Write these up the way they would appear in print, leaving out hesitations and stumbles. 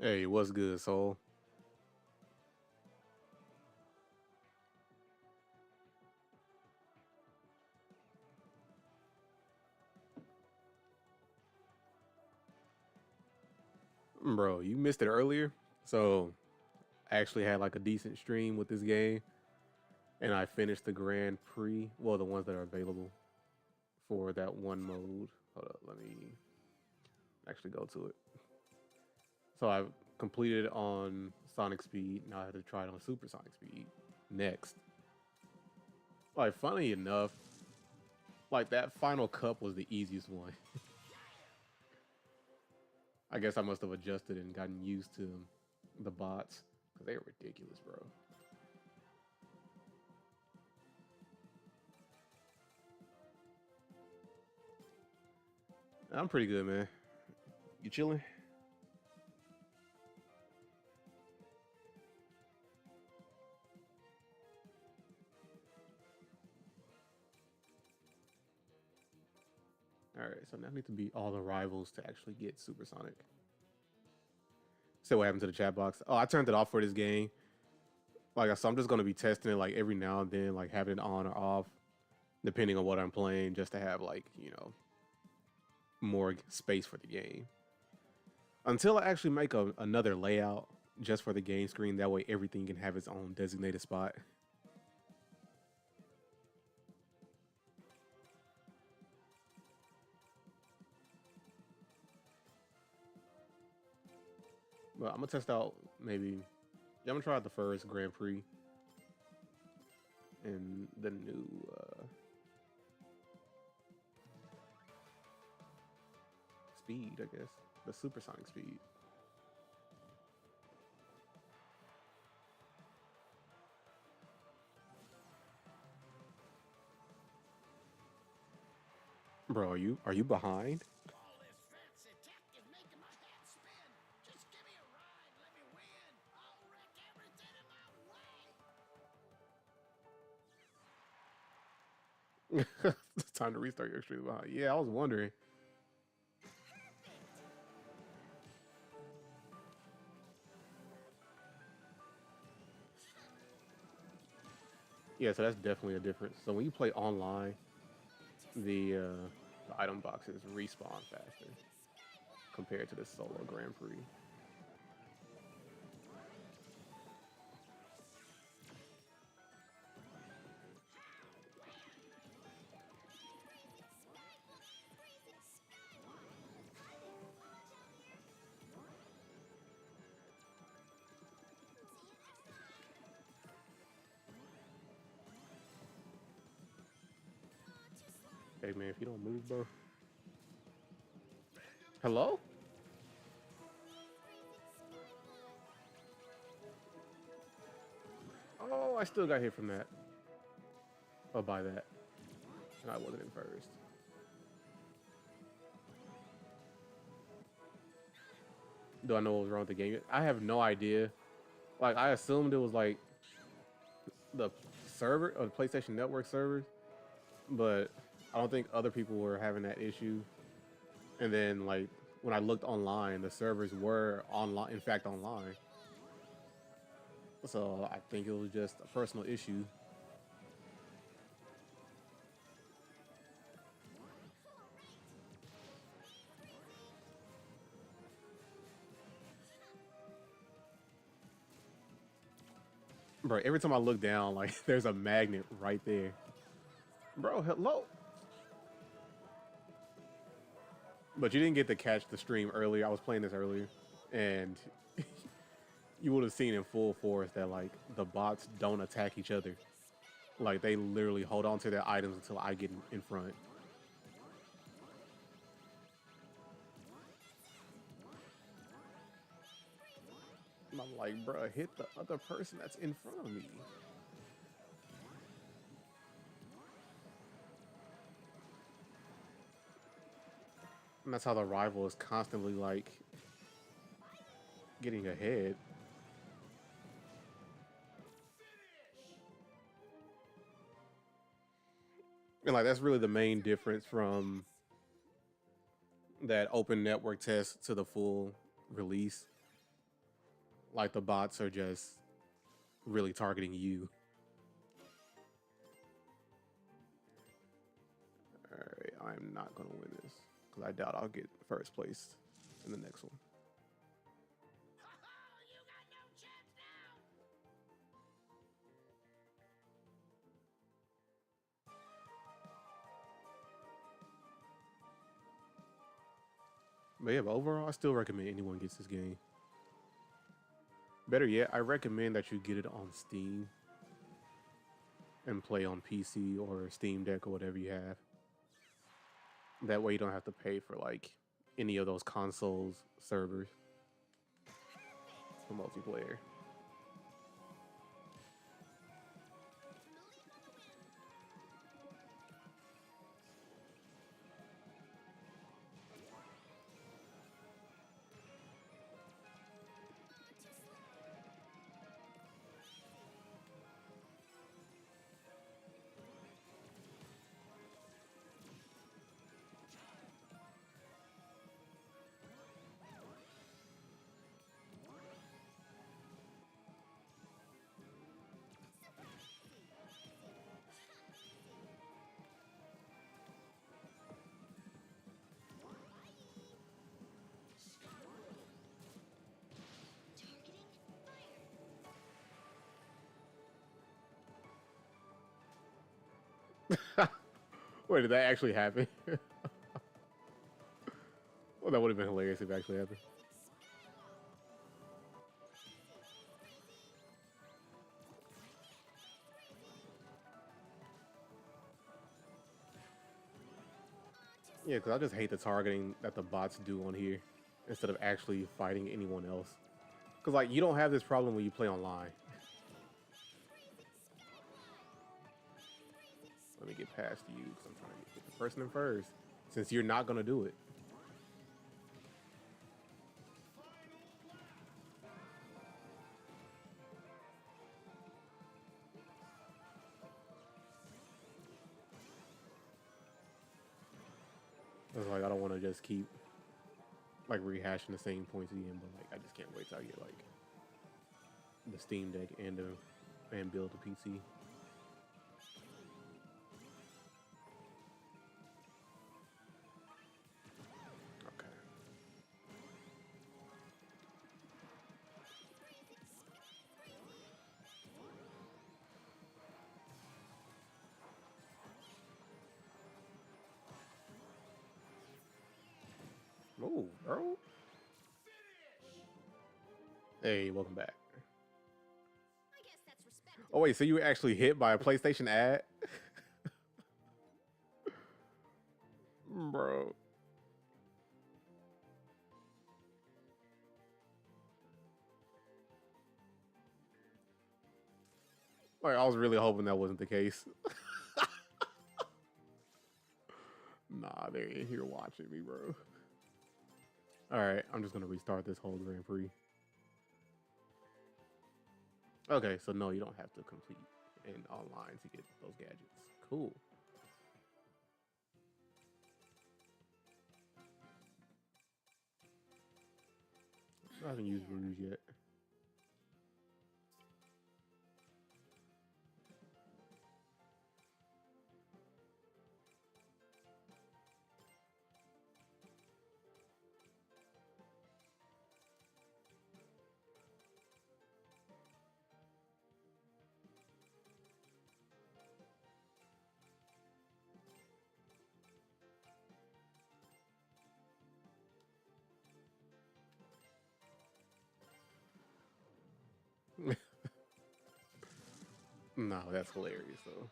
Hey, what's good, soul? Bro, you missed it earlier. So I actually had like a decent stream with this game, and I finished the Grand Prix. Well, the ones that are available for that one mode. Hold up, let me actually go to it. So I completed on Sonic Speed. Now I had to try it on Supersonic Speed next. Like, funny enough, like that final cup was the easiest one. I guess I must have adjusted and gotten used to the bots because they are ridiculous, bro. I'm pretty good, man. You chilling? All right, so now I need to beat all the rivals to actually get Supersonic. So what happened to the chat box? Oh, I turned it off for this game. Like, so I'm just gonna be testing it like every now and then, like having it on or off, depending on what I'm playing, just to have like more space for the game. Until I actually make another layout just for the game screen, that way everything can have its own designated spot. But I'm gonna test out maybe. Yeah, I'm gonna try out the first Grand Prix and the new speed, I guess, the supersonic speed. Bro, are you behind? All this fancy tech is making my head spin. Just give me a ride, let me win. I'll wreck everything in my It's time to restart your extremely behind. Yeah, I was wondering. Yeah, so that's definitely a difference. So when you play online, the item boxes respawn faster compared to the solo Grand Prix. Hey man, if you don't move, bro. Hello? Oh, I still got hit from that. Oh, by that. And I wasn't in first. Do I know what was wrong with the game? I have no idea. Like, I assumed it was like the server or the PlayStation Network servers, but I don't think other people were having that issue. And then, like, when I looked online, the servers were online, in fact, online. So I think it was just a personal issue. Bro, every time I look down, like, there's a magnet right there. Bro, hello? But you didn't get to catch the stream earlier. I was playing this earlier, and you would have seen in full force that, like, the bots don't attack each other. Like, they literally hold on to their items until I get in front. And I'm like, bro, hit the other person that's in front of me. And that's how the rival is constantly like getting ahead. And like that's really the main difference from that open network test to the full release. Like the bots are just really targeting you. Alright, I'm not gonna win this. Because I doubt I'll get first place in the next one. You got no chance now. But yeah, but overall, I still recommend anyone gets this game. Better yet, I recommend that you get it on Steam and play on PC or Steam Deck or whatever you have. That way you don't have to pay for like any of those consoles servers for multiplayer. Wait, did that actually happen? Well, that would have been hilarious if it actually happened. Yeah, because I just hate the targeting that the bots do on here instead of actually fighting anyone else. Because, like, you don't have this problem when you play online. Let me get past you because I'm trying to get the person in first. Since you're not going to do it. It's like, I don't want to just keep, like, rehashing the same points again, but, like, I just can't wait till I get, like, the Steam Deck and build a PC. Okay. Move, bro. Hey, welcome back. I guess that's respectable. Oh wait, so you were actually hit by a PlayStation ad? Bro. Like, I was really hoping that wasn't the case. Nah, they're in here watching me, bro. Alright, I'm just gonna restart this whole Grand Prix. Okay, so no, you don't have to complete in online to get those gadgets. Cool. I haven't used Rouge yet. No, that's hilarious though.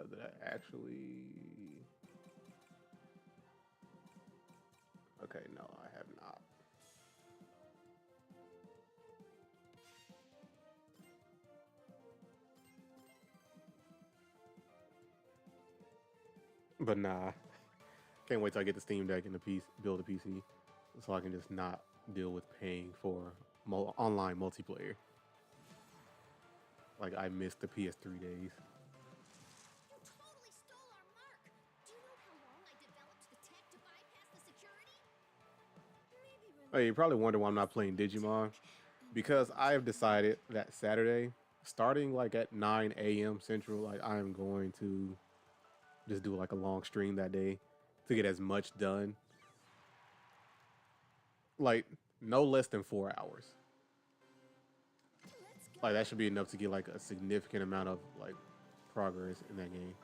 Did I actually? Okay, no, I have not. But nah, can't wait till I get the Steam Deck and the piece, build a PC, so I can just not deal with paying for online multiplayer. Like I missed the PS3 days. You totally stole our mark. Do you know how long I developed the tech to bypass the security? Oh, you probably wonder why I'm not playing Digimon. Because I have decided that Saturday, starting like at 9 a.m. Central, like I am going to just do like a long stream that day to get as much done. Like no less than 4 hours. Like that should be enough to get like a significant amount of like progress in that game.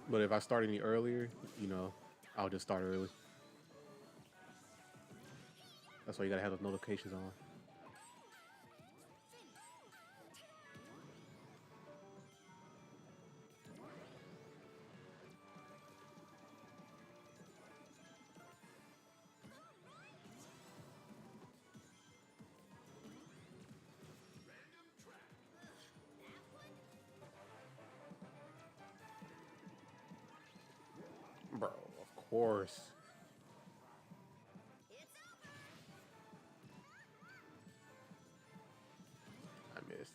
But if I start any earlier, you know, I'll just start early. That's why you gotta have those notifications on. Bro, of course. I missed.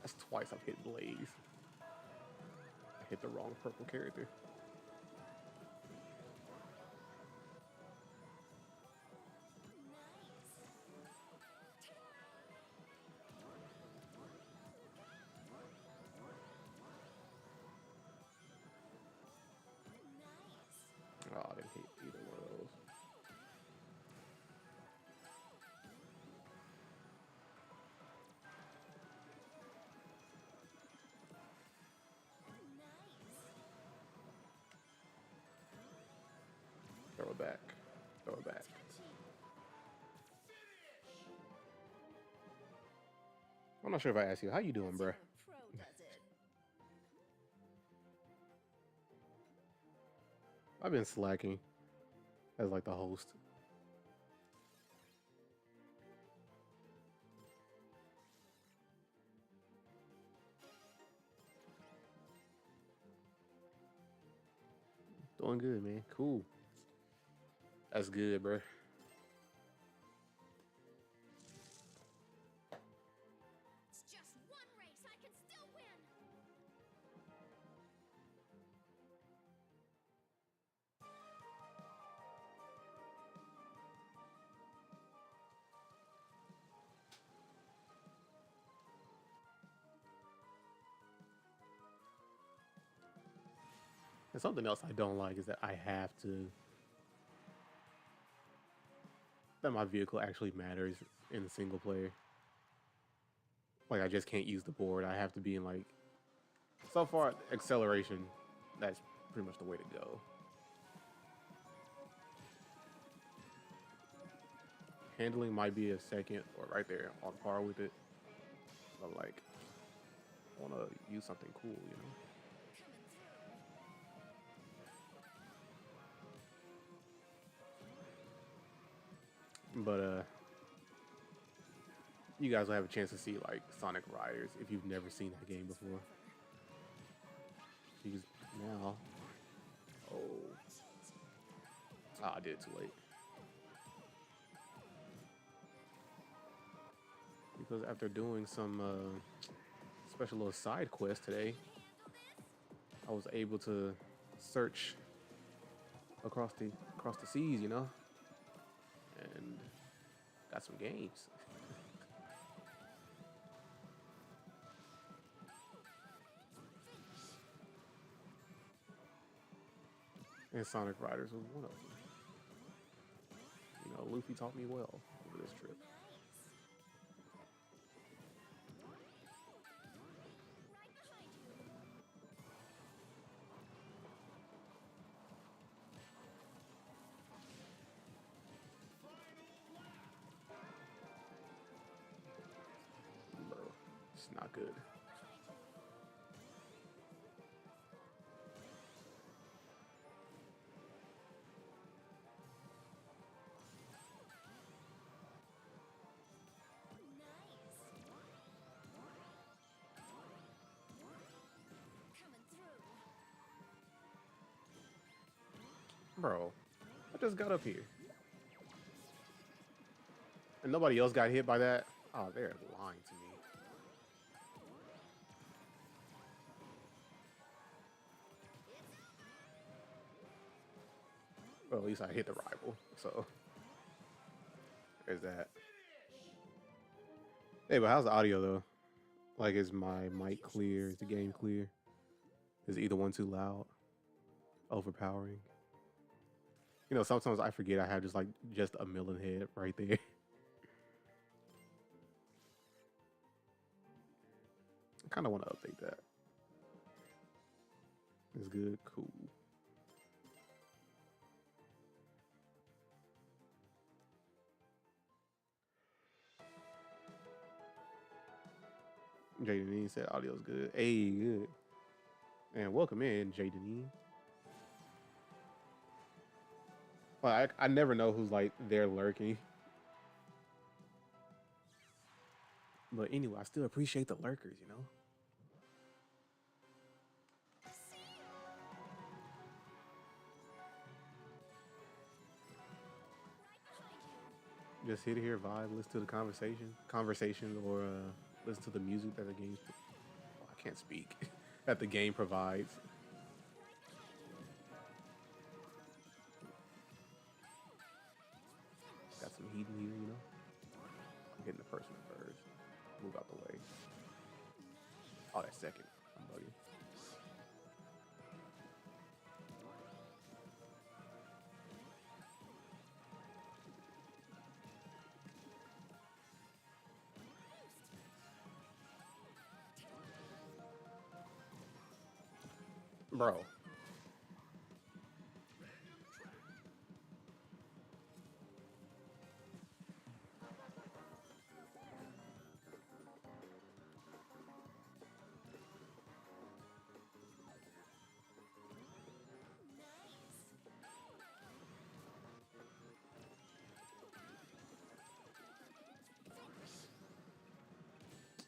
That's twice I've hit Blaze. I hit the wrong purple character. Oh, I didn't hit either one of those. Throw it back. Throw it back. I'm not sure if I asked you, how you doing, bruh? I've been slacking as like the host. Doing good, man. Cool. That's good, bruh. It's just one race. I can still win. And something else I don't like is that I have to that my vehicle actually matters in single player. Like I just can't use the board. I have to be in like so far acceleration. That's pretty much the way to go. Handling might be a second or right there on par with it. But like I want to use something cool, you know. But you guys will have a chance to see like Sonic Riders if you've never seen that game before. Because now, oh, I did it too late. Because after doing some special little side quest today, I was able to search across the seas, you know, and got some games. And Sonic Riders was one of them. You know, Luffy taught me well over this trip. not good. Bro, I just got up here. And nobody else got hit by that? Oh, they're lying to me. Well, at least I hit the rival, so there's that. Hey, but how's the audio though? Like, is my mic clear? Is the game clear? Is either one too loud? Overpowering? You know, sometimes I forget I have just a million head right there. I kind of want to update that. It's good, cool. Jadenine said audio's good. Hey, good. And welcome in, Jadenine. Well, I never know who's like there lurking. But anyway, I still appreciate the lurkers, you know? Just sit here, vibe, listen to the conversation, or listen to the music that the game. Oh, I can't speak. That the game provides. Got some heat in here, you know. I'm getting the first one first. Move out the way. Oh, that's second. I'm bugging. Bro.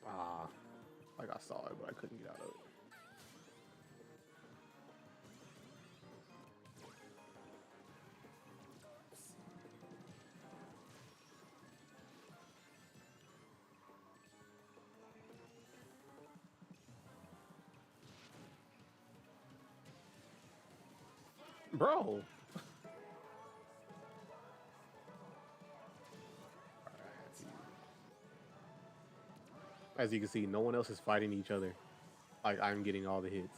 Ah, like I saw it, but I couldn't get out of it. Bro. As you can see, no one else is fighting each other. Like, I'm getting all the hits.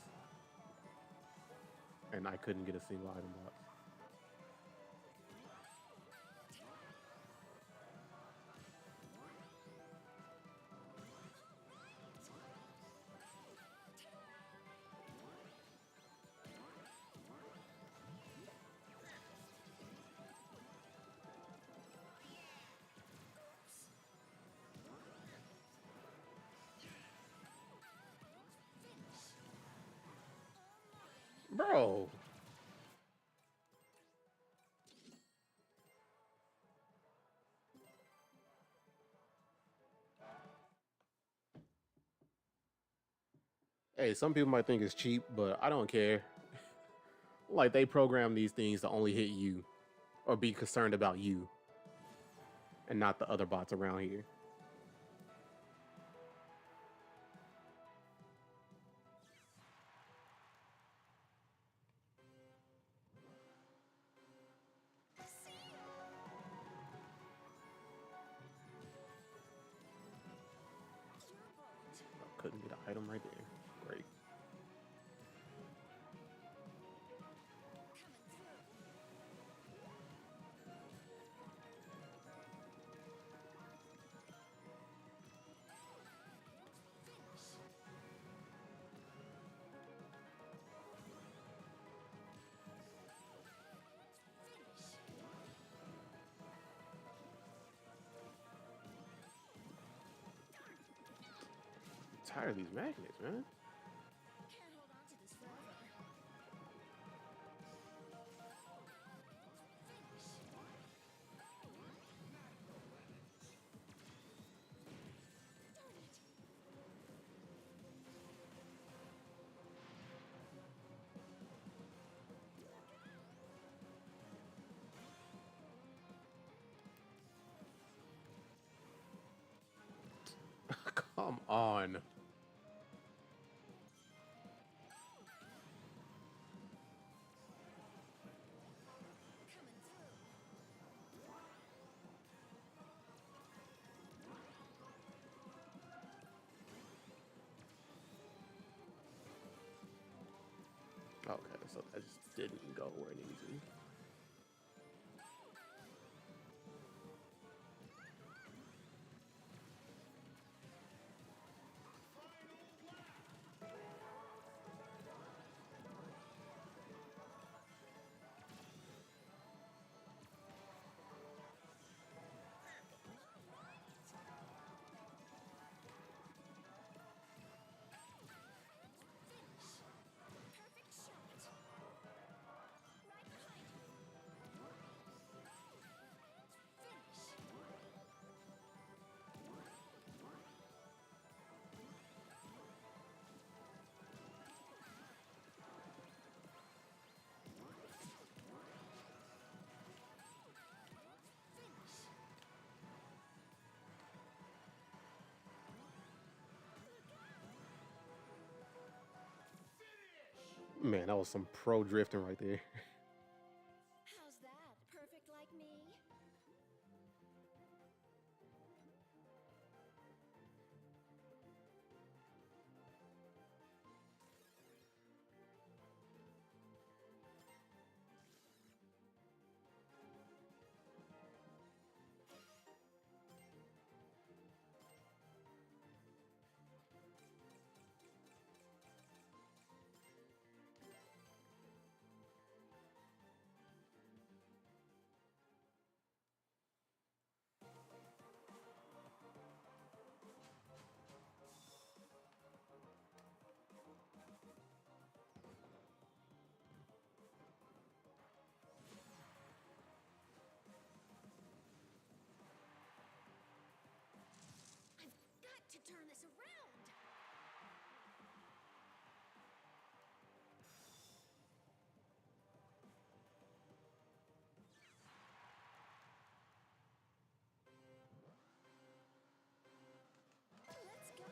And I couldn't get a single item box. Bro. Hey, some people might think it's cheap, but I don't care. Like, they program these things to only hit you or be concerned about you and not the other bots around here. Couldn't get an item right there. Great. tired of these magnets, man. Can't hold on to this forever. Darn it. Come on. Coming through. Okay, so that just didn't go where it needed to. Perfect shot. Right behind you. Finish. Finish. Man, that was some pro drifting right there. How's that? Perfect like me? I've got to turn this around. Let's go.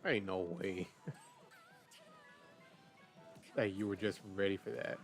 Ain't no way. Hey, you were just ready for that.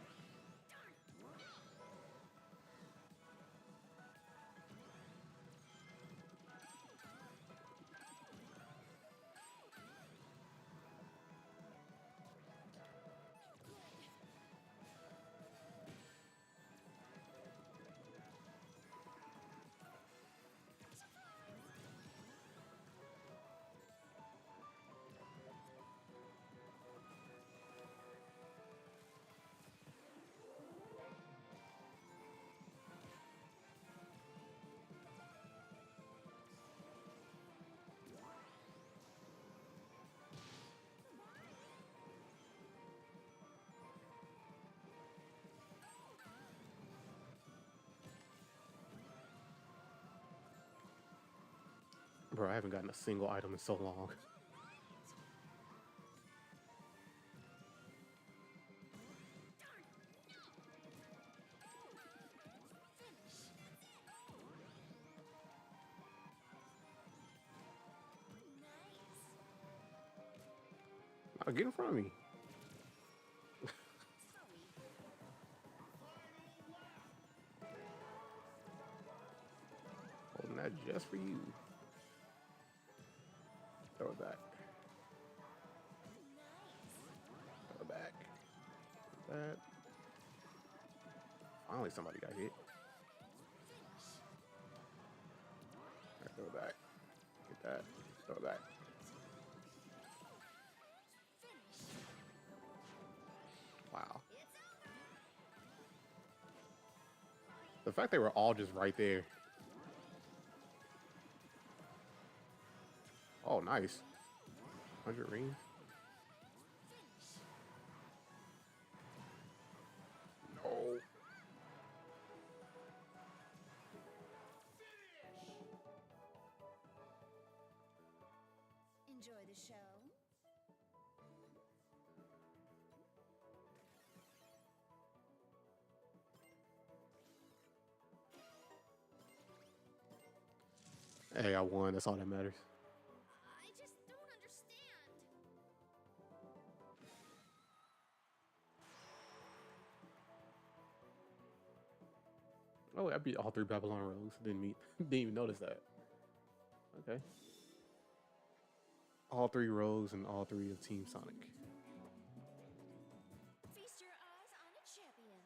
Bro, I haven't gotten a single item in so long. Finish. Nice. Now get in front of me. Sorry. Holding that just for you. Throw it back. Nice. Throw it back. That. Finally, somebody got hit. Finish. All right, throw it back. Get that. Throw it back. Finish. The fact they were all just right there. Oh, nice. 100 rings. No. Enjoy the show. Hey, I won. That's all that matters. I just don't understand. Oh, I beat all 3 Babylon rogues. Didn't even notice that. Okay. All 3 rogues and all 3 of Team Sonic. Feast your eyes on a champion.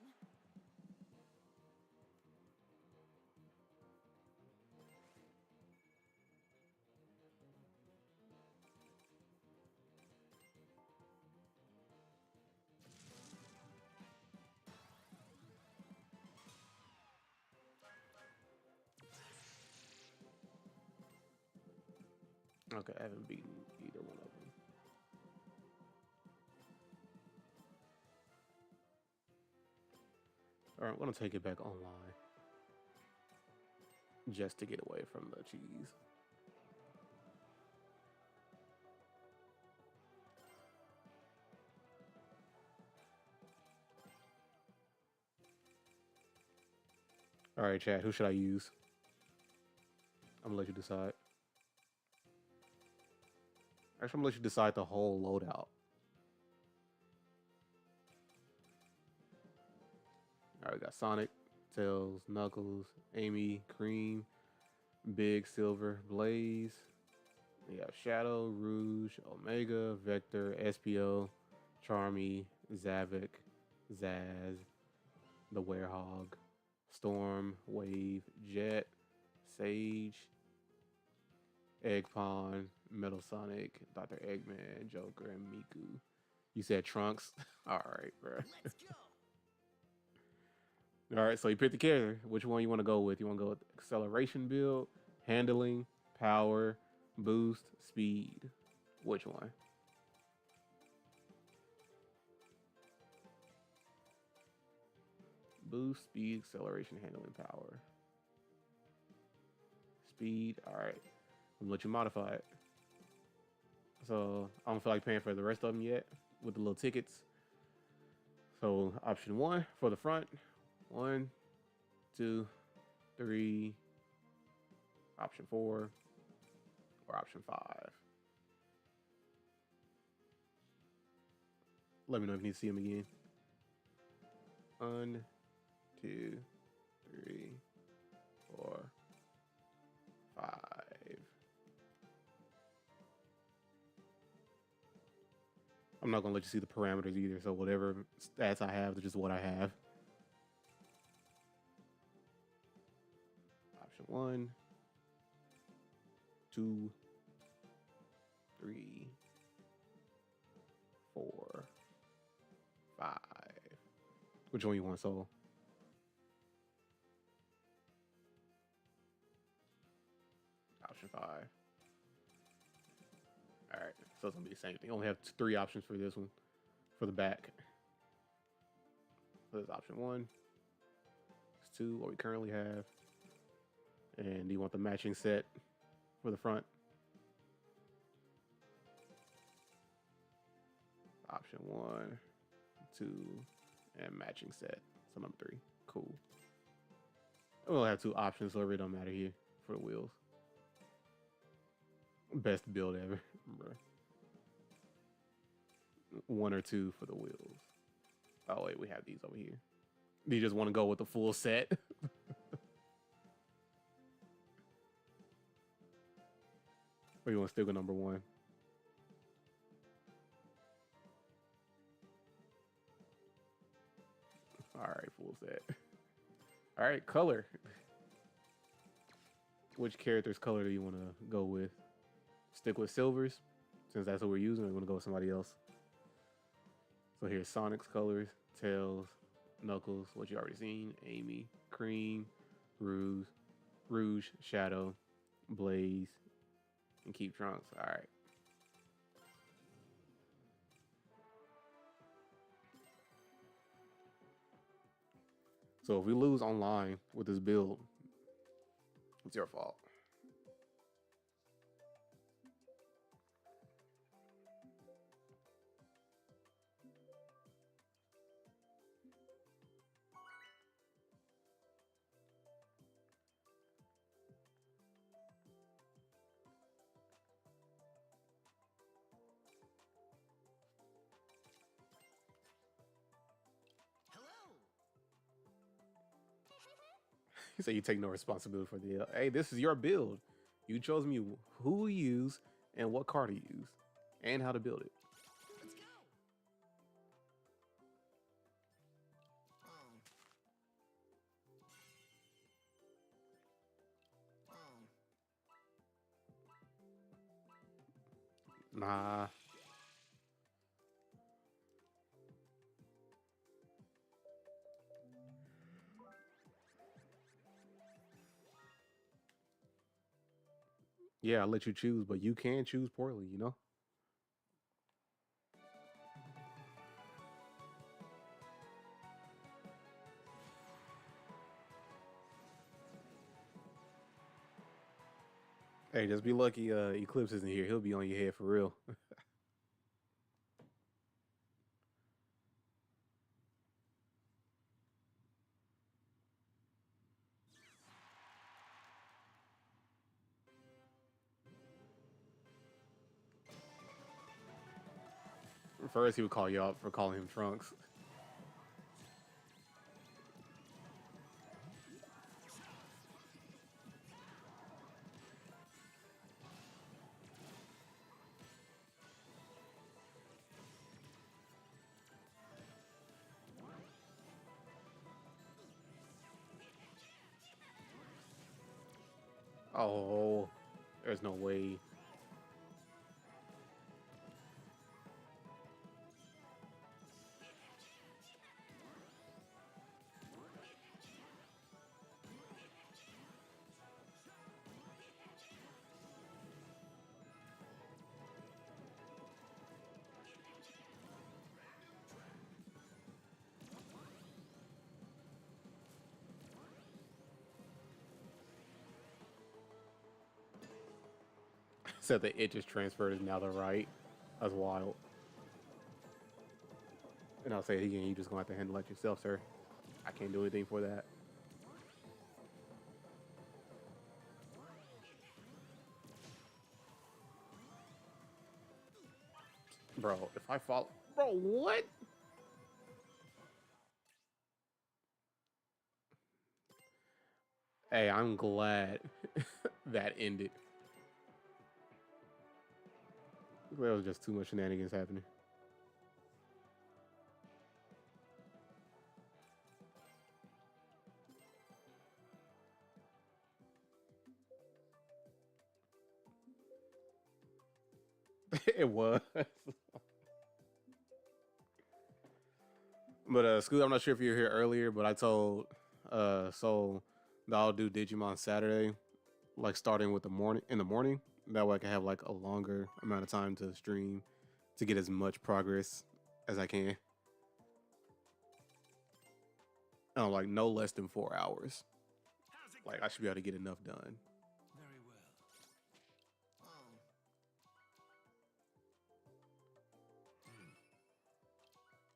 Okay, I haven't beaten either one of them. Alright, I'm gonna take it back online. Just to get away from the cheese. Alright, chat, who should I use? I'm gonna let you decide. Actually, I'm gonna let you decide the whole loadout. Alright, we got Sonic, Tails, Knuckles, Amy, Cream, Big, Silver, Blaze. We have Shadow, Rouge, Omega, Vector, SPO, Charmy, Zavik, Zaz, the Werehog, Storm, Wave, Jet, Sage, Eggpon, Metal Sonic, Dr. Eggman, Joker, and Miku. You said Trunks? Alright, bro. Let's go. Alright, so you pick the character. Which one you want to go with? You want to go with acceleration build, handling, power, boost, speed? Which one? Boost, speed, acceleration, handling, power. Speed. Alright. I'm gonna let you modify it. So I don't feel like paying for the rest of them yet with the little tickets. So option 1 for the front. 1, 2, 3. Option 4 or option 5. Let me know if you need to see him again. 1, 2, 3, 4, 5. I'm not gonna let you see the parameters either, so whatever stats I have is just what I have. Option 1, 2, 3, 4, 5. Which one you want, Soul? Option 5. All right, so it's gonna be the same thing. Only have 3 options for this one, for the back. So there's option 1. It's 2, what we currently have. And do you want the matching set for the front? Option 1, 2, and matching set. So number 3. Cool. We only have 2 options, so it really don't matter here for the wheels. Best build ever, bro. 1 or 2 for the wheels. Oh wait, we have these over here. Do you just want to go with the full set? Or you want to stick with number 1? All right, full set. All right, color. Which character's color do you want to go with? Stick with silvers, since that's what we're using, or you want to go with somebody else? So here's Sonic's colors, Tails, Knuckles, what you already seen. Amy, Cream, Rouge, Shadow, Blaze, and keep Trunks. All right. So if we lose online with this build, it's your fault. Hello. You say you take no responsibility for the. Hey, this is your build. You chose me who to use and what card to use, and how to build it. Let's go. Nah. Yeah, I let you choose, but you can choose poorly, you know? Hey, just be lucky Eclipse isn't here. He'll be on your head for real. First, he would call you out for calling him Trunks. Oh, there's no way. Said the it just transferred is now the right. That's wild. And I'll say it again, you just gonna have to handle it yourself, sir. I can't do anything for that. Bro, if I fall. Bro, what? Hey, I'm glad that ended. There was just too much shenanigans happening. It was. But Scoot, I'm not sure if you were here earlier, but I told Soul that I'll do Digimon Saturday, like starting with the morning in the morning. That way I can have like a longer amount of time to stream to get as much progress as I can. Like no less than 4 hours. How's it Like I should be able to get enough done. Very well.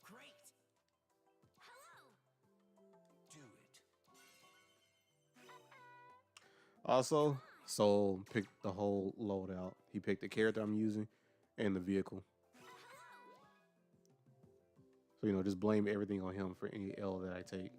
Great. Hello. Do it. Also, Soul picked the whole loadout. He picked the character I'm using and the vehicle. So just blame everything on him for any L that I take.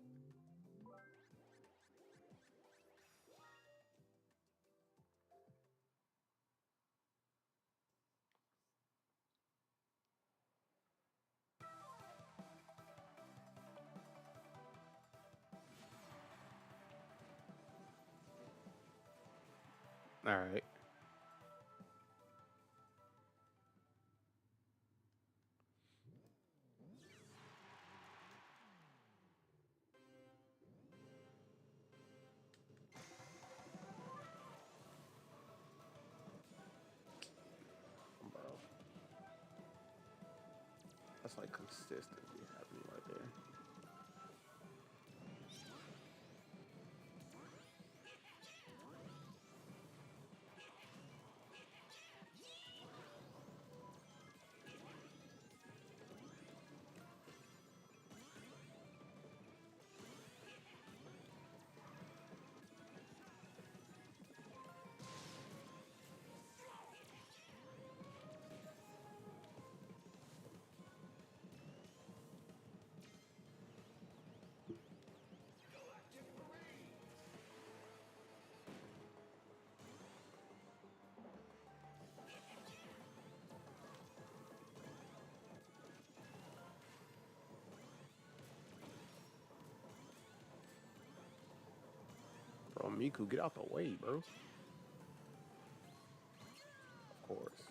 All right. assist be happening right there. Bro, Miku, get out the way, bro. Of course.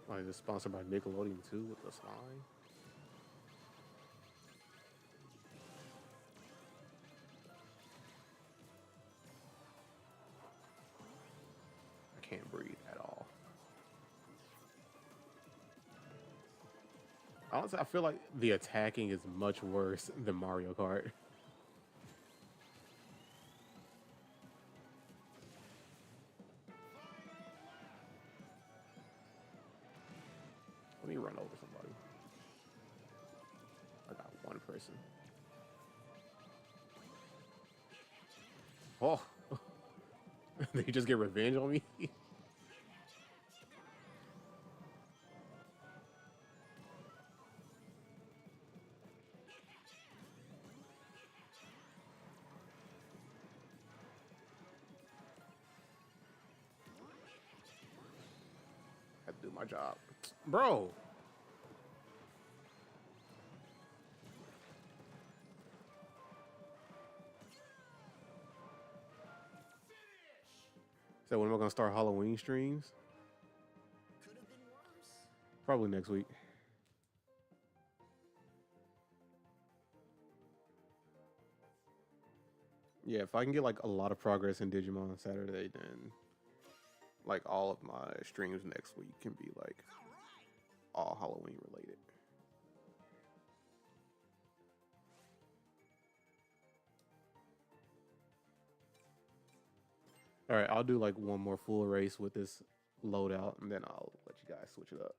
Oh, is this sponsored by Nickelodeon too with the slime? I can't breathe at all. Honestly, I feel like the attacking is much worse than Mario Kart. Let me run over somebody. I got one person. Oh, they just get revenge on me. Had to do my job, bro. So when am I gonna start Halloween streams? Could have been worse. Probably next week. Yeah, if I can get like a lot of progress in Digimon on Saturday, then like all of my streams next week can be like all Halloween related. All right, I'll do like one more full race with this loadout, and then I'll let you guys switch it up.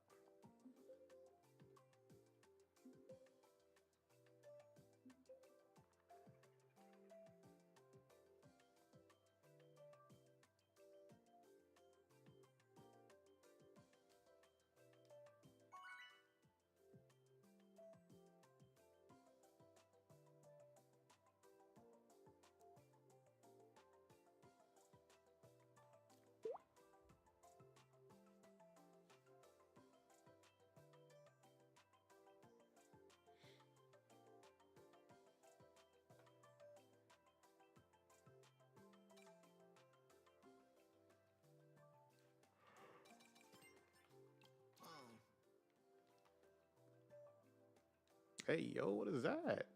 Oh, Hey, yo, what is that?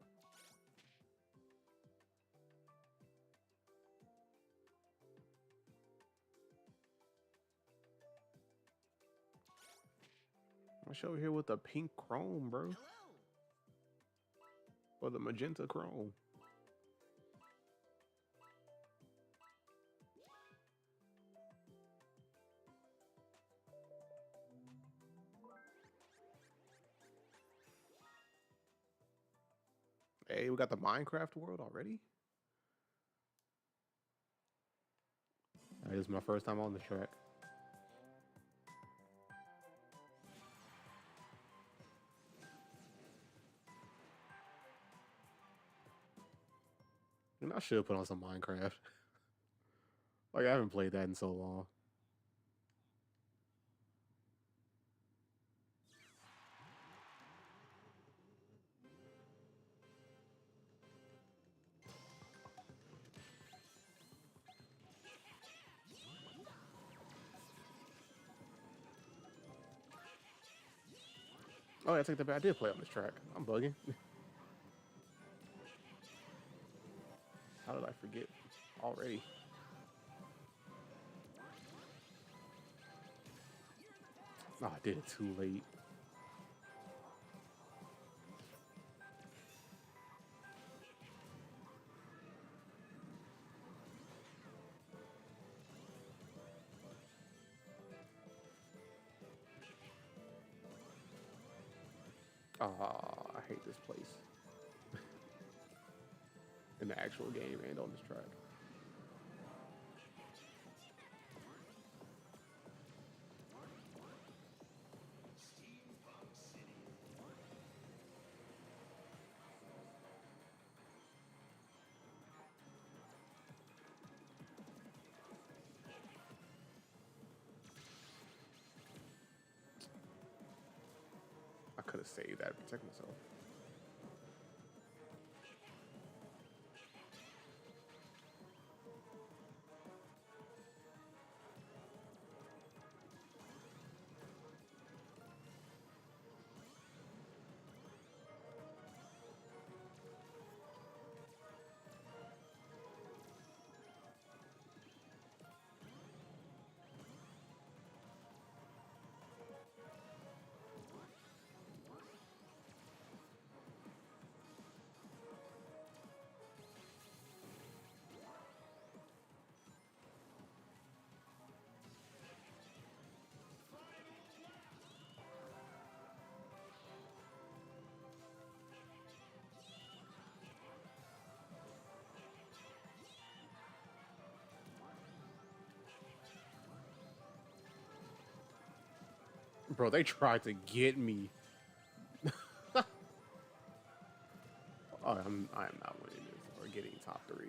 I'm over here with the pink chrome, bro, hello. or the magenta chrome. Hey, we got the Minecraft world already. This is my first time on the track. And I should put on some Minecraft. Like I haven't played that in so long. Oh, yeah, I take that back. I did play on this track. I'm bugging. did I forget already? Oh, I did it too late. Ah, I hate this place. In the actual game and on this track. I could have saved that to protect myself. Bro, they tried to get me. Oh, I am not winning this or getting top 3.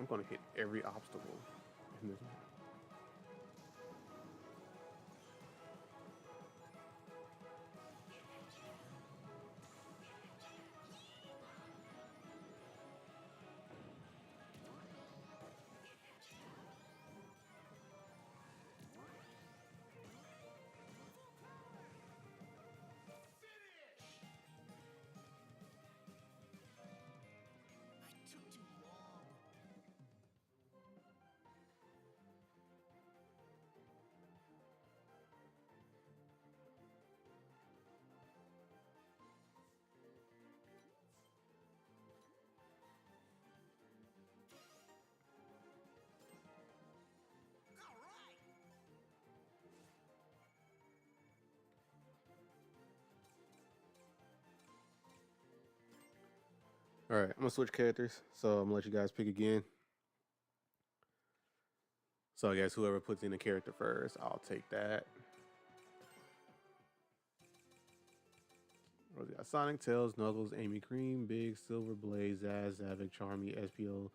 I'm gonna hit every obstacle in this. I took too long. All right. All right, I'm gonna switch characters, so I'm gonna let you guys pick again. So I guess whoever puts in a character first, I'll take that. What we got? Sonic, Tails, Knuckles, Amy Cream, Big, Silver, Blaze, Zaz, Zavik, Charmy, SPO,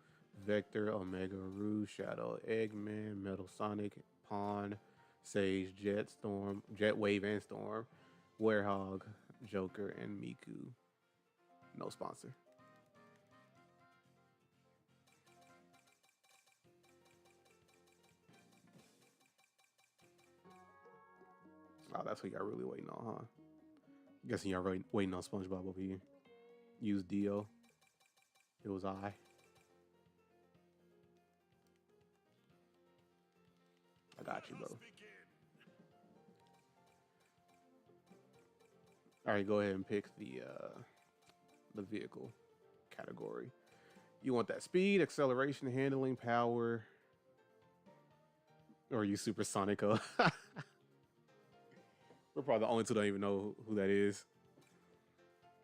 Vector, Omega, Rouge, Shadow, Eggman, Metal Sonic, Pawn, Sage, Jet, Storm, Jet Wave and Storm, Werehog, Joker, and Miku. No sponsor. Oh, that's what y'all really waiting on, huh? Guessing y'all really waiting on SpongeBob over here. Use Dio. It was I. I got you, bro. All right, go ahead and pick the vehicle category. You want that speed, acceleration, handling, power, or you supersonic? We're probably the only two that don't even know who that is.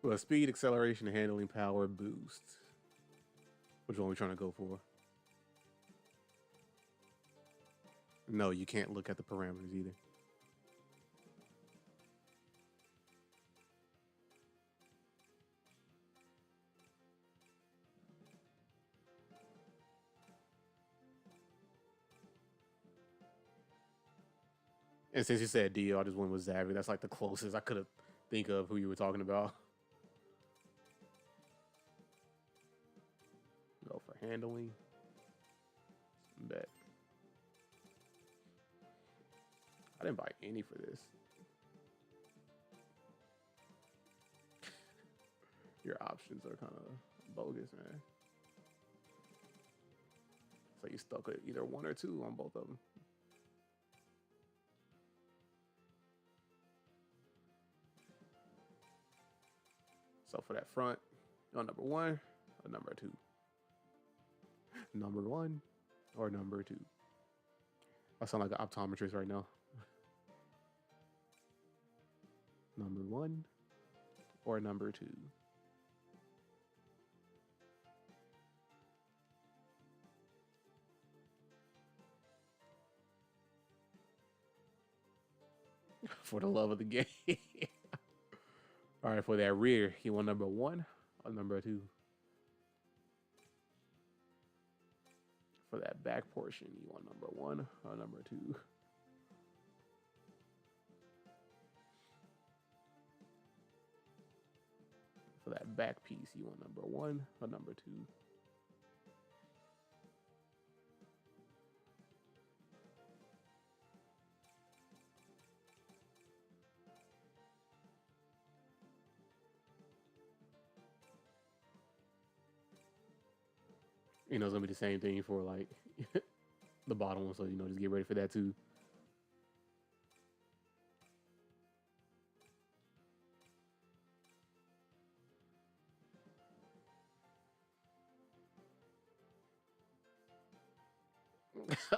Well, speed, acceleration, handling, power, boost. Which one are we trying to go for? No, you can't look at the parameters either. And since you said Dio, I just went with Xavier. That's like the closest I could have think of who you were talking about. Go for handling. Bet. I didn't buy any for this. Your options are kind of bogus, man. So you stuck at either one or two on both of them. So for that front, on number one or number two? Number one or number two? I sound like an optometrist right now. Number one or number two? For the love of the game. All right, for that rear, you want number one or number two? For that back portion, you want number one or number two? For that back piece, you want number one or number two? You know, it's gonna be the same thing for like the bottom one, so you know, just get ready for that too.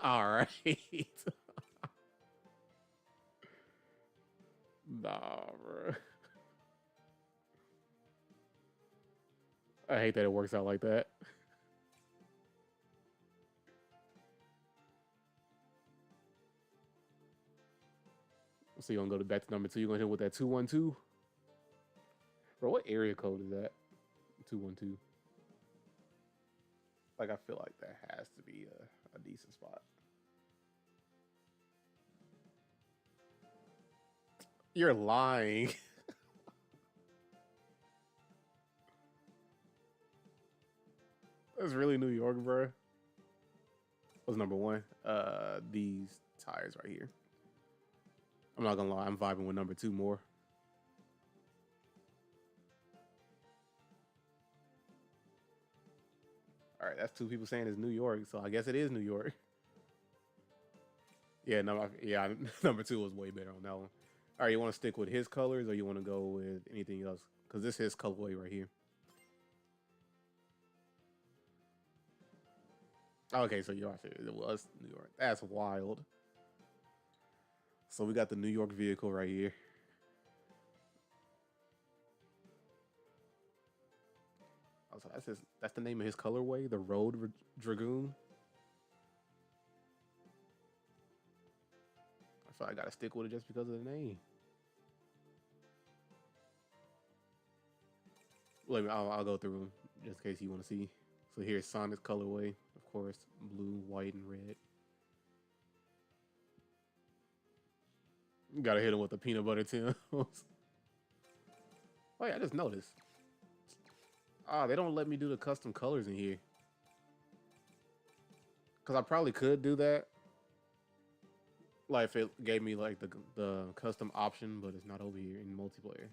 All right. Nah, bro. I hate that it works out like that. So you're gonna go back to number two. You're gonna hit with that 212. Bro, what area code is that? 212. Like, I feel like that has to be a decent spot. You're lying. That's really New York, bro. What's number one? These tires right here. I'm not gonna lie, I'm vibing with number two more. All right, that's two people saying it's New York, so I guess it is New York. Yeah, no, yeah, number two was way better on that one. All right, you want to stick with his colors, or you want to go with anything else? Because this is colorway right here. Okay, so you're right. It was New York. That's wild. So we got the New York vehicle right here. Oh, so that's the name of his colorway, the Road Dragoon. I feel like I gotta stick with it just because of the name. Wait, I'll go through them just in case you want to see. So here's Sonic's colorway, of course, blue, white, and red. You gotta hit him with the peanut butter Tims. Oh yeah, I just noticed. Ah, they don't let me do the custom colors in here. Cause I probably could do that. Like if it gave me like the custom option, but it's not over here in multiplayer.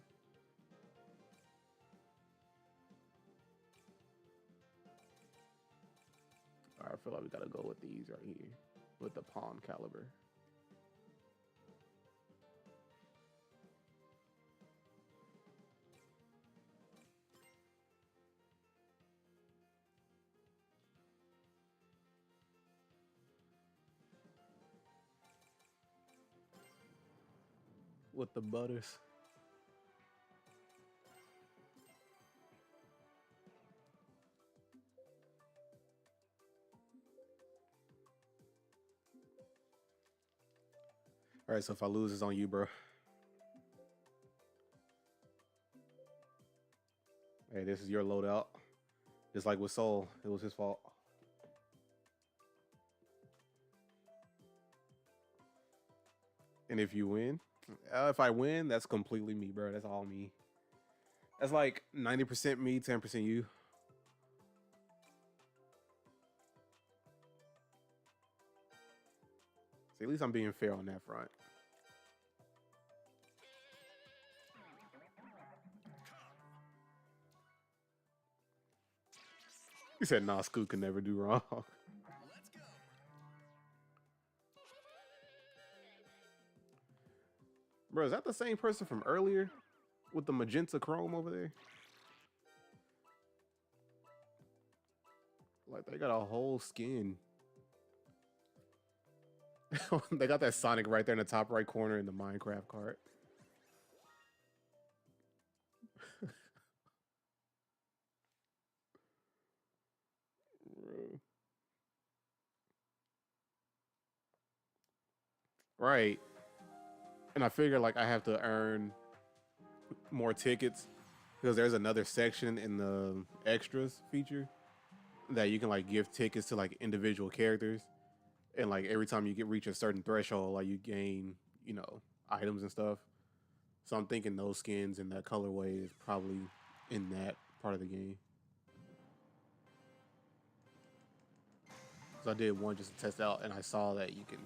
Alright, I feel like we gotta go with these right here. With the pawn caliber. With the butters. All right, so if I lose, it's on you, bro. Hey, this is your loadout. Just like with Soul, it was his fault. And if you win, if I win, that's completely me, bro. That's all me. That's like 90% me, 10% you. See, at least I'm being fair on that front. He said, nah, Scoot can never do wrong. Let's go. Bro, is that the same person from earlier? With the magenta chrome over there? Like, they got a whole skin. They got that Sonic right there in the top right corner in the Minecraft cart. Bro. Right. And I figure like I have to earn more tickets because there's another section in the extras feature that you can like give tickets to like individual characters, and like every time you get reach a certain threshold, like you gain, you know, items and stuff. So I'm thinking those skins and that colorway is probably in that part of the game. So I did one just to test out, and I saw that you can.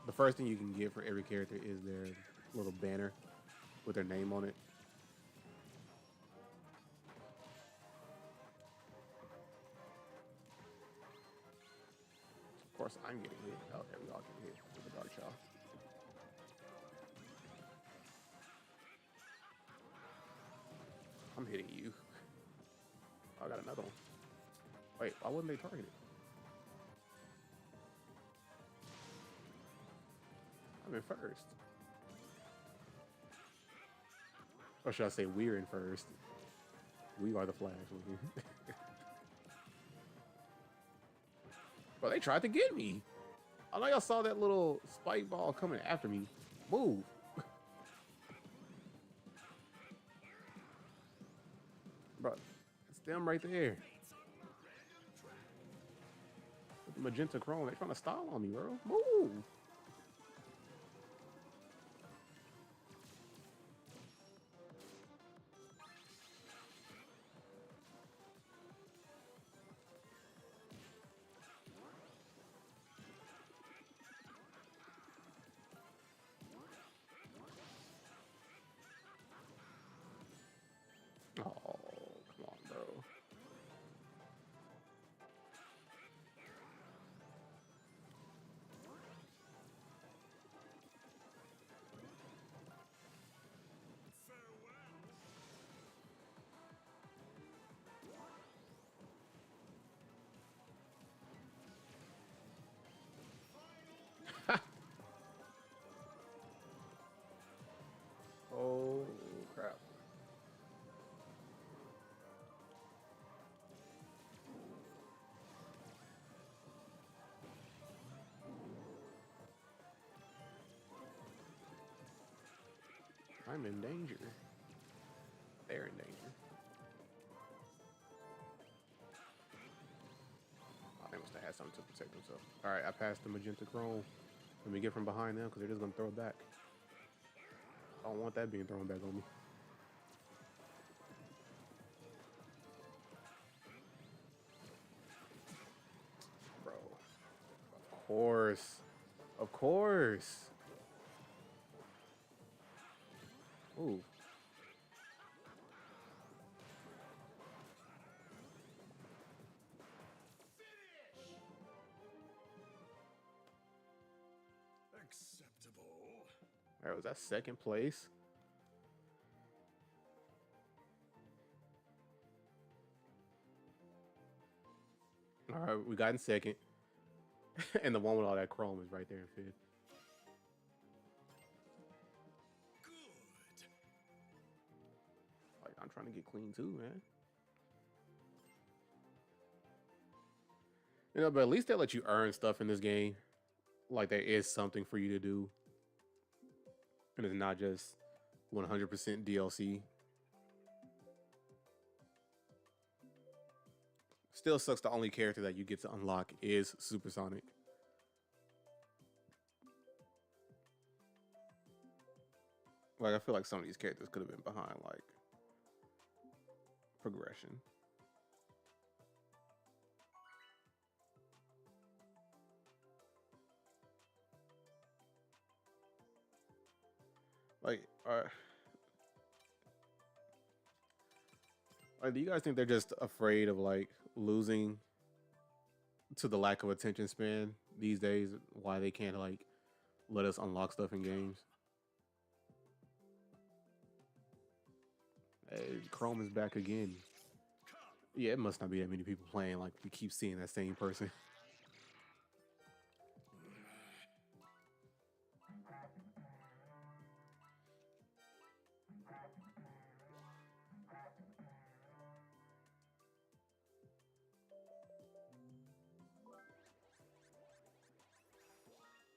The first thing you can get for every character is their little banner with their name on it. Of course, I'm getting hit. Okay, we all get hit with the dark shot. I'm hitting you. I got another one. Wait, why wasn't they targeted? I'm in first. Or should I say we're in first? We are the Flash. But they tried to get me. I know y'all saw that little spike ball coming after me. Move. Bro, it's them right there. With the magenta chrome. They're trying to style on me, bro. Move. Oh, come on, bro. Oh, crap. I'm in danger. They're in danger. Oh, they must have had something to protect themselves. All right, I passed the magenta chrome. Let me get from behind them because they're just going to throw it back. I don't want that being thrown back on me. Bro. Of course. Of course. Ooh. Acceptable. All right, was that second place? All right, we got in second. And the one with all that chrome is right there in fifth. Good. Like, I'm trying to get clean too, man. You know, but at least they let you earn stuff in this game. Like, there is something for you to do. And it's not just 100% DLC. Still sucks the only character that you get to unlock is Supersonic. Like, I feel like some of these characters could have been behind, like, progression. Like, do you guys think they're just afraid of like losing to the lack of attention span these days? Why they can't like let us unlock stuff in games? Hey, Chrome is back again. Yeah, it must not be that many people playing. Like we keep seeing that same person.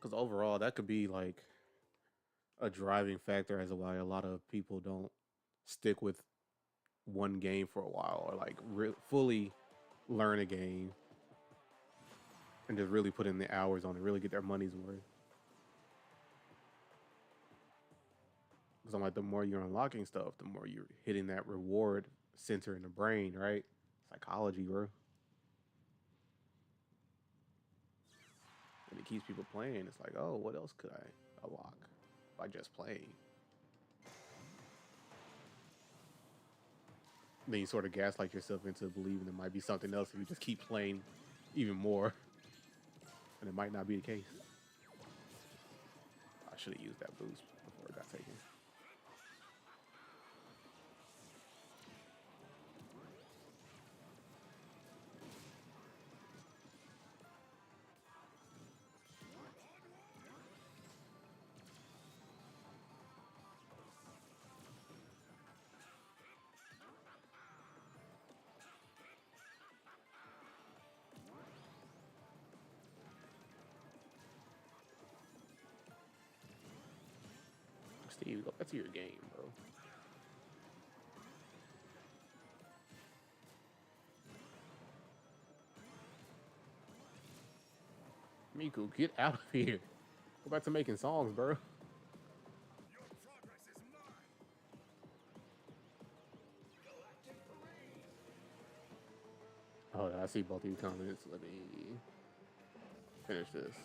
Because overall, that could be like a driving factor as to why a lot of people don't stick with one game for a while or like fully learn a game and just really put in the hours on it, really get their money's worth. Because I'm like, the more you're unlocking stuff, the more you're hitting that reward center in the brain, right? Psychology, bro. And it keeps people playing. It's like, oh, what else could I unlock by just playing? Then you sort of gaslight yourself into believing there might be something else if you just keep playing even more. And it might not be the case. I should have used that boost before it got taken. Steve, go back to your game, bro. Miku, get out of here. Go back to making songs, bro. Oh, I see both of you comments. Let me finish this.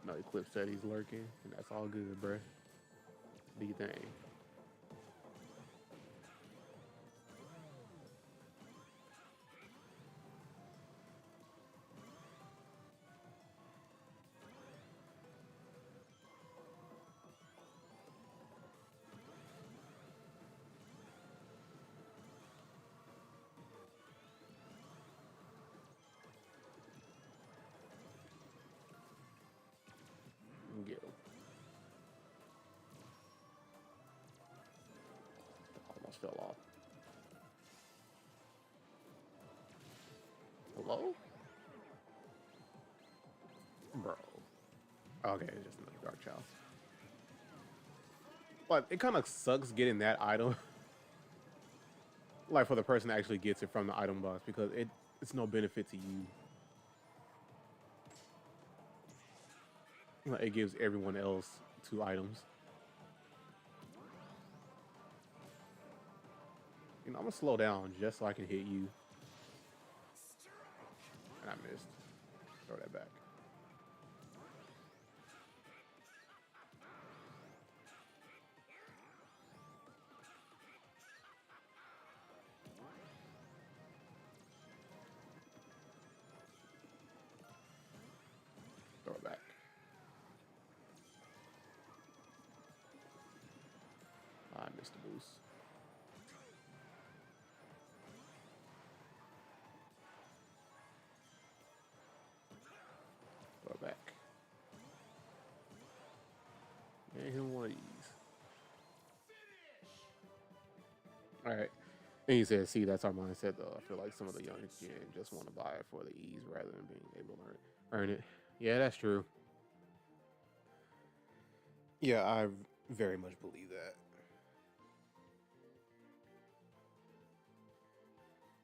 No, Eclipse said he's lurking, and that's all good, bro. Do you think? Get him. Almost fell off. Hello? Bro. Okay, it's just another Dark Child. But it kind of sucks getting that item. Like for the person that actually gets it from the item box because it's no benefit to you. Like, it gives everyone else 2 items. You know, I'm gonna slow down just so I can hit you. And I missed. Throw that back. Throw it back. I missed the boost. Throw it back. And him one of these. Alright. And he said, see, that's our mindset though. I feel like some of the younger gen just want to buy it for the ease rather than being able to earn it. Yeah, that's true. Yeah, I very much believe that.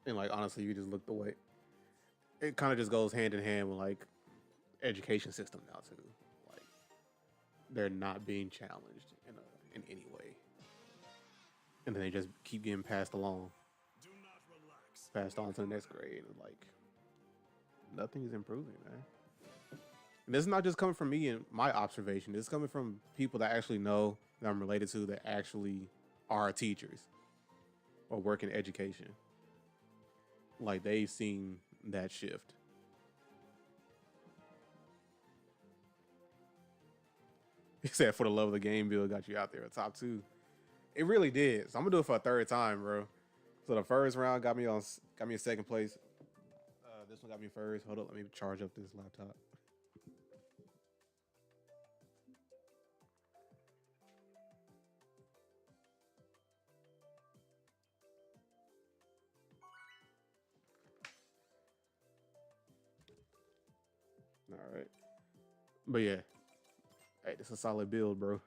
And like honestly, you just look the way it kind of just goes hand in hand with like education system now too. Like they're not being challenged in any way, and then they just keep getting passed along, passed on to the next grade, and like nothing's improving, man. And this is not just coming from me and my observation. This is coming from people that actually know that I'm related to that actually are teachers or work in education. Like they've seen that shift. He said, "For the love of the game, Bill got you out there at top two." It really did. So I'm gonna do it for a third time, bro. So the first round got me in second place. This one got me first. Hold up, let me charge up this laptop. All right, but yeah, hey, this is a solid build, bro.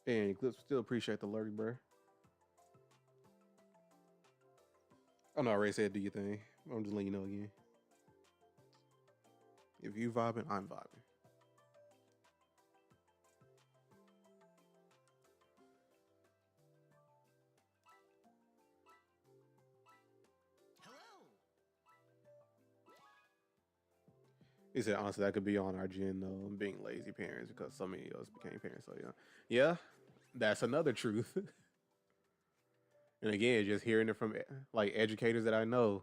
And Eclipse still appreciate the lurk, bro. Oh no, I already said do your thing. I'm just letting you know again. If you vibing, I'm vibing. Hello. He said, honestly, that could be on our gen though, being lazy parents because so many of us became parents so young. Yeah, that's another truth. And again, just hearing it from like educators that I know,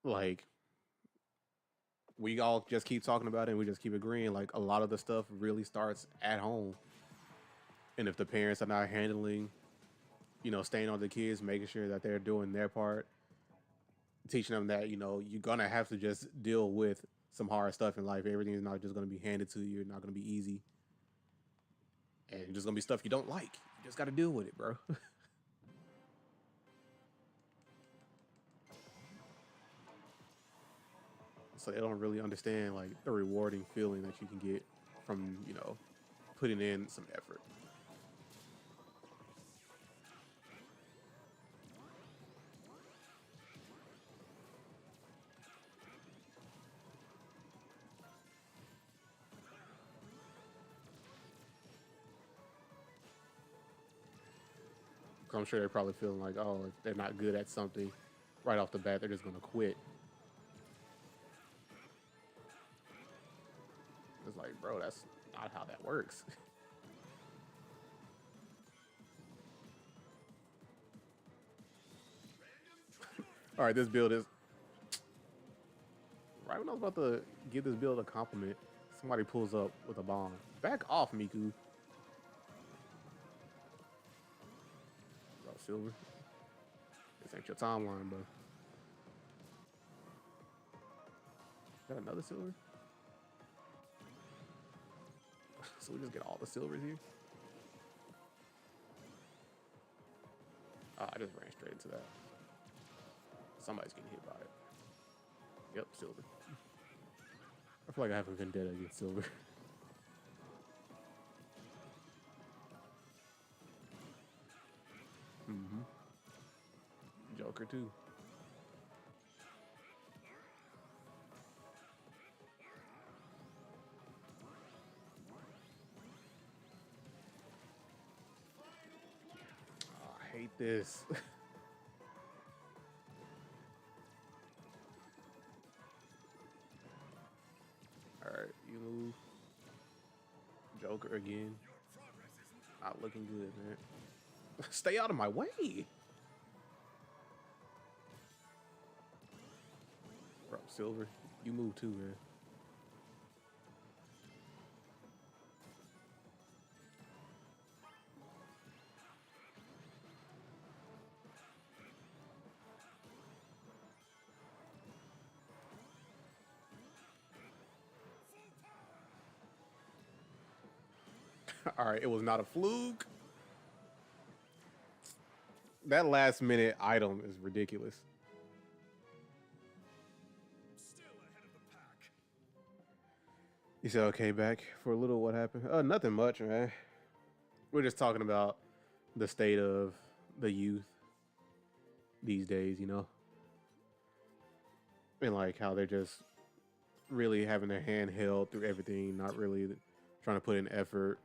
like we all just keep talking about it and we just keep agreeing. Like a lot of the stuff really starts at home. And if the parents are not handling, staying on the kids, making sure that they're doing their part, teaching them that, you're gonna have to just deal with some hard stuff in life. Everything is not just gonna be handed to you, it's not gonna be easy. And just gonna be stuff you don't like. You just gotta deal with it, bro. So they don't really understand like the rewarding feeling that you can get from, putting in some effort. I'm sure they're probably feeling like, oh, if they're not good at something right off the bat, they're just gonna quit. It's like, bro, that's not how that works. All right, this build is right when I was about to give this build a compliment. Somebody pulls up with a bomb. Back off, Miku. Bro, Silver. This ain't your timeline, bro. Got another silver? So we just get all the silvers here? Oh, I just ran straight into that. Somebody's getting hit by it. Yep, silver. I feel like I have a vendetta against silver. Mm-hmm. Joker too. Oh, I hate this. Alright, you move. Joker again. Not looking good, man. Stay out of my way. Bro, Silver, you move too, man. All right, it was not a fluke. That last minute item is ridiculous. Still ahead of the pack. You said, okay, back for a little, what happened? Nothing much, man. We're just talking about the state of the youth these days, and like how they're just really having their hand held through everything, not really trying to put in effort.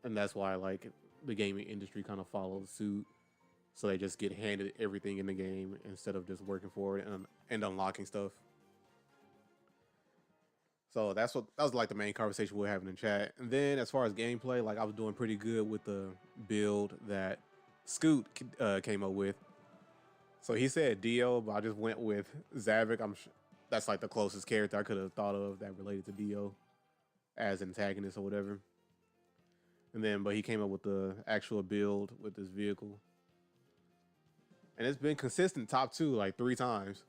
And that's why like the gaming industry kind of followed suit. so they just get handed everything in the game instead of just working for it and unlocking stuff. So that was like the main conversation we were having in chat. And then as far as gameplay, like I was doing pretty good with the build that Scoot came up with. So he said Dio, but I just went with Zavik. That's like the closest character I could have thought of that related to Dio as antagonist or whatever. And then, but he came up with the actual build with this vehicle, and it's been consistent top 2 like 3 times.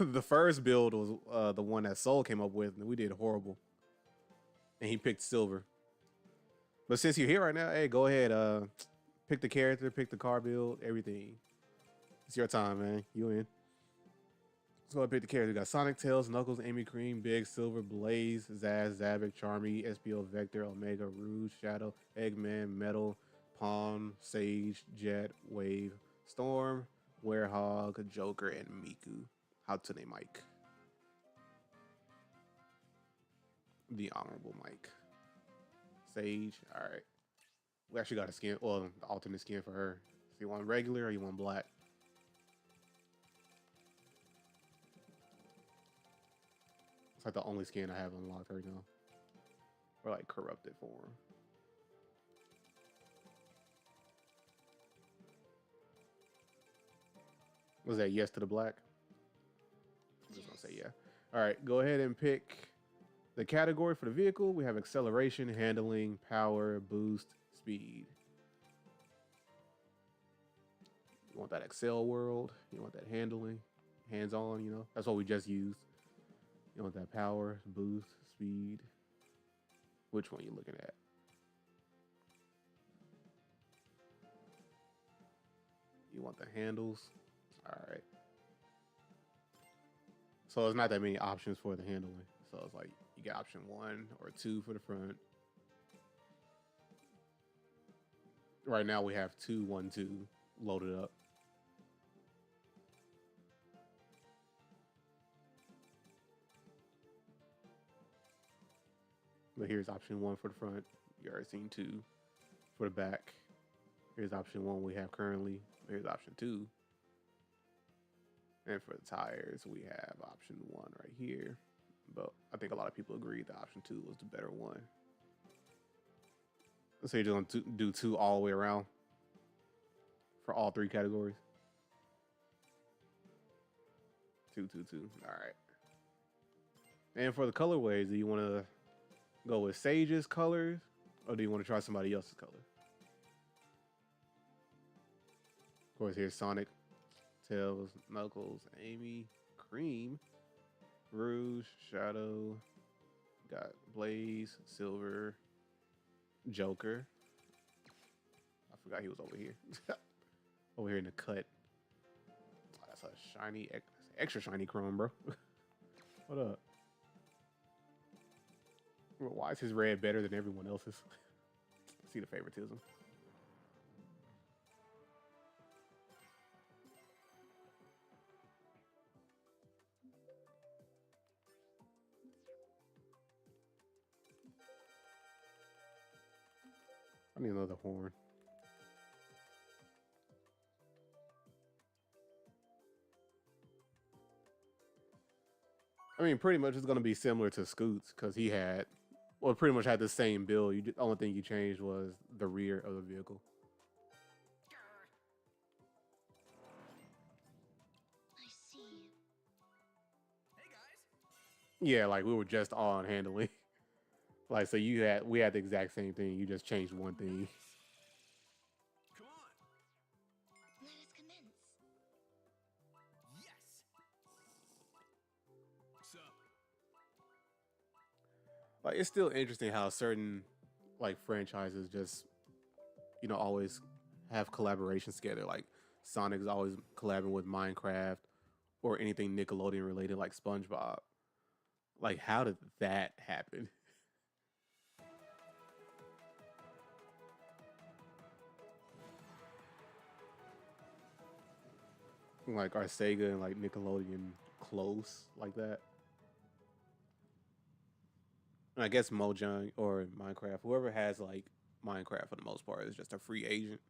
The first build was the one that Soul came up with, and we did horrible. And he picked silver. But since you're here right now, hey, go ahead, pick the character, pick the car build, everything. It's your time, man. You in? Let's go ahead and pick the character. We got Sonic, Tails, Knuckles, Amy Cream, Big, Silver, Blaze, Zaz, Zavik, Charmy, SPO, Vector, Omega, Rouge, Shadow, Eggman, Metal, Pawn, Sage, Jet, Wave, Storm, Werehog, Joker, and Miku. Hatsune Mike. The Honorable Mike. Sage. Alright. We actually got a skin, well, the alternate skin for her. So you want regular or you want black? It's like the only skin I have unlocked right now. Or like corrupted form. Was that yes to the black? I'm just gonna say yeah. All right, go ahead and pick the category for the vehicle. We have acceleration, handling, power, boost, speed. You want that Excel world? You want that handling, hands-on? You know, that's what we just used. You want that power, boost, speed? Which one are you looking at? You want the handles? All right. So there's not that many options for the handling. So it's like you get option 1 or 2 for the front. Right now we have 2, 1, 2 loaded up. But here's option 1 for the front. You already seen 2 for the back. Here's option 1 we have currently. Here's option 2. And for the tires, we have option 1 right here. But I think a lot of people agree that option 2 was the better one. So you're going to do 2 all the way around for all 3 categories. 2, 2, 2. All right. And for the colorways, do you want to go with Sage's colors or do you want to try somebody else's color? Of course, here's Sonic, Tails, Knuckles, Amy, Cream, Rouge, Shadow, got Blaze, Silver, Joker. I forgot he was over here. Over here in the cut. Oh, that's a shiny, extra shiny chrome, bro. What up? Why is his red better than everyone else's? See the favoritism. I need another horn. I mean, pretty much it's going to be similar to Scoot's because he had, well, pretty much had the same build. The only thing you changed was the rear of the vehicle. I see. Hey guys. Yeah, like we were just on handling. Like, so we had the exact same thing. You just changed one thing. Come on. Let us commence. Yes. So, Like, it's still interesting how certain like franchises just, you know, always have collaborations together. Like Sonic's always collabing with Minecraft or anything Nickelodeon related, like SpongeBob. Like, how did that happen? Like, are Sega and like Nickelodeon close like that? And I guess Mojang or Minecraft, whoever has like Minecraft for the most part is just a free agent.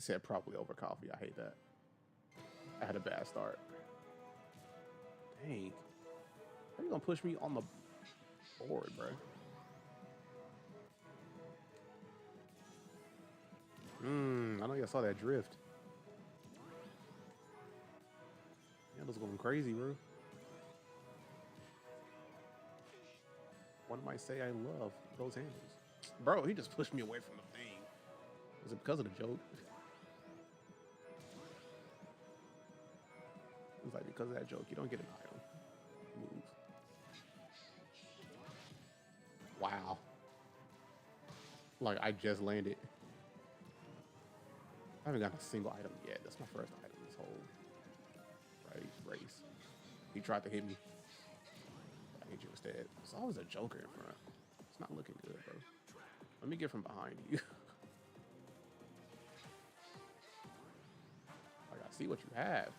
said probably over coffee. I hate that. I had a bad start. Dang. How you gonna push me on the board, bro? I know y'all saw that drift. Handle's going crazy, bro. One might say I love those handles. Bro, he just pushed me away from the thing. Was it because of the joke? It was like, because of that joke, you don't get an item. Move. Wow. Like, I just landed. I haven't got a single item yet. That's my first item this whole race. He tried to hit me. I hit you instead. There's always a joker in front. It's not looking good, bro. Let me get from behind you. I gotta see what you have.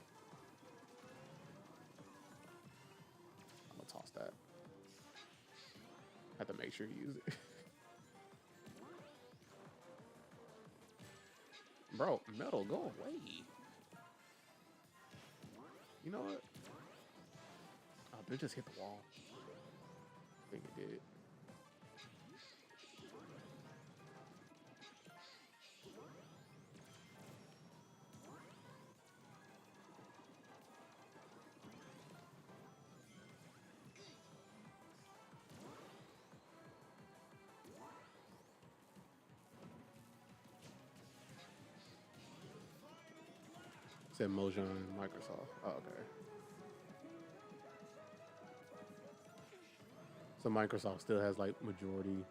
I'm gonna toss that. Have to make sure you use it. Bro, metal, go away. You know what? Oh, it just hit the wall. I think it did. Said Mojang and Microsoft. Oh, okay. So Microsoft still has like majority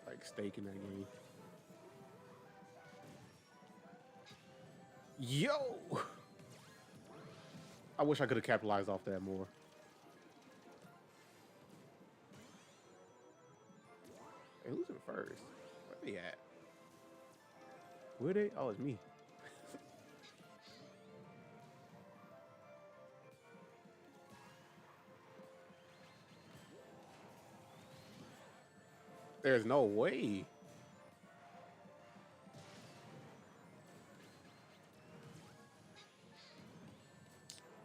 like stake in that game. Yo! I wish I could have capitalized off that more. Hey, who's in first? Where they at? Where they? Oh, it's me. There's no way.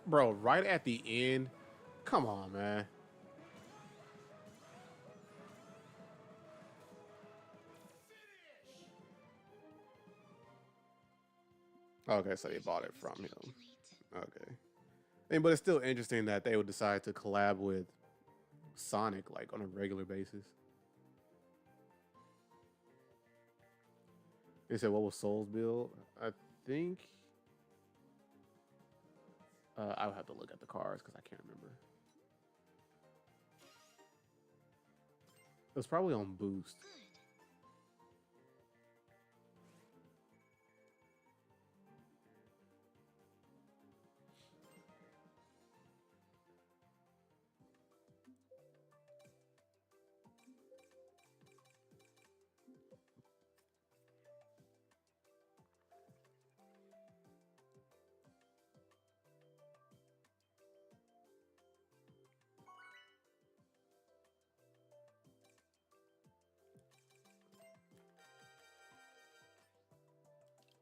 Bro, right at the end. Come on, man. Okay, so they bought it from him. Okay. I mean, but it's still interesting that they would decide to collab with Sonic like on a regular basis. They said, what was Soul's build? I think I would have to look at the cards because I can't remember. It was probably on boost.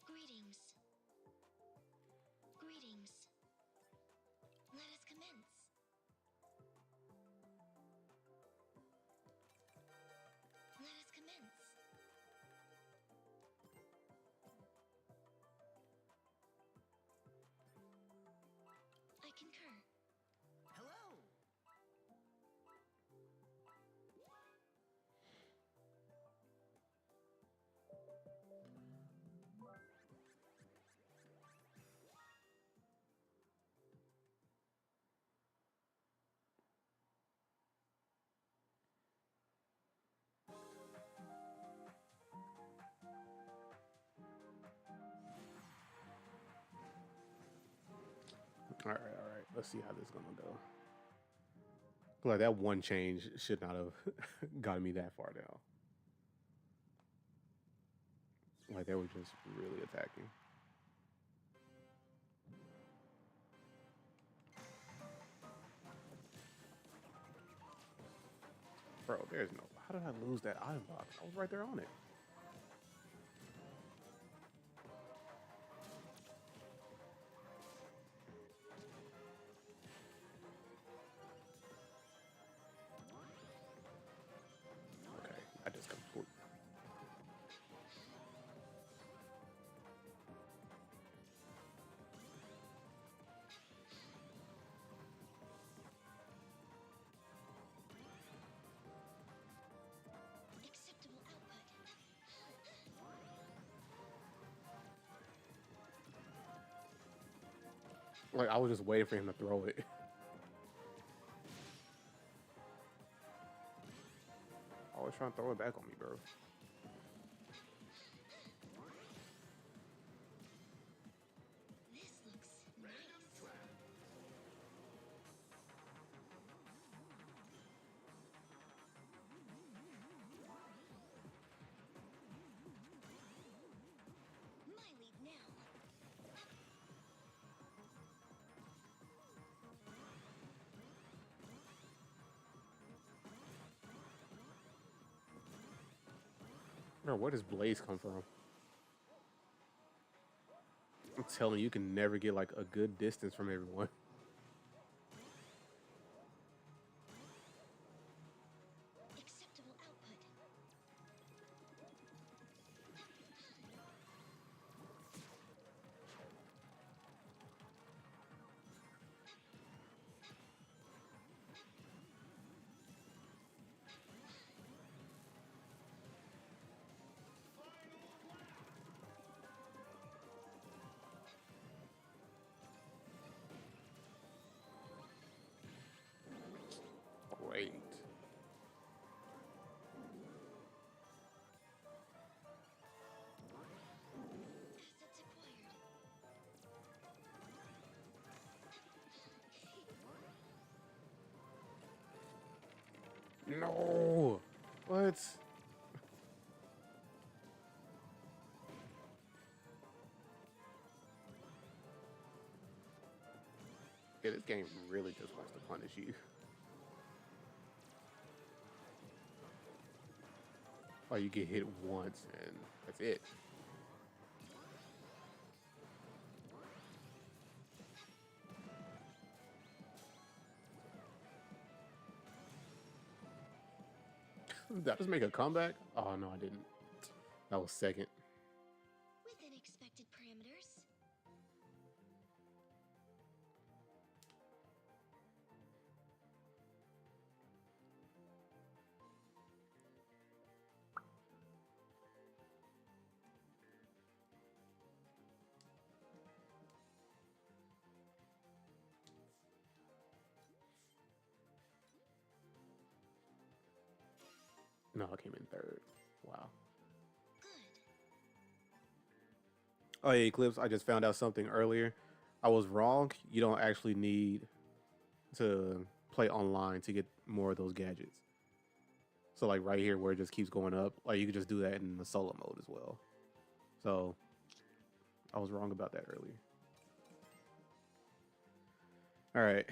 Greetings. Greetings. Let us commence. Let us commence. I concur. Hello. All right. Let's see how this is gonna go. Like that one change should not have gotten me that far down. Like they were just really attacking. Bro, there's no. How did I lose that item box? I was right there on it. Like I was just waiting for him to throw it. Always trying to throw it back on me, bro. This looks nice. My lead now. Bro, where does Blaze come from? I'm telling you, you can never get like a good distance from everyone. Acceptable output. Great. Assets acquired. No. What? Yeah, this game really just wants to punish you. Or you get hit once and that's it. Did I just make a comeback? Oh no, I didn't. That was second. Within expected parameters. No, I came in third. Wow. Good. Oh yeah, Eclipse, I just found out something earlier. I was wrong. You don't actually need to play online to get more of those gadgets. So like right here where it just keeps going up, like you could just do that in the solo mode as well. So I was wrong about that earlier. All right.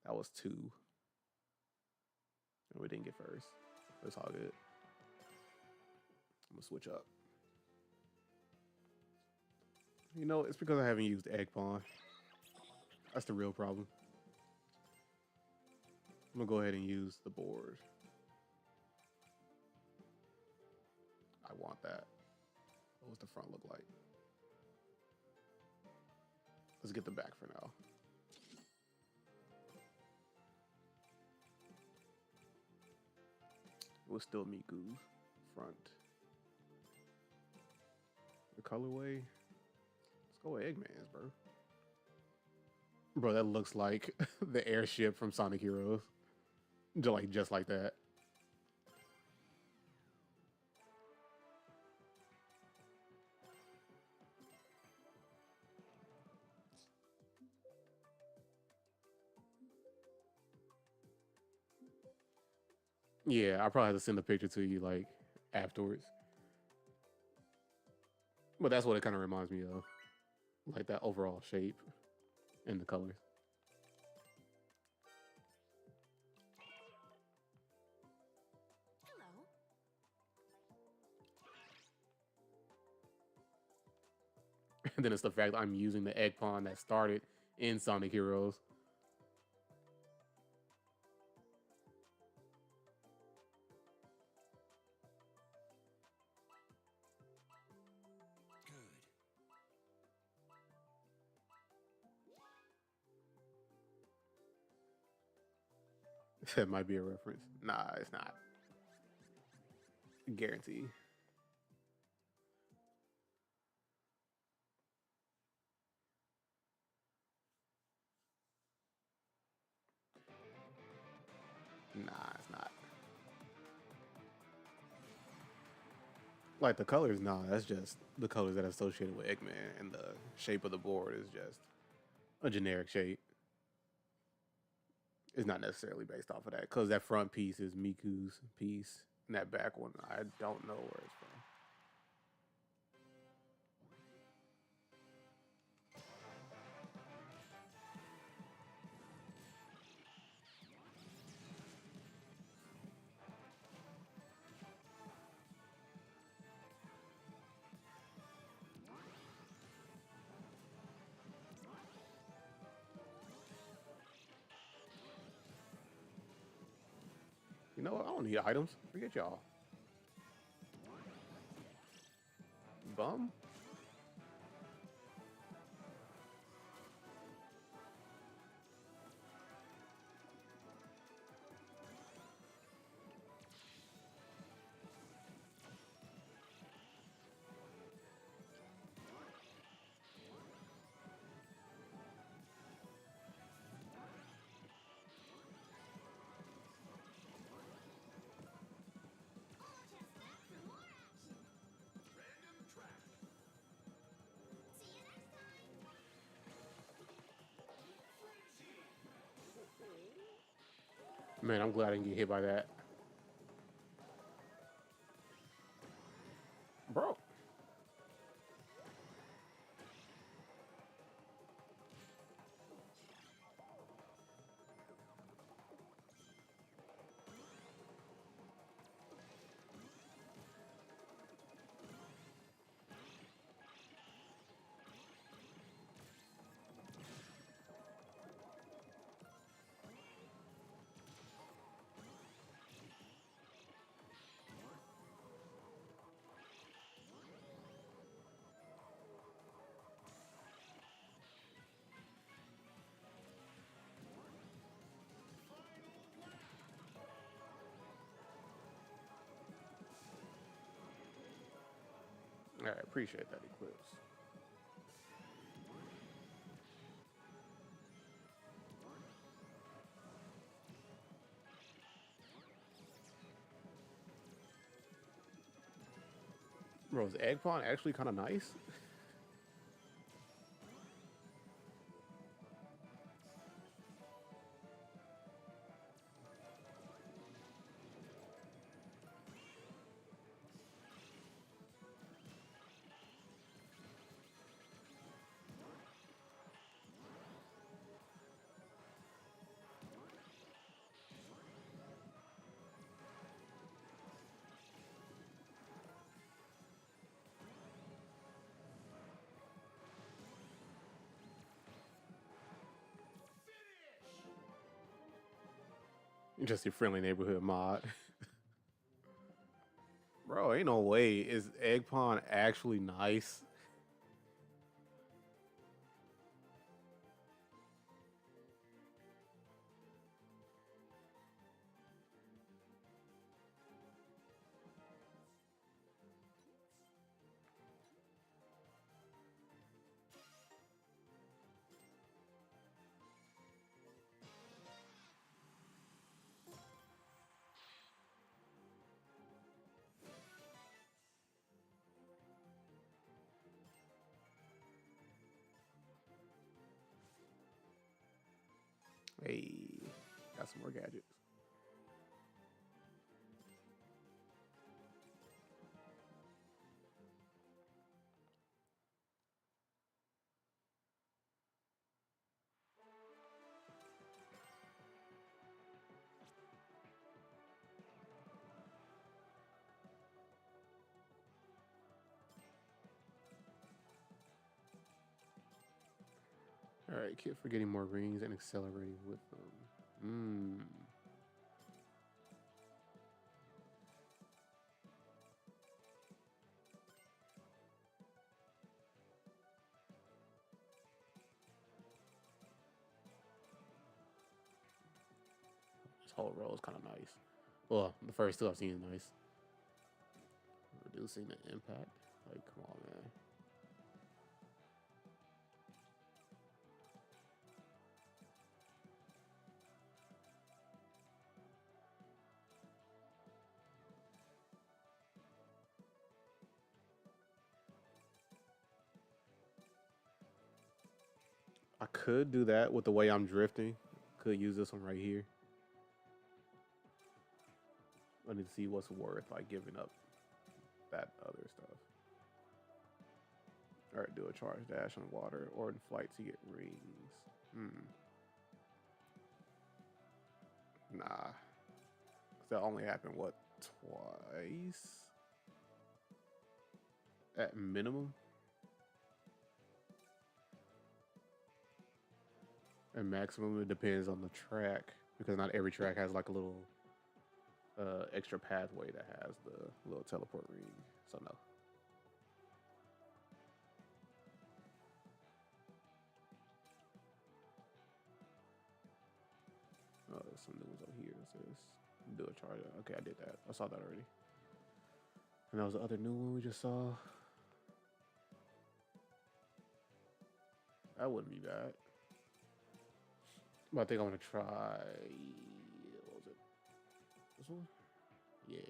That was 2. And we didn't get first. That's all good. I'm gonna switch up. You know, it's because I haven't used Egg Pawn. That's the real problem. I'm gonna go ahead and use the board. I want that. What does the front look like? Let's get the back for now. It was still Miku's front. The colorway. Let's go with Eggman's, bro. Bro, that looks like the airship from Sonic Heroes. Just like that. Yeah, I probably have to send a picture to you like afterwards. But that's what it kind of reminds me of. Like that overall shape and the colors. Hello. And then it's the fact that I'm using the egg pawn that started in Sonic Heroes. That might be a reference. Nah, it's not. Guarantee. Like the colors, nah, that's just the colors that are associated with Eggman, and the shape of the board is just a generic shape. It's not necessarily based off of that because that front piece is Miku's piece, and that back one, I don't know where it's from. You know what? I don't need items. Forget y'all. Bum. Man, I'm glad I didn't get hit by that. Bro. I appreciate that, Eclipse. Bro, is Egg Pawn actually kind of nice? Just your friendly neighborhood mod. Bro, ain't no way. Is Egg Pawn actually nice? Hey, got some more gadgets. All right, kit for getting more rings and accelerating with them. This whole row is kind of nice. Well, the first two I've seen is nice. Reducing the impact. Like, come on, man. I could do that with the way I'm drifting. Could use this one right here. I need to see what's worth like giving up that other stuff. All right, do a charge dash on water or in flight to get rings. Nah, 'cause that only happened what, twice at minimum. And maximum, it depends on the track because not every track has like a little extra pathway that has the little teleport ring. So no. Oh, there's some new ones over here. It says do a charge. Okay, I did that. I saw that already. And that was the other new one we just saw. That wouldn't be bad. But I think I'm gonna try. What was it? This one? Yeah.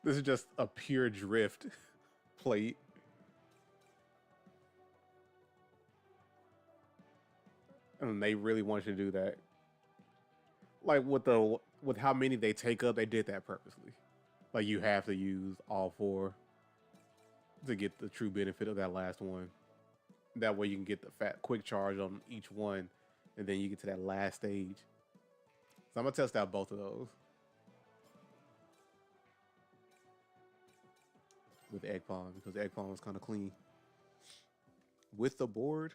This is just a pure drift plate. And they really want you to do that. Like with how many they take up, they did that purposely. Like you have to use all four to get the true benefit of that last one. That way you can get the fat quick charge on each one, and then you get to that last stage. So I'm gonna test out both of those with Egg Pond because Egg Pond was kind of clean with the board.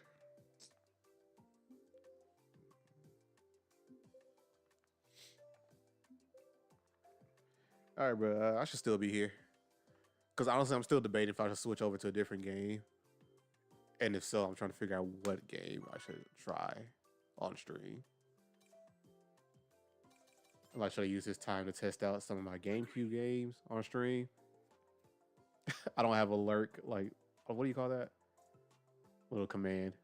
All right, bro. I should still be here because honestly, I'm still debating if I should switch over to a different game, and if so, I'm trying to figure out what game I should try on stream. Like, should I use this time to test out some of my GameCube games on stream? I don't have a lurk, like, what do you call that? Little command.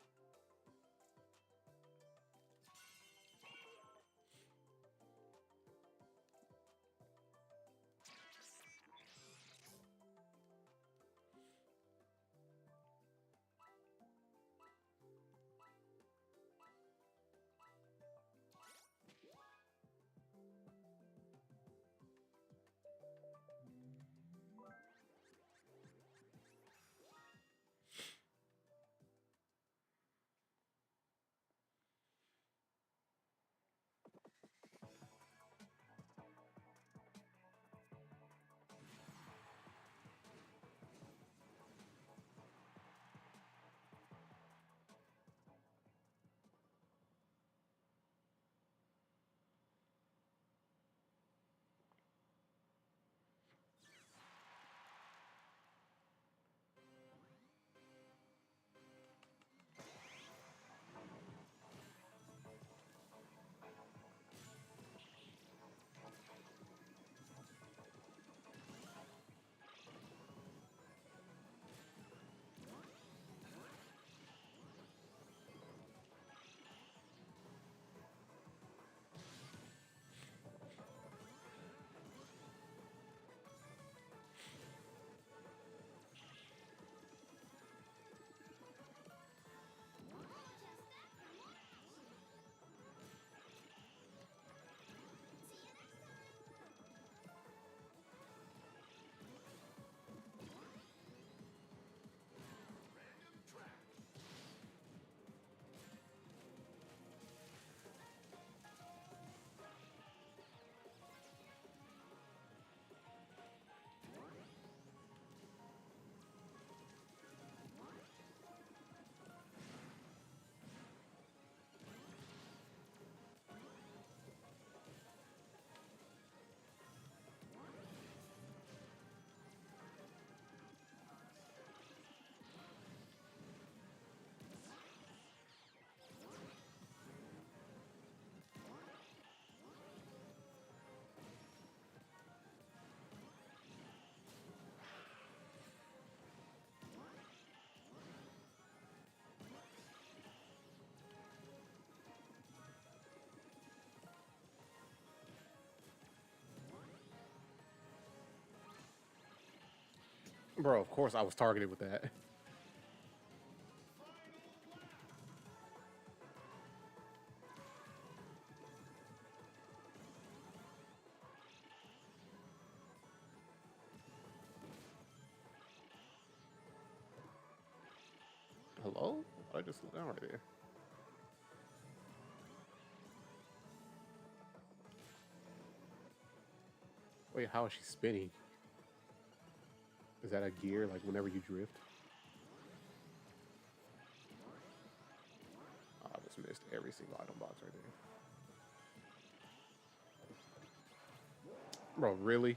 Bro, of course I was targeted with that. Hello? I just slow down right there. Wait, how is she spinning? Is that a gear, like whenever you drift? Oh, I just missed every single item box right there. Bro, really?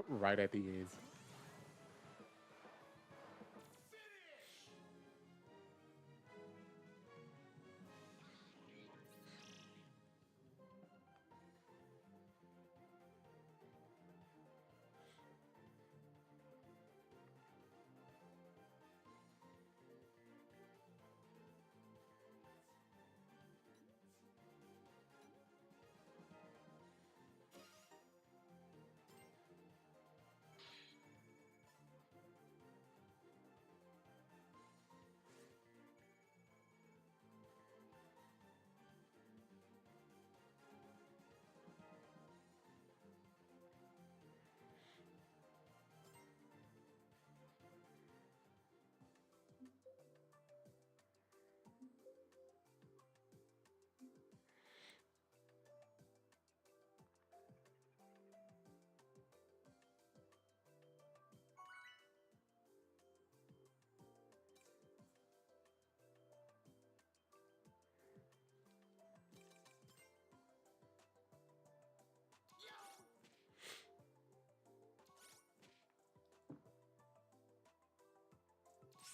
Right at the end.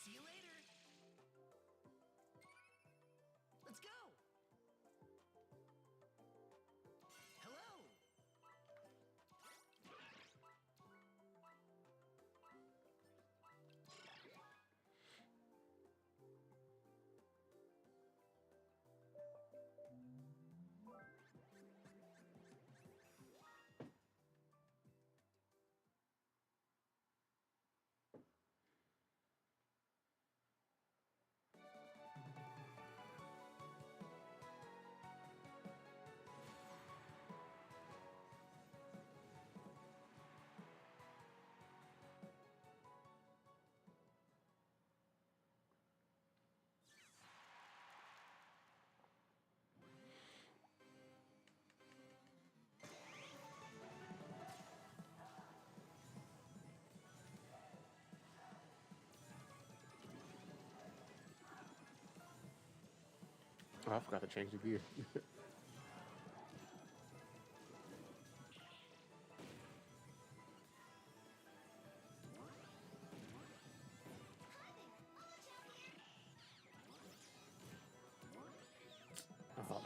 See you later. Let's go. Hello. Oh, I forgot to change the gear. Oh my god.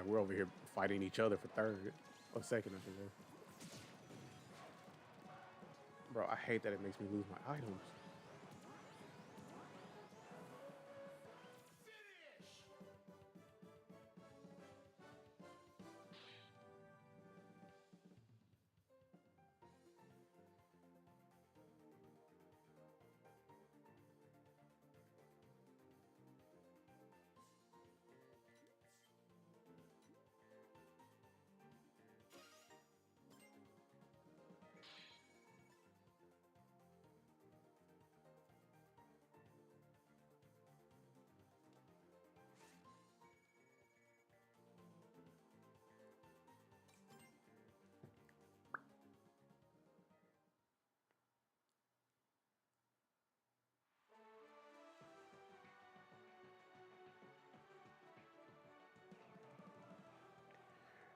Alright, we're over here fighting each other for third. Or second, I should say. Bro, I hate that it makes me lose my items.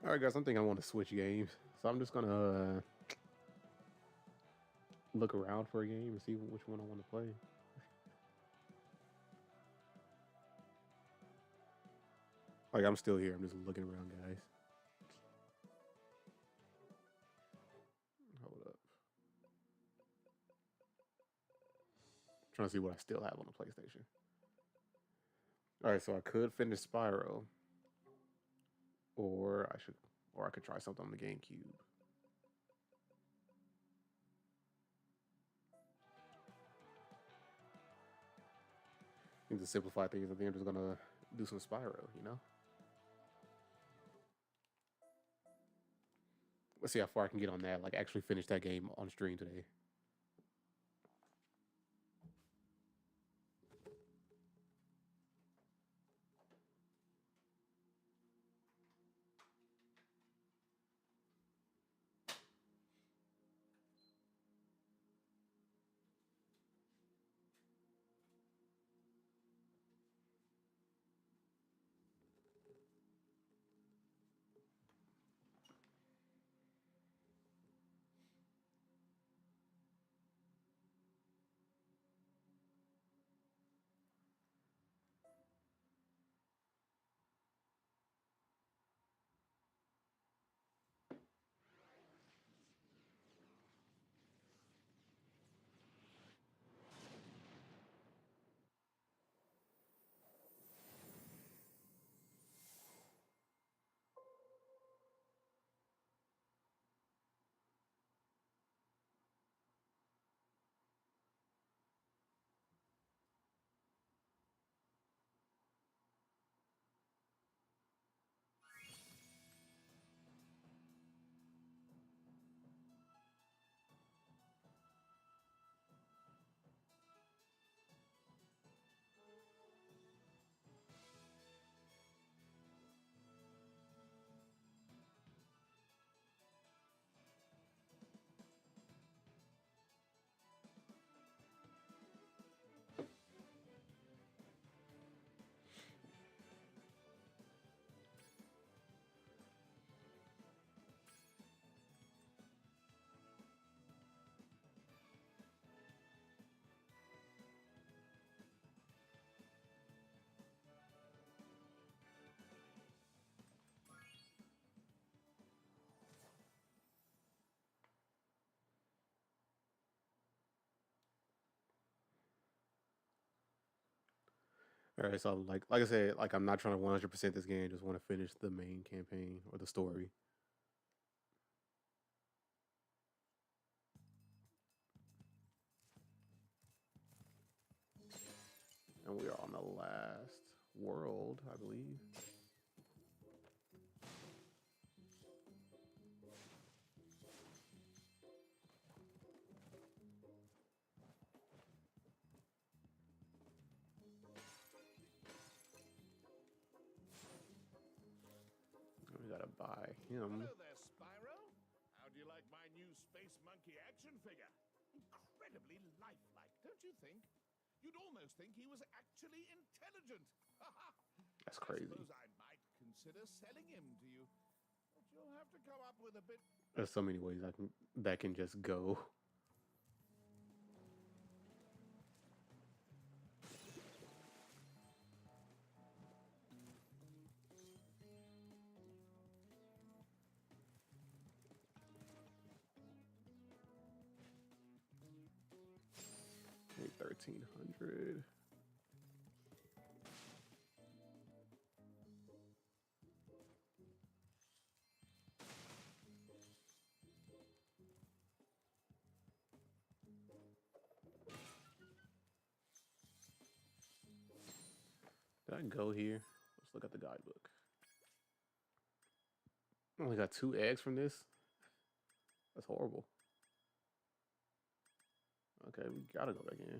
All right, guys, I'm thinking I want to switch games, so I'm just gonna look around for a game and see which one I want to play. Like, I'm still here. I'm just looking around, guys. Hold up. Trying to see what I still have on the PlayStation. All right, so I could finish Spyro, or I could try something on the GameCube. I think to simplify things, I think I'm just gonna do some Spyro, you know? Let's see how far I can get on that, like actually finish that game on stream today. All right, so like I said, like I'm not trying to 100% this game. Just want to finish the main campaign or the story. And we are on the last world, I believe. We gotta buy him. Hello there, Spyro. How do you like my new Space Monkey action figure? Incredibly lifelike, don't you think? You'd almost think he was actually intelligent. That's crazy. I suppose I might consider selling him to you, but you'll have to come up with a bit. There's so many ways that can just go. 1300. Did I go here? Let's look at the guidebook. I only got 2 eggs from this. That's horrible. Okay, we gotta go back in.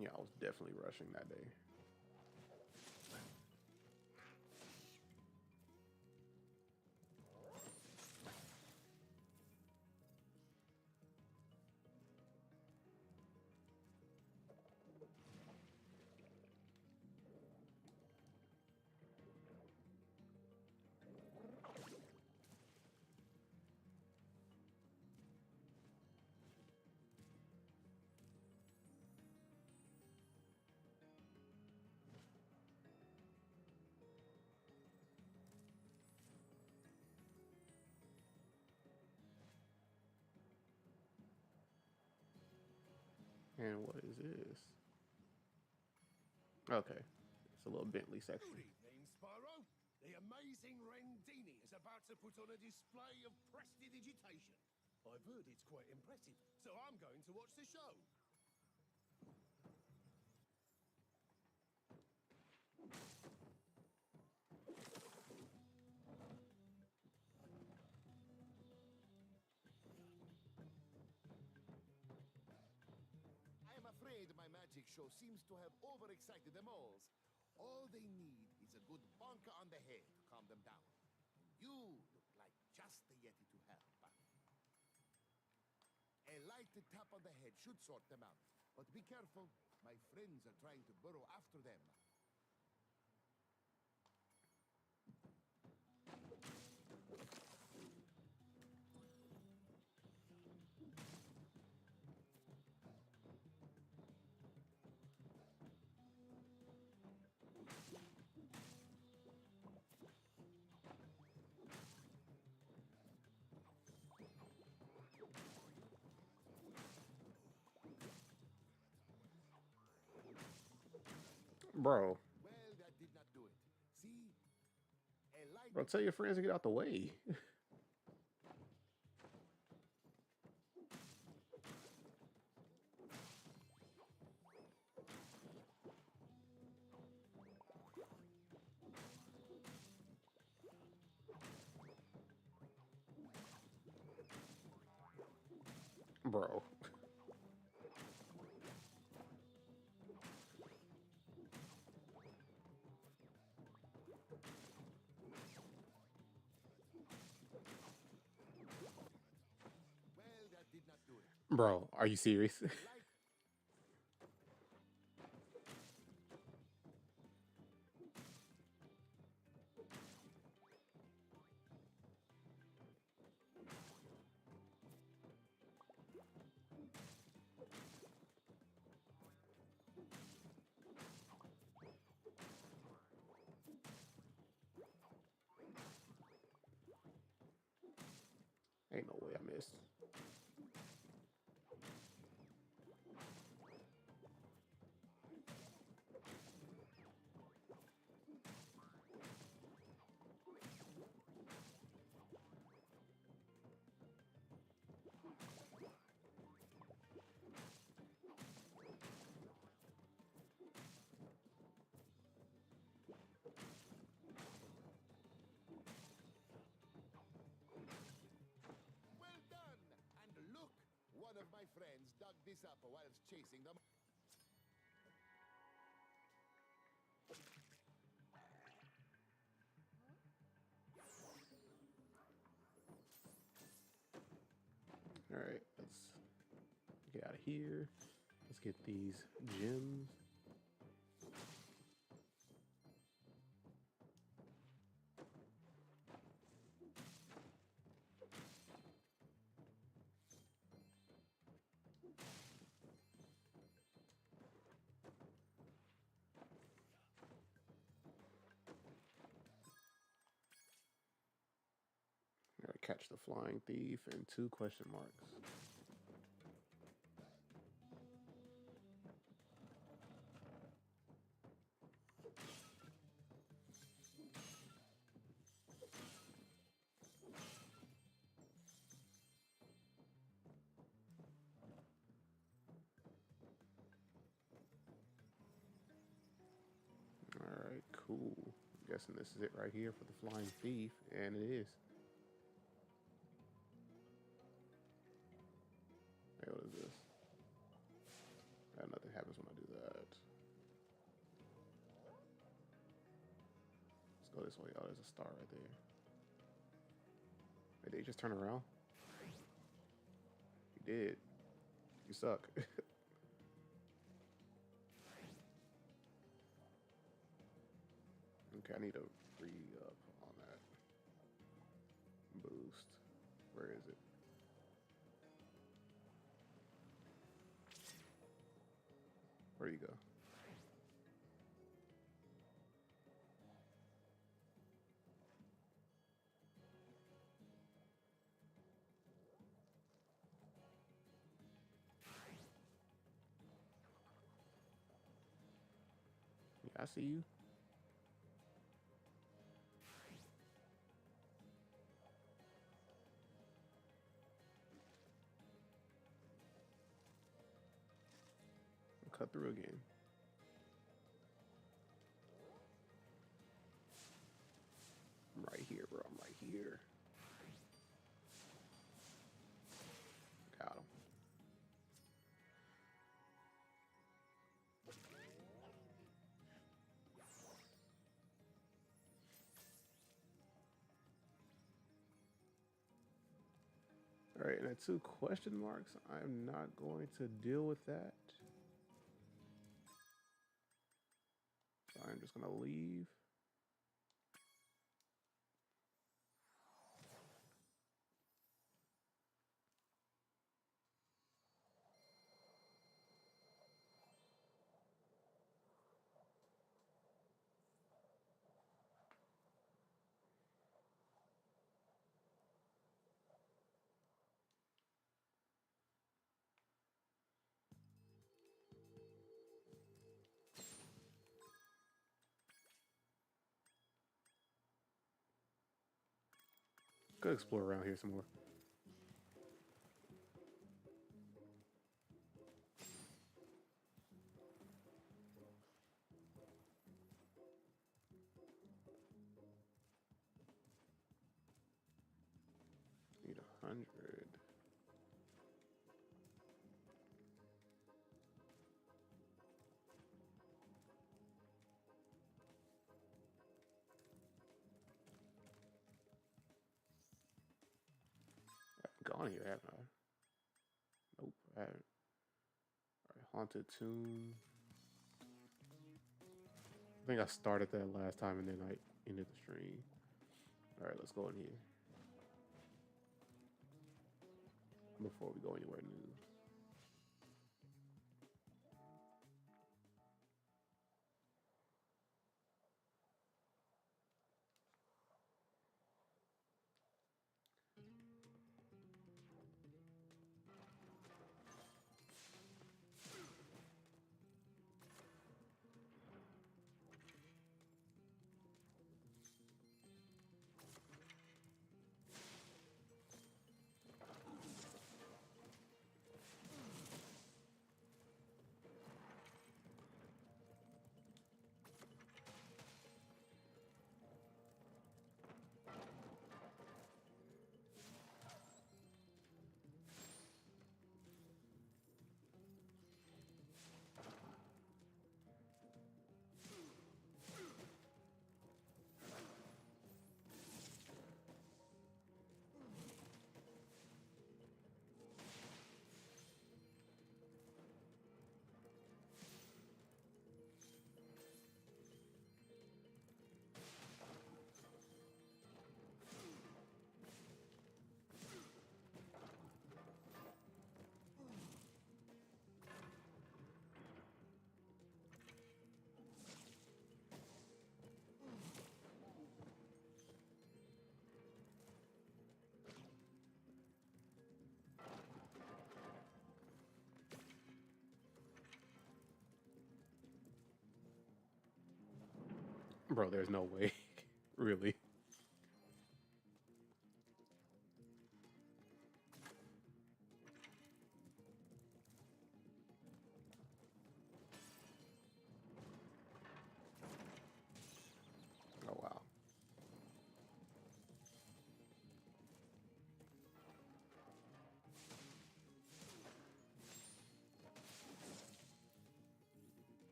Yeah, I was definitely rushing that day. And what is this? Okay, it's a little Bentley section. Good evening, Spyro. The amazing Rendini is about to put on a display of prestidigitation. I've heard it's quite impressive, so I'm going to watch the show. I am afraid my magic show seems to have overexcited them all. All they need is a good bonker on the head to calm them down. And you look like just the Yeti to help. A light tap on the head should sort them out. But be careful, my friends are trying to burrow after them. Bro, Well, that did not do it. See? A light bro, tell your friends to get out the way. Bro. well, that did not do it. Bro, are you serious? Light Ain't no way I missed. Well done! And look, one of my friends dug this up whilst chasing them. All right, let's get out of here. Let's get these gems. Catch the flying thief and 2 question marks. Alright, cool. I'm guessing this is it right here for the flying thief, and it is. Hey, what is this? Nothing happens when I do that. Let's go this way. Oh, there's a star right there. Wait, did he just turn around? He did. You suck. Okay, I need to re-up on that boost. Where is it? Where do you go? Yeah, I see you. Cut through again. I'm right here, bro. I'm right here. Got him. All right, and at 2 question marks, I'm not going to deal with that. So I'm just gonna leave. Go explore around here some more. Need 100. I've gone here, haven't I? Nope, I haven't. Alright, Haunted Tomb. I think I started that last time and then I ended the stream. Alright, let's go in here. Before we go anywhere new. Bro, there's no way. Really. Oh, wow.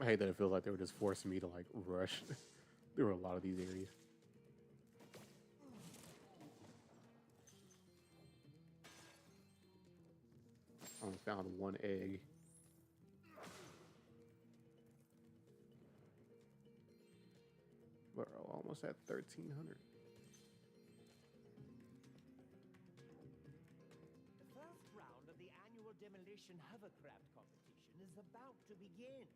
I hate that it feels like they were just forcing me to like rush. There were a lot of these areas. I only found one egg. But we're almost at 1,300. The first round of the annual demolition hovercraft competition is about to begin.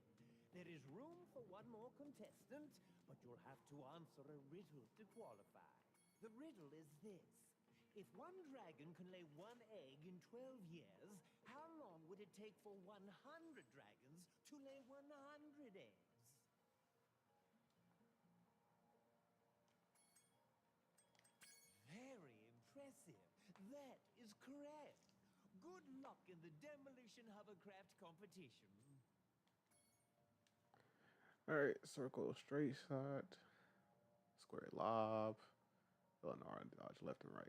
There is room for one more contestant, but you'll have to answer a riddle to qualify. The riddle is this. If one dragon can lay one egg in 12 years, how long would it take for 100 dragons to lay 100 eggs? Very impressive. That is correct. Good luck in the demolition hovercraft competition. All right, circle, straight shot, square lob, Eleanor, dodge left and right.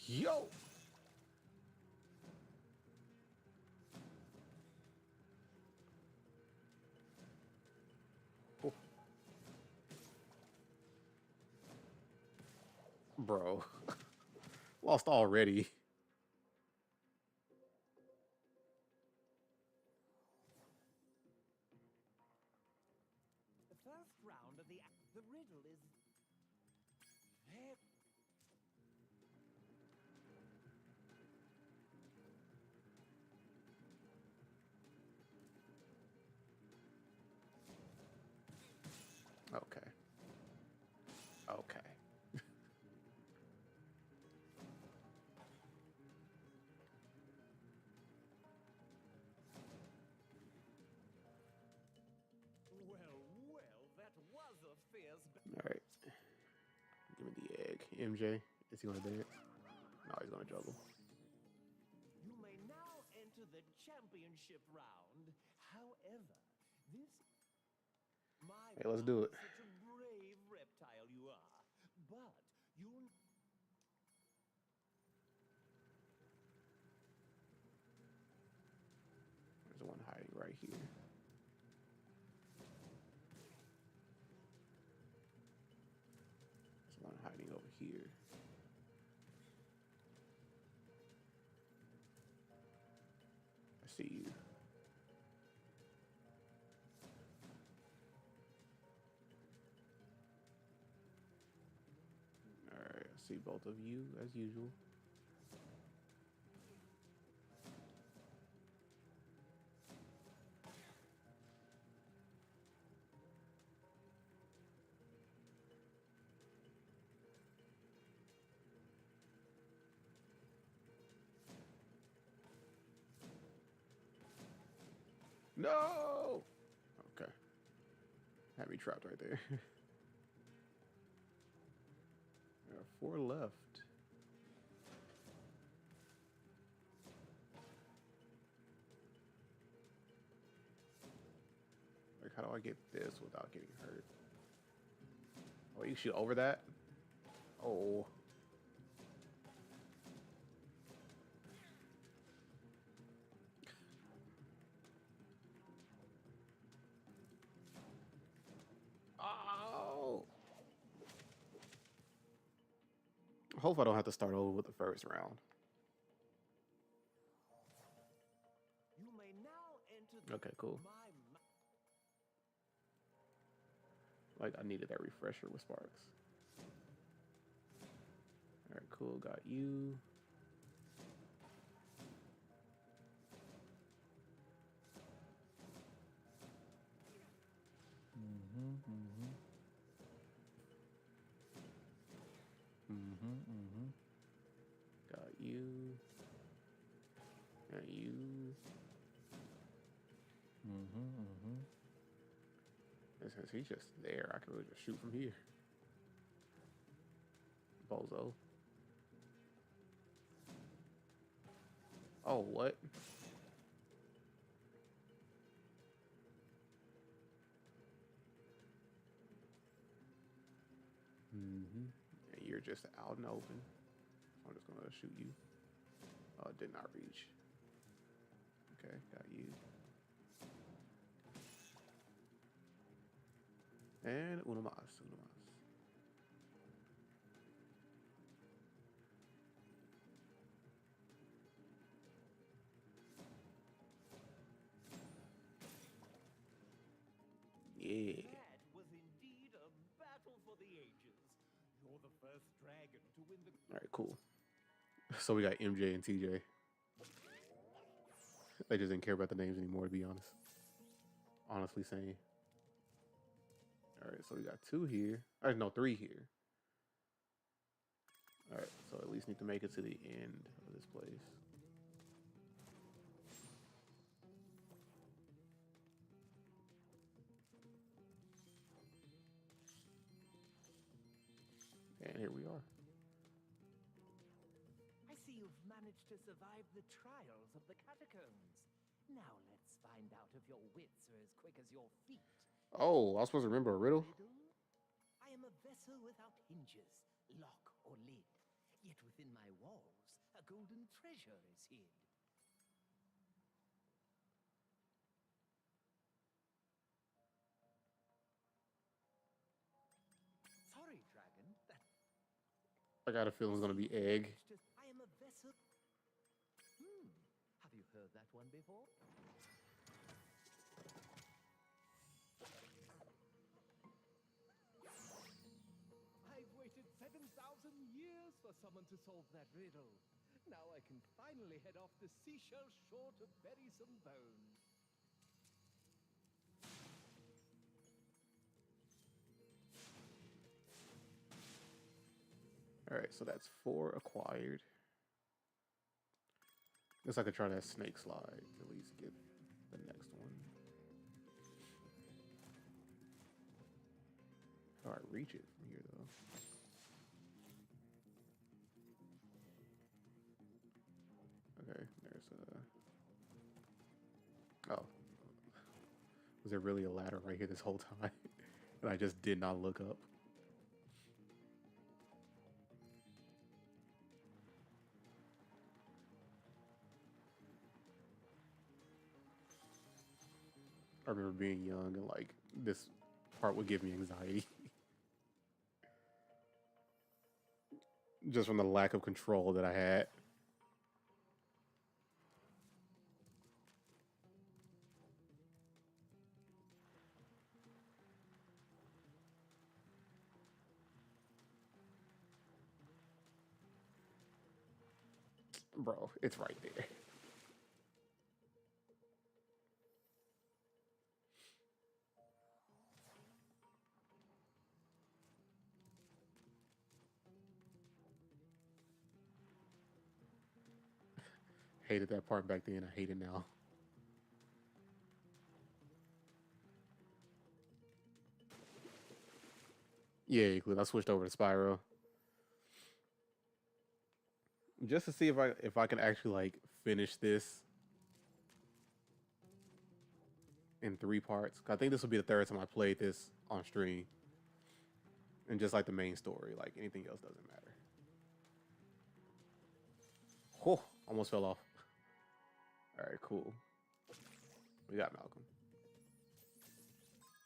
Yo! Oh. Bro. Lost already. The first round of the riddle is very... Okay. Okay. Well, that was a fierce... All right. Give me the egg. MJ, is he gonna dance? No, he's gonna juggle. You may now enter the championship round. However, this... My Hey, let's do it. God, such a brave reptile you are. But you... There's one hiding right here. There's one hiding over here. I see you. Alright, I see both of you as usual. No. Okay. Had me trapped right there. There are 4 left. Like, how do I get this without getting hurt? Oh, you shoot over that? Oh. Oh. Hopefully I don't have to start over with the first round. You may now enter the Okay, cool. Like, I needed that refresher with Sparks. Alright, cool. Got you. Got you. Got you. Since he's just there, I can really just shoot from here. Bozo. Oh, what? Yeah, you're just out and open. I'm just gonna shoot you. Oh, it did not reach. Okay, got you. And uno más, uno más. Yeah. That was indeed a battle for the ages. You're the first dragon to win the... All right, cool. So we got MJ and TJ. They just didn't care about the names anymore, to be honest. Honestly saying. All right, so we got 2 here. No, 3 here. All right, so at least need to make it to the end of this place. And here we are. I see you've managed to survive the trials of the catacombs. Now let's find out if your wits are as quick as your feet. Oh, I was supposed to remember a riddle? I am a vessel without hinges, lock or lid. Yet within my walls, a golden treasure is hid. Sorry, dragon. That I got a feeling it's gonna be egg. I am a vessel. Have you heard that one before? I've waited 7,000 years for someone to solve that riddle. Now I can finally head off the seashell shore to bury some bones. All right, so that's 4 acquired. Guess I could try that snake slide to at least get the next one. All right, reach it from here though. Okay, there's a. Oh, was there really a ladder right here this whole time? And I just did not look up. I remember being young and like this part would give me anxiety. Just from the lack of control that I had. Bro, it's right there. Hated that part back then. I hate it now. Yeah, because I switched over to Spyro just to see if I can actually like finish this in 3 parts. 'Cause I think this will be the third time I played this on stream, and just like the main story, like anything else doesn't matter. Oh, almost fell off. All right, cool. We got Malcolm.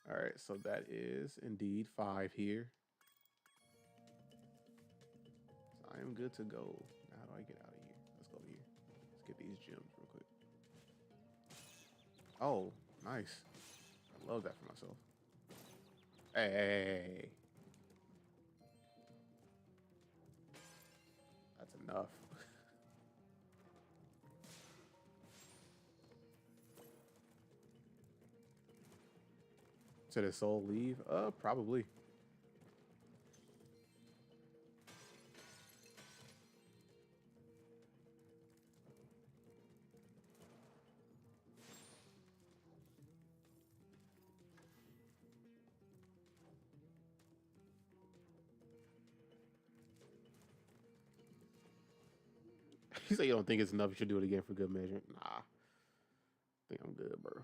All right, so that is indeed 5 here. So I am good to go. Now how do I get out of here? Let's go here. Let's get these gems real quick. Oh, nice. I love that for myself. Hey. That's enough. Did his soul leave? Probably. You say you don't think it's enough, you should do it again for good measure. Nah. I think I'm good, bro.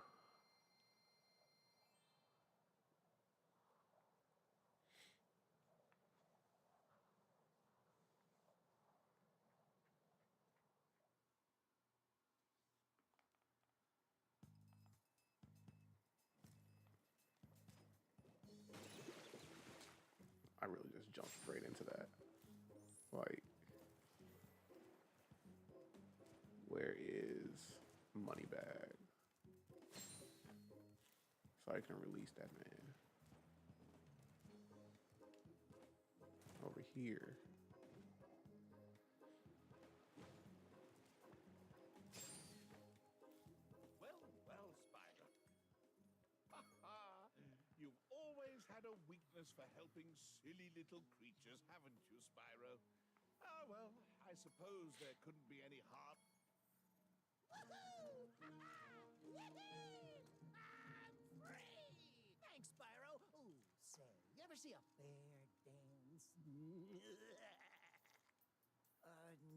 I really just jumped straight into that. Like, where is money bag? So I can release that man. Over here. Well, Spyro. You've always had a weakness for helping silly little creatures, haven't you, Spyro? Ah, well, I suppose there couldn't be any harm. Woohoo! Yippee! I'm free! Thanks, Spyro. Ooh, say, you ever see a bear dance?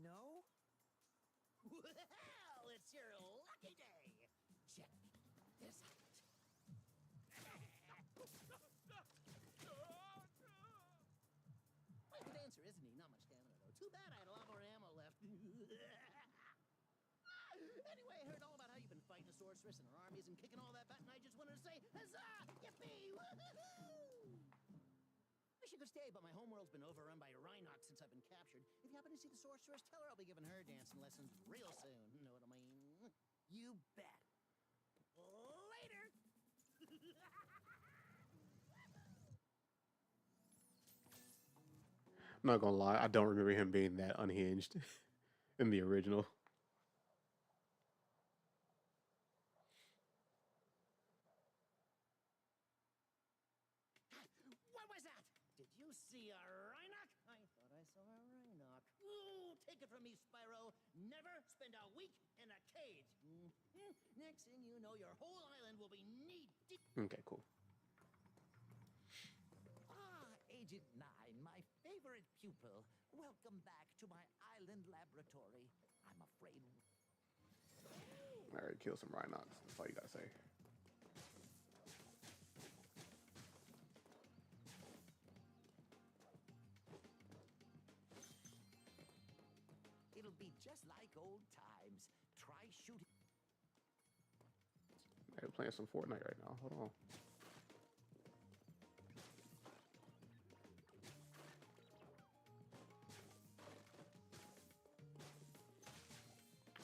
No? Well, it's your lucky day. Check this out. Quite the dancer, isn't he? Not much stamina, though. Too bad I had a lot more ammo left. Anyway, I heard all about how you've been fighting a sorceress and her armies and kicking all that butt, and I just wanted to say, huzzah! Yippee! Woohoo! Wish you could stay, but my homeworld's been overrun by Rhinox since I've been captured. If you happen to see the sorceress, tell her I'll be giving her dancing lessons real soon. Know what I mean? You bet. Later! I'm not gonna lie, I don't remember him being that unhinged in the original. What was that? Did you see a Rhinoc? I thought I saw a Rhinoc. Ooh, take it from me, Spyro. Never spend a week in a cage. Next thing you know, your whole island will be knee-deep. Okay, cool. Agent 9, my favorite pupil. Welcome back to my island laboratory. I'm afraid... Alright, kill some Rhinox. That's all you gotta say. It'll be just like old times. Try shooting... They're playing some Fortnite right now. Hold on.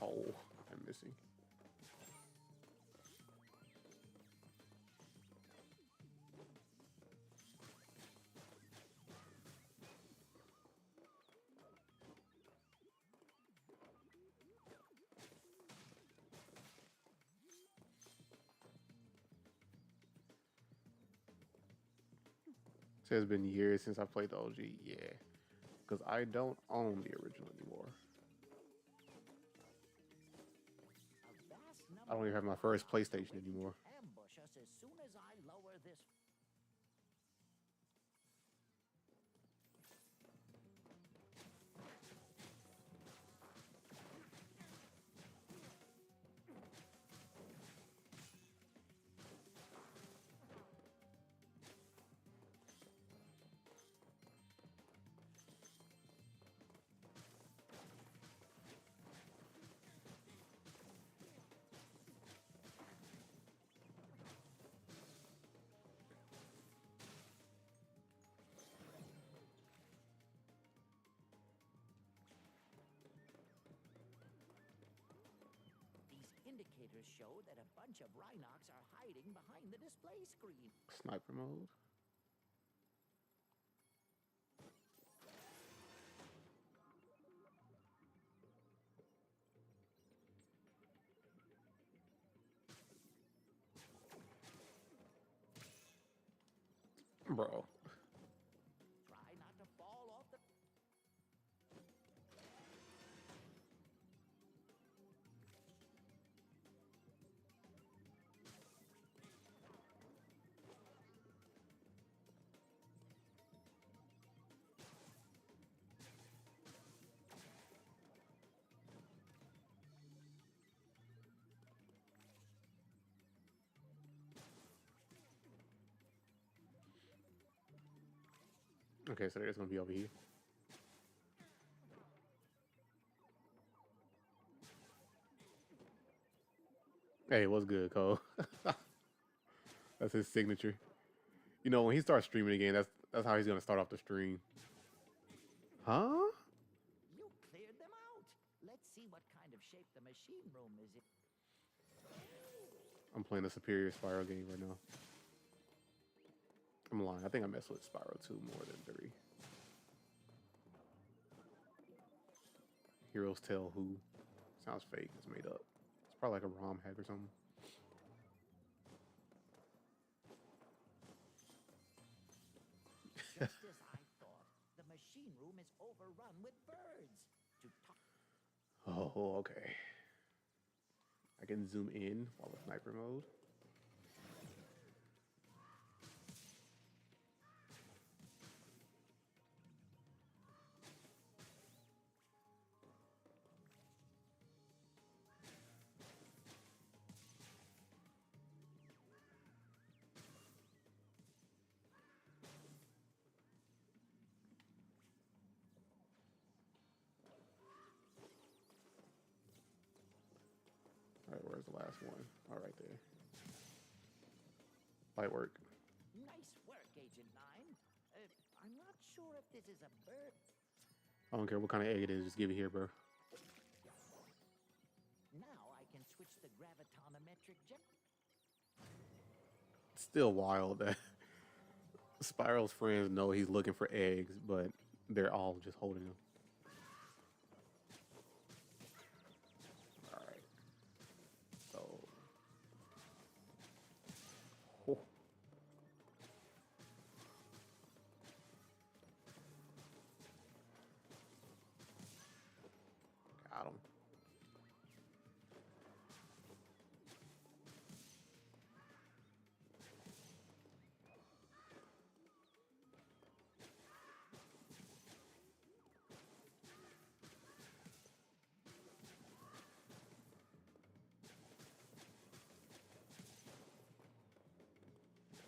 Oh, I'm missing. It's been years since I played the OG. Yeah, because I don't own the original anymore. I don't even have my first PlayStation anymore. Ambush us as soon as I lower this... indicators show that a bunch of Rhinox are hiding behind the display screen. Sniper mode. Bro. Try not to fall off the... Okay, so they're just gonna be over here. Hey, what's good, Cole? That's his signature. You know, when he starts streaming again, that's how he's gonna start off the stream. Huh? You cleared them out. Let's see what kind of shape the machine room is in. I'm playing a superior Spyro game right now. I'm lying. I think I messed with Spyro 2 more than 3. Heroes Tell Who. Sounds fake. It's made up. It's probably like a ROM hack or something. Just as I thought, the machine room is overrun with birds. Oh, okay. I can zoom in while with sniper mode. All right, where's the last one? All right, there. Light work. Nice work, Agent 9. I'm not sure if this is a bird. I don't care what kind of egg it is. Just give it here, bro. Now I can switch the gravitonometric jet. It's still wild that Spyro's friends know he's looking for eggs, but they're all just holding him. All right. So. Oh. Got him.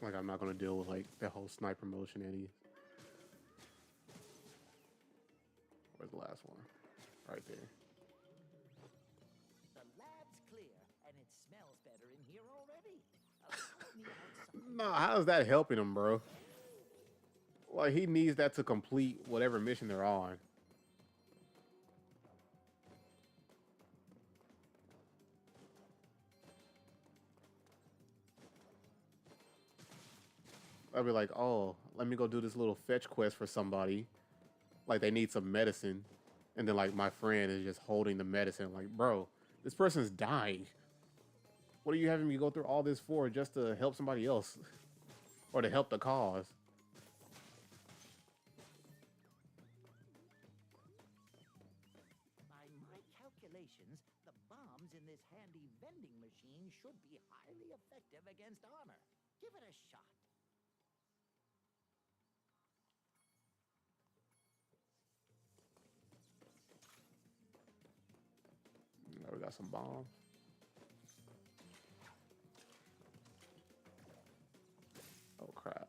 Like I'm not gonna deal with like that whole sniper motion any. Where's the last one? Right there. The lab's clear, and it smells better in here already. Allow me outside. No, how's that helping him, bro? Like he needs that to complete whatever mission they're on. I'd be like, oh, let me go do this little fetch quest for somebody. Like they need some medicine. And then like my friend is just holding the medicine. Like, bro, this person's dying. What are you having me go through all this for just to help somebody else? Or to help the cause? By my calculations, the bombs in this handy vending machine should be highly effective against armor. Give it a shot. We got some bombs. Oh crap.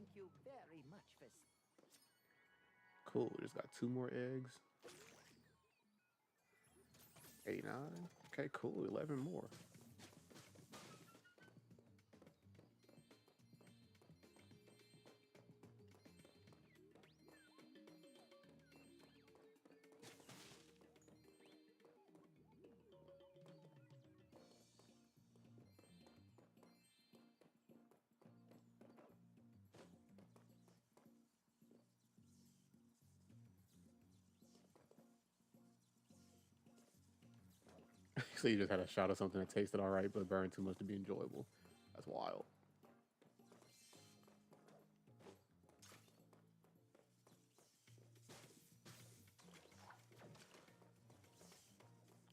thank you very much for. Cool. Just got 2 more eggs. 89. Okay, cool. 11 more. So you just had a shot of something that tasted all right, but burned too much to be enjoyable. That's wild.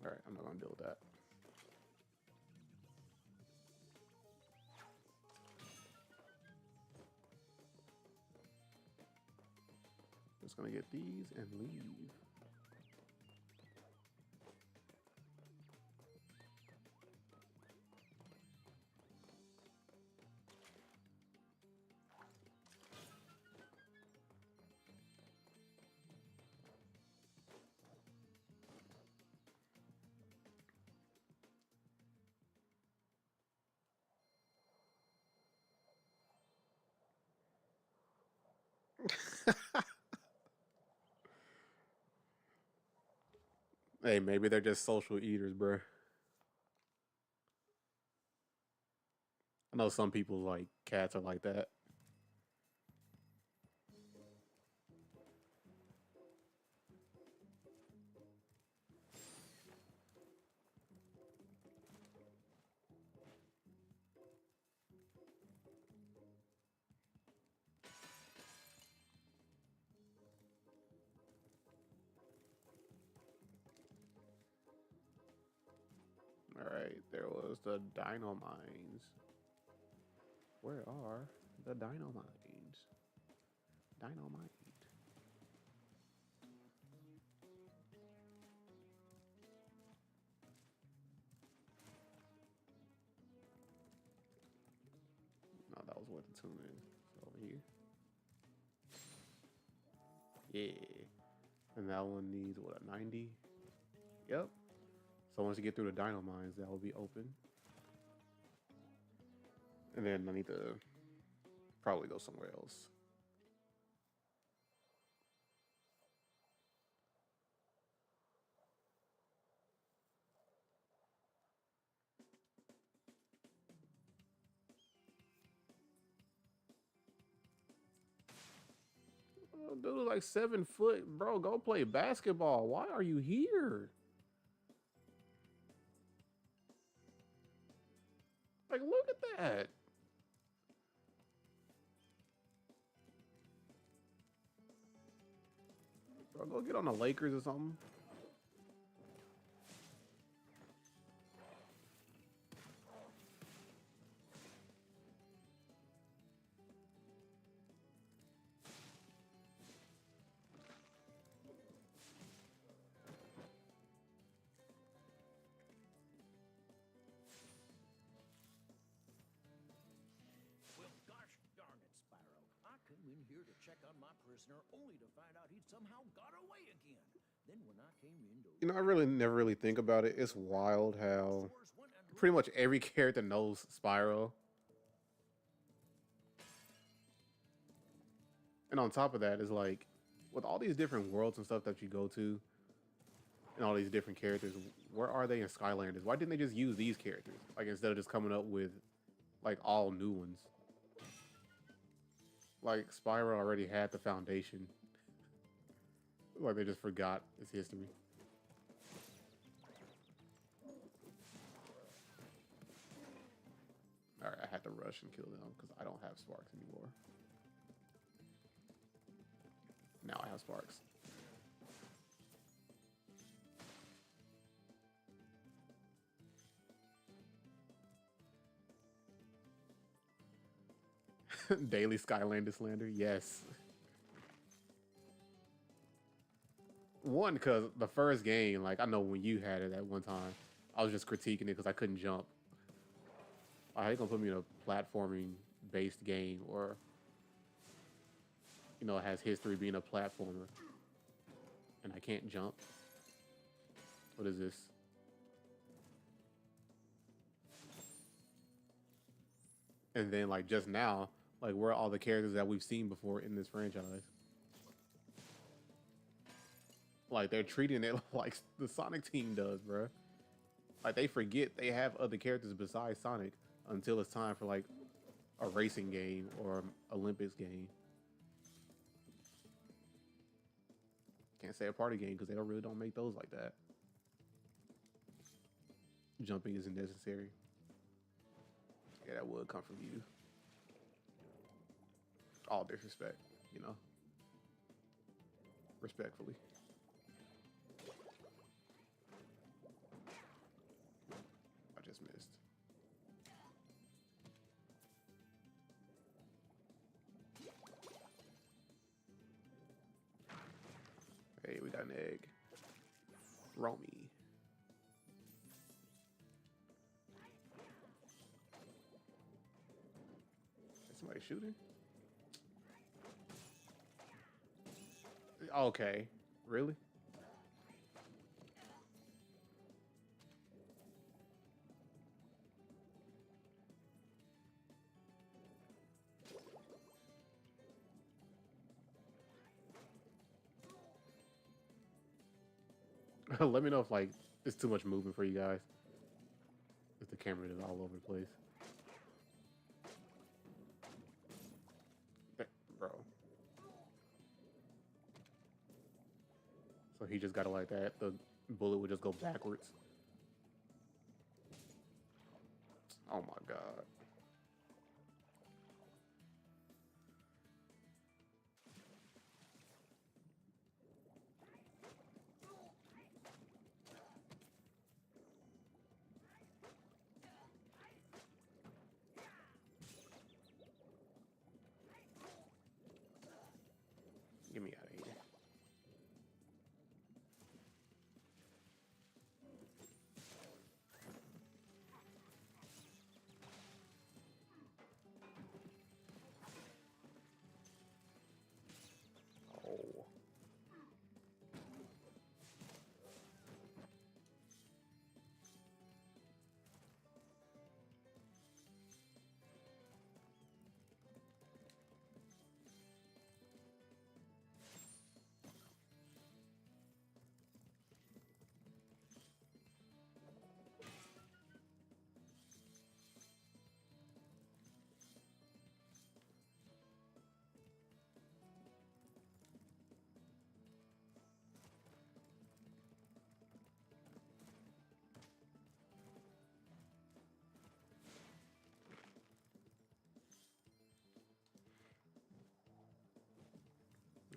All right, I'm not gonna deal with that. Just gonna get these and leave. Hey, maybe they're just social eaters, bro. I know some people like cats are like that. All right, there was the dino mines. Where are the dino mines? Dynamite. No, that was worth the tune in. So over here. Yeah. And that one needs what, a 90? Yep. So once you get through the dino mines, that will be open. And then I need to probably go somewhere else. Oh, dude, like 7 foot, bro. Go play basketball. Why are you here? Like, look at that. Bro, go get on the Lakers or something. Well, gosh darn it, Spyro. I came in here to check on my prisoner only to find out he'd somehow got away again. Then when I came in to... You know, I really never really think about it. It's wild how Stores went and pretty much every character knows Spyro. And on top of that, is like with all these different worlds and stuff that you go to, and all these different characters, where are they in Skylanders? Why didn't they just use these characters? Like instead of just coming up with like all new ones. Like Spyro already had the foundation. Like they just forgot its history. All right, I had to rush and kill them because I don't have sparks anymore. Now I have sparks. Daily Skylander slander, yes. One, because the first game, like I know when you had it at one time, I was just critiquing it because I couldn't jump. How you gonna put me in a platforming based game or you know, has history being a platformer. And I can't jump. What is this? And then like just now, like where are all the characters that we've seen before in this franchise? Like they're treating it like the Sonic team does, bro. Like they forget they have other characters besides Sonic until it's time for like a racing game or Olympics game. Can't say a party game because they don't make those like that. Jumping isn't necessary. Yeah, that would come from you. All disrespect, you know. Respectfully. I just missed. Hey, we got an egg. Romy. Is somebody shooting? Okay. Really? Let me know if like it's too much movement for you guys. If the camera is all over the place. Bro. So he just got it like that. The bullet would just go backwards. Oh my god. Get me out of here. Oh.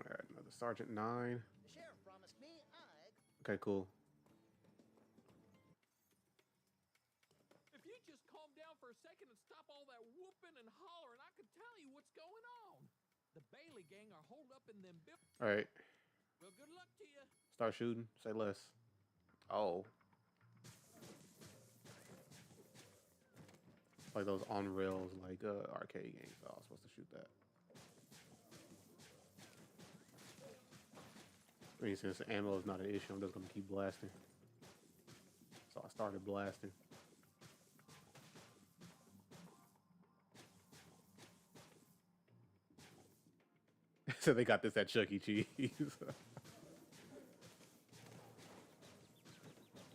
All right, another Sergeant 9. The sheriff promised me Okay, cool. If you just calm down for a second and stop all that whooping and hollering, I could tell you what's going on. The Bailey gang are holed up in them All right, Well, good luck to you. start shooting. Say less. Oh. Like those on rails, like arcade games. I was supposed to shoot that. I mean, since the ammo is not an issue, I'm just gonna keep blasting. So I started blasting. So they got this at Chuck E. Cheese.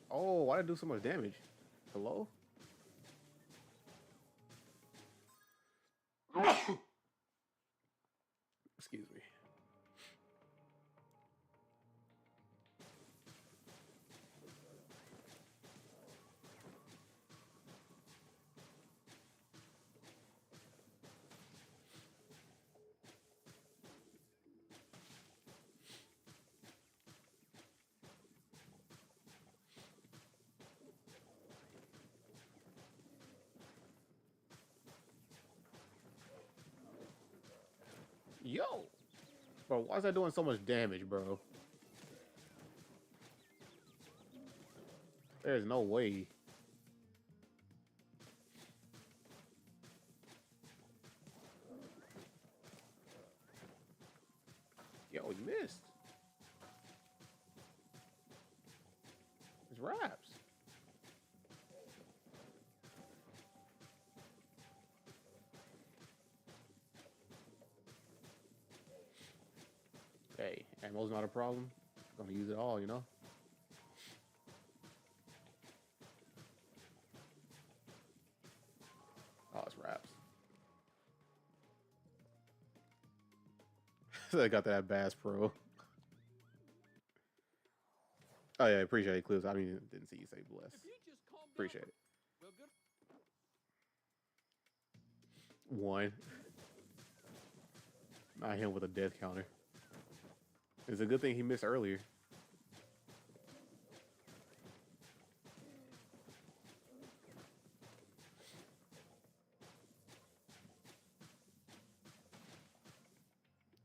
Oh, why did it do so much damage? Hello? Excuse me. Yo! Bro, why is that doing so much damage, bro? There's no way. Yo, you missed. It's Raps. Hey, ammo's not a problem. Gonna use it all, you know? Oh, it's Raps. So I got that at Bass Pro. Oh yeah, appreciate it, Clips. I mean, didn't see you say bless. If you just calm down Appreciate for- it. Well, good. One. Not him with a death counter. It's a good thing he missed earlier.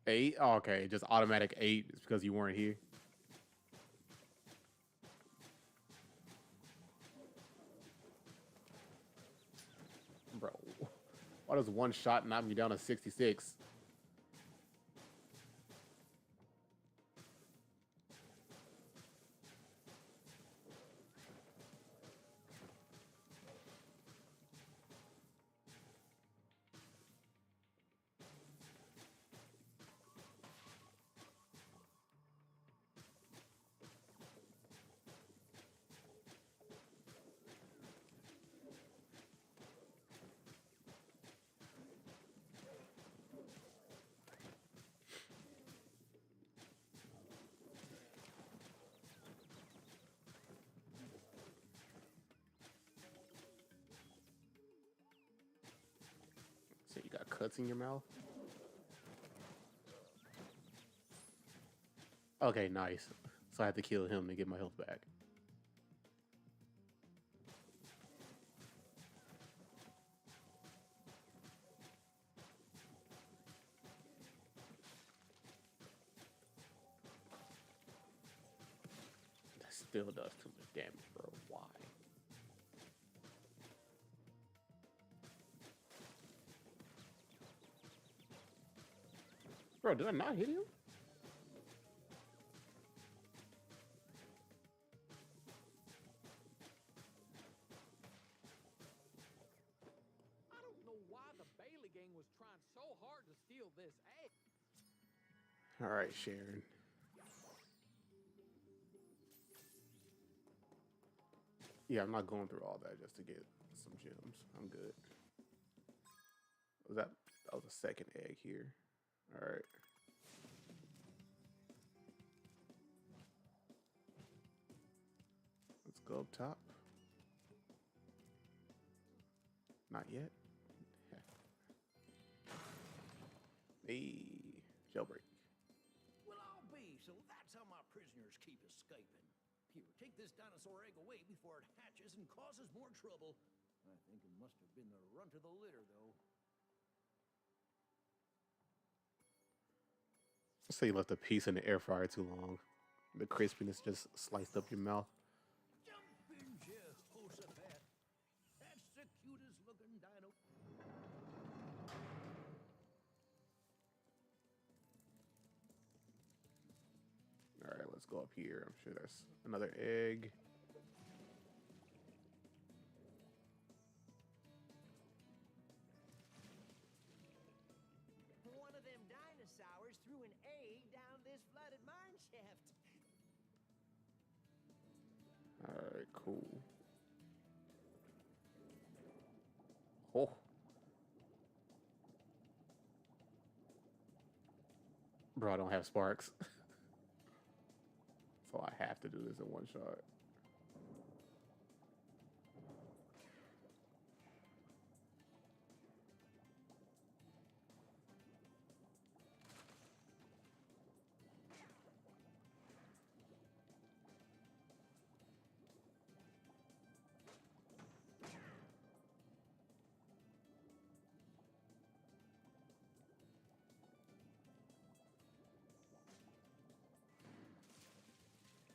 Eight? Oh, okay, just automatic 8 is because you weren't here. Bro, why does one shot knock me down to 66? So you got cuts in your mouth? Okay, nice. So I have to kill him to get my health back. That still does too much damage, bro. Why? Bro, did I not hit him? I don't know why the Bailey gang was trying so hard to steal this egg. All right, Sharon. Yeah, I'm not going through all that just to get some gems. I'm good. That was a second egg here. All right. Let's go up top. Not yet. Hey, jailbreak. Well, I'll be, so that's how my prisoners keep escaping. Here, take this dinosaur egg away before it hatches and causes more trouble. I think it must have been the runt of the litter, though. So you left a piece in the air fryer too long. The crispiness just sliced up your mouth. Jump in, Jehoshaphat. That's the cutest looking dino. All right, let's go up here. I'm sure there's another egg. One of them dinosaurs threw an egg down this flooded mine shaft. All right, cool. Oh. Bro, I don't have sparks. So I have to do this in one shot.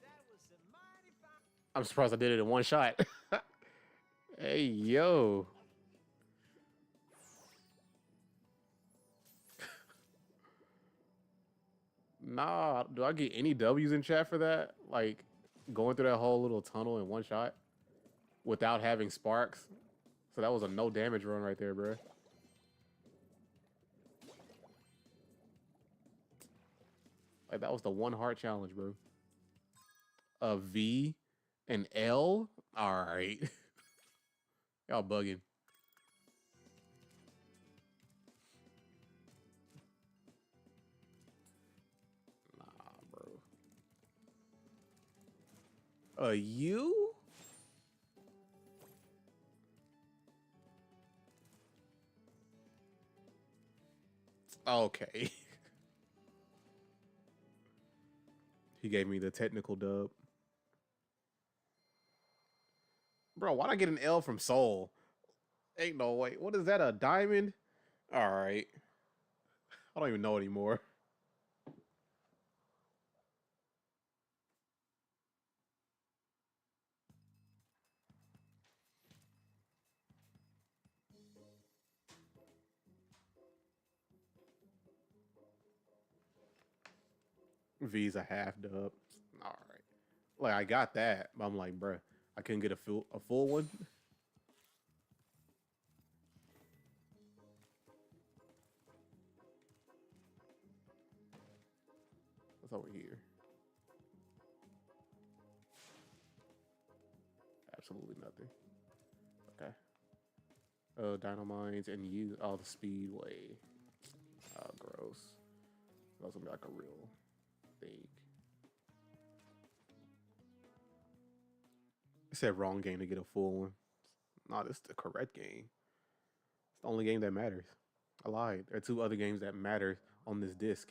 That was some mighty fine. I'm surprised I did it in one shot. Hey, yo. Nah, do I get any W's in chat for that? Like going through that whole little tunnel in one shot without having sparks. So that was a no damage run right there, bro. Like that was the one heart challenge, bro. A V, an L. All right, y'all bugging. Nah, bro. A U? Okay. He gave me the technical dub. Bro, why'd I get an L from Soul? Ain't no way. What is that, a diamond? All right. I don't even know anymore. V's a half dub. All right. Like, I got that, but I'm like, bruh, I couldn't get a full one. What's over here? Absolutely nothing. Okay. Dynamines and you. Oh, the speedway. Oh, gross. That's gonna be like a real thing. It said wrong game to get a full one. No, this is the correct game. It's the only game that matters. I lied. There are 2 other games that matter on this disc.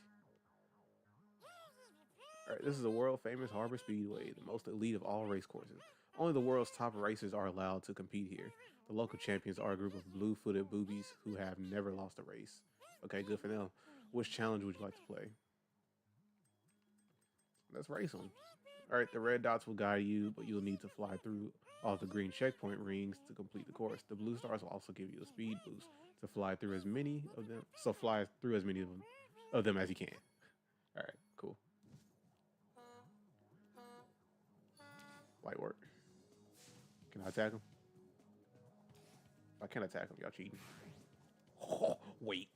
Alright, this is the world famous Harbor Speedway, the most elite of all race courses. Only the world's top racers are allowed to compete here. The local champions are a group of blue-footed boobies who have never lost a race. Okay, good for them. Which challenge would you like to play? Let's race them. Alright, the red dots will guide you, but you'll need to fly through all the green checkpoint rings to complete the course. The blue stars will also give you a speed boost to fly through as many of them. So fly through as many of them as you can. Alright, cool. Light work. Can I attack him? If I can't attack him, y'all cheating. Oh, wait.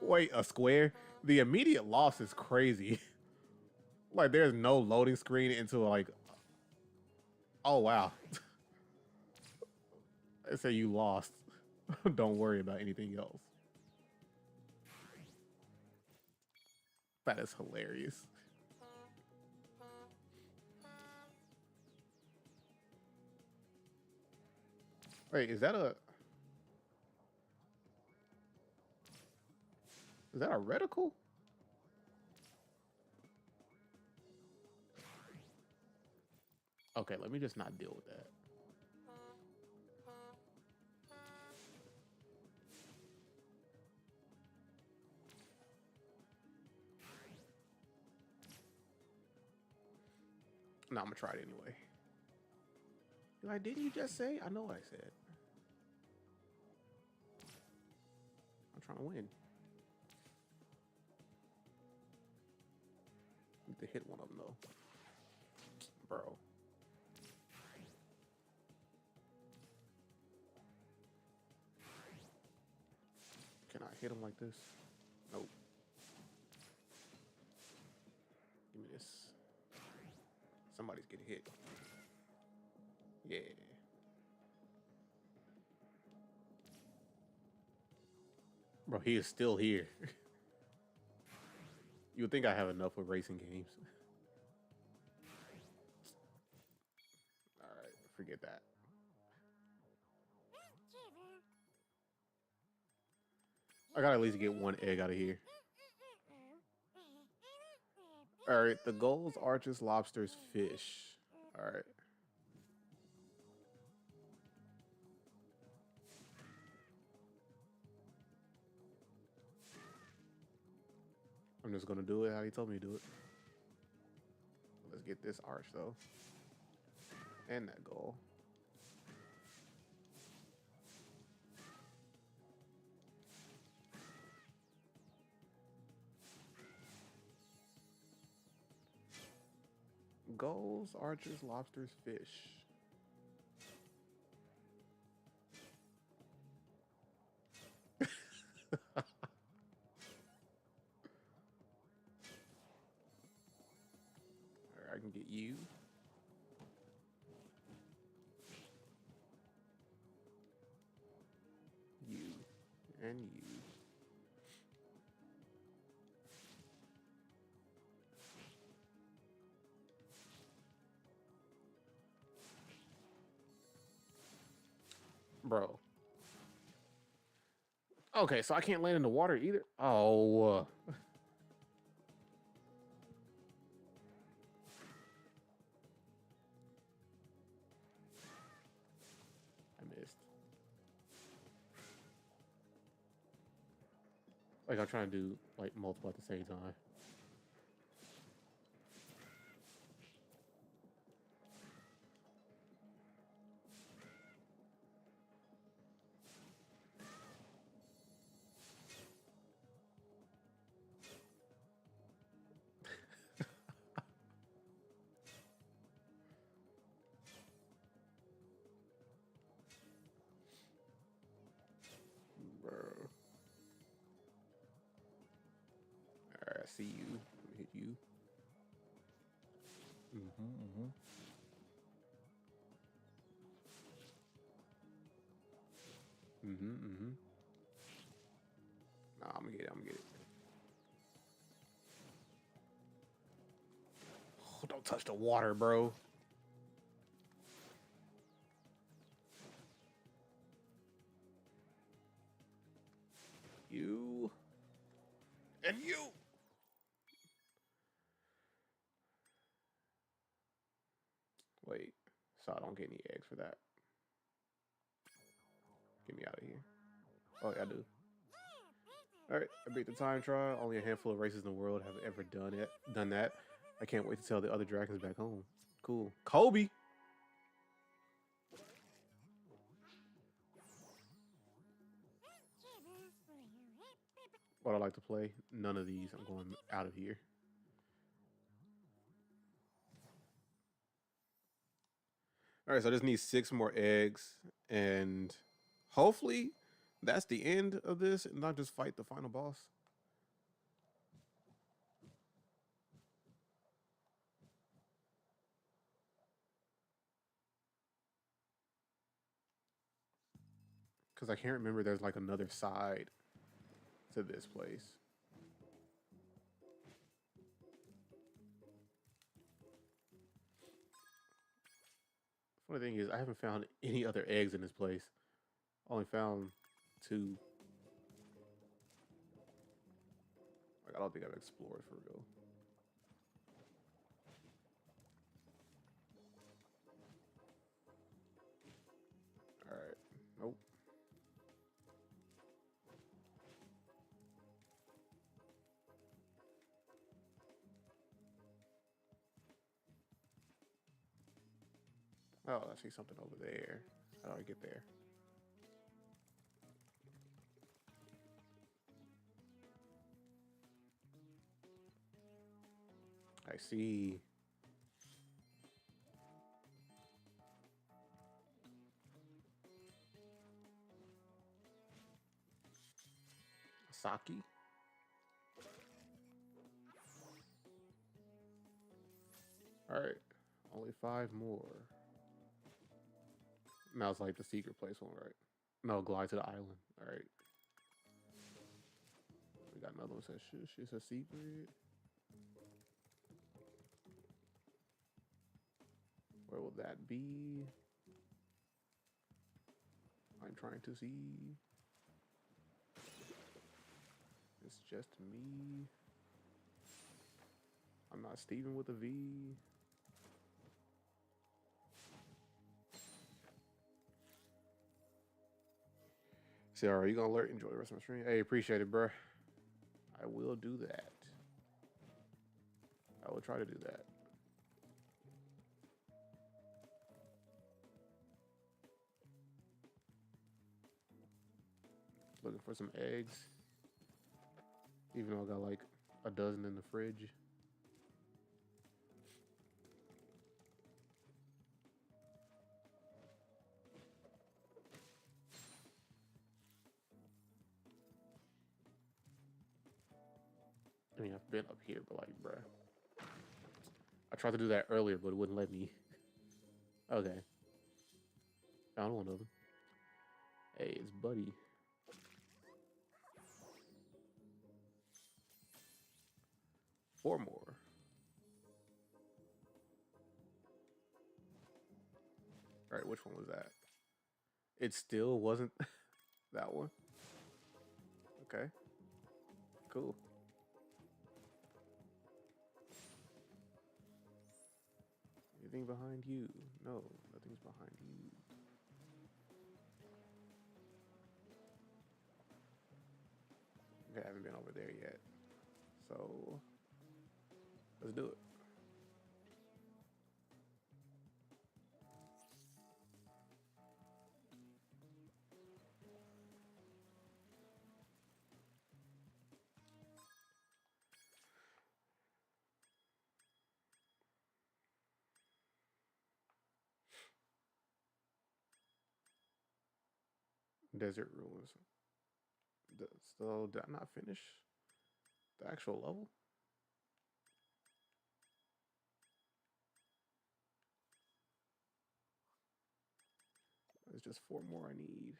Wait, a square? The immediate loss is crazy. Like, there's no loading screen into, like... Oh, wow. They say you lost. Don't worry about anything else. That is hilarious. Wait, is that a reticle? Okay, let me just not deal with that. No, I'm gonna try it anyway. You're like, didn't you just say? I know what I said. I'm trying to win. Need to hit one of them though. Bro. Can I hit him like this? Nope. Give me this. Somebody's getting hit. Yeah. Bro, he is still here. You would think I have enough with racing games. Alright, forget that. I gotta at least get one egg out of here. Alright, the gulls, arches, lobsters, fish. Alright. I'm just gonna do it how he told me to do it. Let's get this arch though. And that goal. Gulls, archers, lobsters, fish. Alright, I can get you. You. And you. Bro. Okay, so I can't land in the water either. Oh. I missed. Like I'm trying to do like multiple at the same time. Bro. Alright, I see you. Let me hit you. Nah, I'm gonna get it. I'm gonna get it. Oh, don't touch the water, bro. You. And you. Wait. So I don't get any eggs for that. Get me out of here. Oh, yeah, I do. Alright, I beat the time trial. Only a handful of races in the world have ever done that. I can't wait to tell the other dragons back home. Cool. Kobe! What I like to play? None of these. I'm going out of here. Alright, so I just need 6 more eggs. And hopefully that's the end of this and not just fight the final boss. Because I can't remember there's like another side to this place. Funny thing is, I haven't found any other eggs in this place. Only found 2. Like, I don't think I've explored for real. Alright. Nope. Oh, I see something over there. How do I get there? I see. Saki. Alright. Only 5 more. Now it's like the secret place one, right? No, glide to the island. Alright. We got another one that says shush. It's a secret. Where will that be? I'm trying to see. It's just me. I'm not Steven with a V. Sarah, are you gonna alert? Enjoy the rest of my stream. Hey, appreciate it, bro. I will do that. I will try to do that. Looking for some eggs. Even though I got like a dozen in the fridge. I mean, I've been up here, but like, bruh. I tried to do that earlier, but it wouldn't let me. Okay. Found one of them. Hey, it's Buddy. Four more. All right, which one was that? It still wasn't that one. Okay. Cool. Anything behind you? No, nothing's behind you. Okay, I haven't been over there yet. So let's do it. Desert ruins. So did I not finish the actual level? There's just four more I need.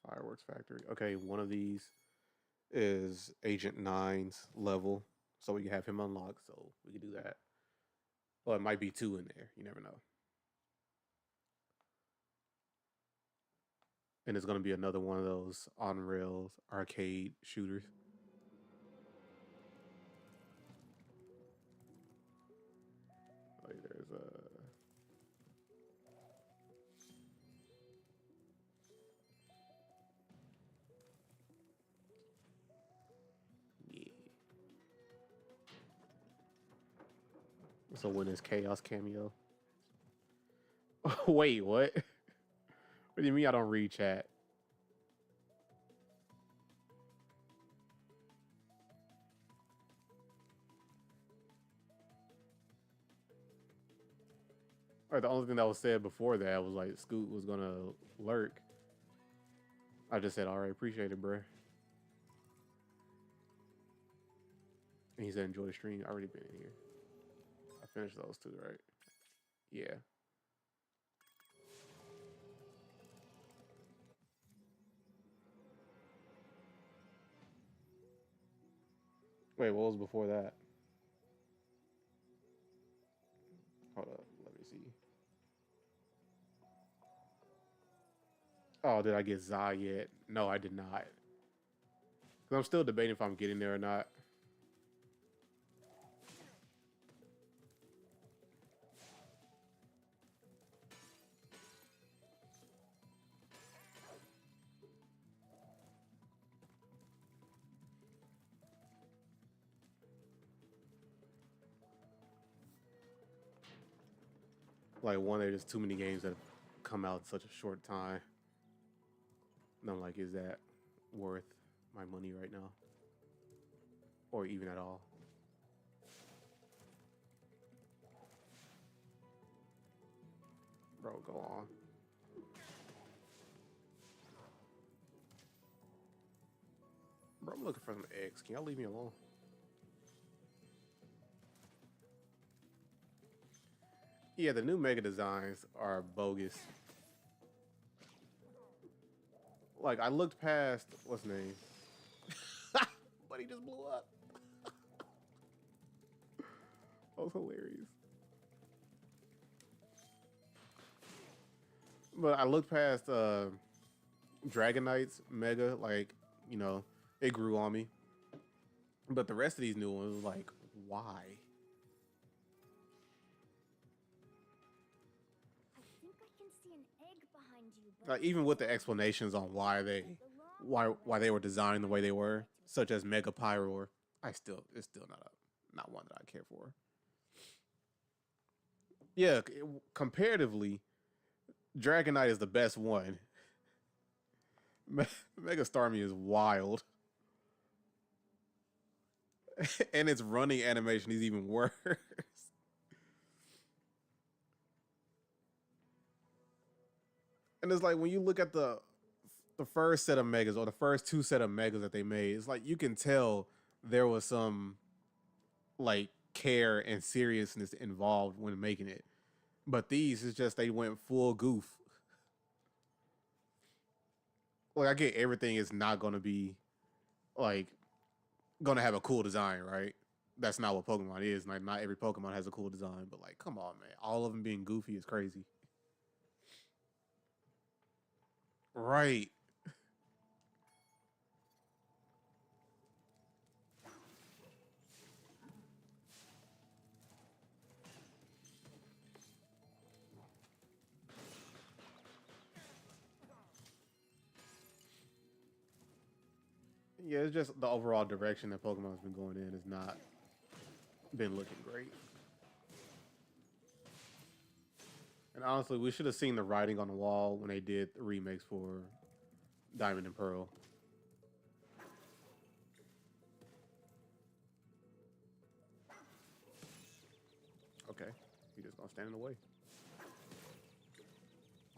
Fireworks factory. Okay, one of these is Agent Nine's level, so we can have him unlocked. So we can do that. Well, it might be two in there. You never know. And it's gonna be another one of those on rails arcade shooters. Like there's a. Yeah. So when is Chaos cameo? Wait, what? What do you mean I don't read chat? Or the only thing that was said before that was like Scoot was gonna lurk. I just said, all right, appreciate it, bruh. And he said, enjoy the stream. I already been in here. I finished those two, right? Yeah. Wait, what was before that? Hold up, let me see. Oh, did I get Zai yet? No, I did not. Cause I'm still debating if I'm getting there or not. Like one, there's too many games that have come out in such a short time. And I'm like, is that worth my money right now? Or even at all? Bro, go on. Bro, I'm looking for some eggs. Can y'all leave me alone? Yeah, the new Mega designs are bogus. Like, I looked past, what's his name? But he just blew up. That was hilarious. But I looked past Dragon Knight's Mega, like, you know, it grew on me. But the rest of these new ones, like, why? I think I can see an egg behind you. Like, even with the explanations on why they were designed the way they were, such as Mega Pyro, it's still not one that I care for. Yeah, comparatively, Dragon Knight is the best one. Mega Starmie is wild. And its running animation is even worse. And it's like when you look at the first set of megas or the first two set of megas that they made, it's like you can tell there was some like care and seriousness involved when making it. But these is just they went full goof. Like I get everything is not gonna be like gonna have a cool design, right? That's not what Pokemon is. Like not every Pokemon has a cool design, but like come on, man. All of them being goofy is crazy. Right. Yeah, it's just the overall direction that Pokemon's been going in has not been looking great. And honestly, we should have seen the writing on the wall when they did the remakes for Diamond and Pearl. Okay, you just gonna stand in the way,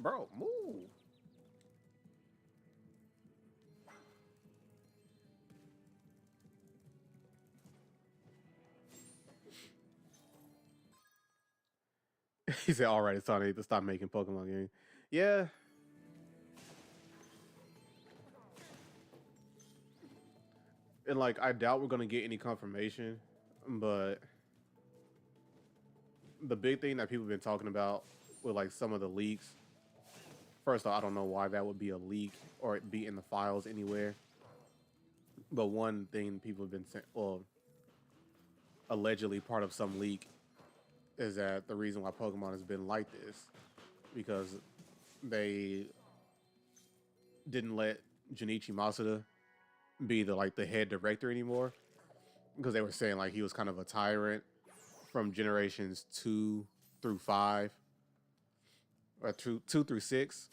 bro. Move. He said, "All right, it's time to stop making Pokemon games." Yeah, and like I doubt we're gonna get any confirmation, but the big thing that people have been talking about with like some of the leaks. First off, I don't know why that would be a leak or it be in the files anywhere. But one thing people have been saying, well, allegedly part of some leak, is that the reason why Pokemon has been like this because they didn't let Junichi Masuda be the head director anymore because they were saying like he was kind of a tyrant from generations 2 through 5 or two through 6,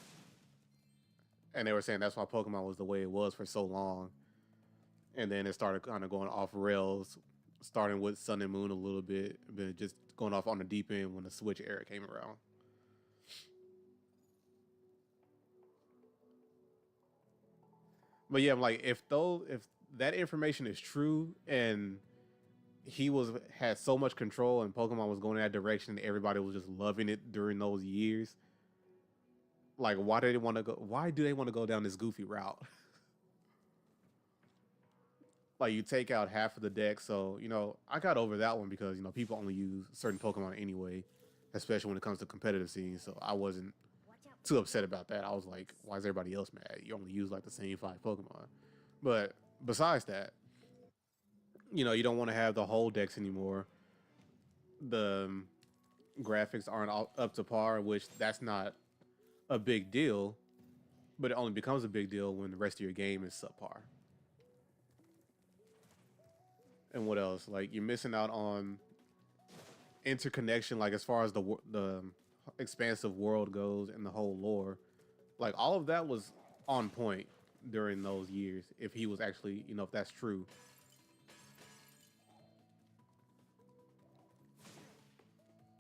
and they were saying that's why Pokemon was the way it was for so long, and then it started kind of going off rails, starting with Sun and Moon a little bit, but just going off on the deep end when the Switch era came around. But yeah, I'm like, if that information is true and he had so much control and Pokemon was going in that direction and everybody was just loving it during those years, like why do they want to go? Why do they want to go down this goofy route? Like you take out half of the deck, so I got over that one because people only use certain Pokemon anyway, especially when it comes to competitive scenes. So I wasn't too upset about that. I was like, why is everybody else mad? You only use like the same 5 Pokemon. But besides that, you don't want to have the whole decks anymore. The graphics aren't up to par, which that's not a big deal, but it only becomes a big deal when the rest of your game is subpar. And what else? Like you're missing out on interconnection, like as far as the expansive world goes and the whole lore. Like all of that was on point during those years. If he was actually, if that's true.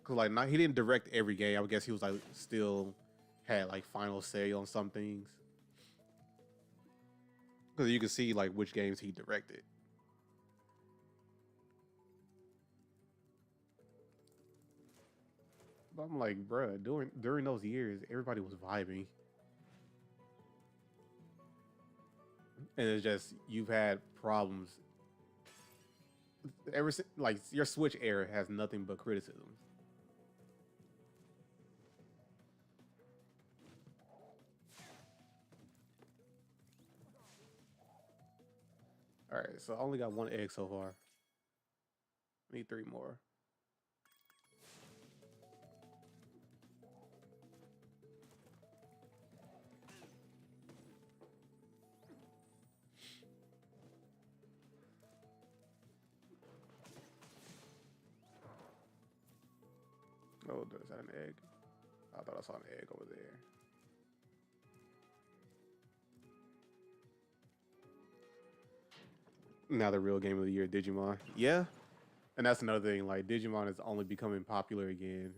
Cause like not, he didn't direct every game. I guess he was like still had like final say on some things. Cause you can see like which games he directed. But I'm like, bruh, during those years, everybody was vibing, and it's just you've had problems ever since. Like your Switch era has nothing but criticisms. All right, so I only got one egg so far. Need 3 more. Oh, is that an egg? I thought I saw an egg over there. Now the real game of the year, Digimon. Yeah, and that's another thing. Like Digimon is only becoming popular again,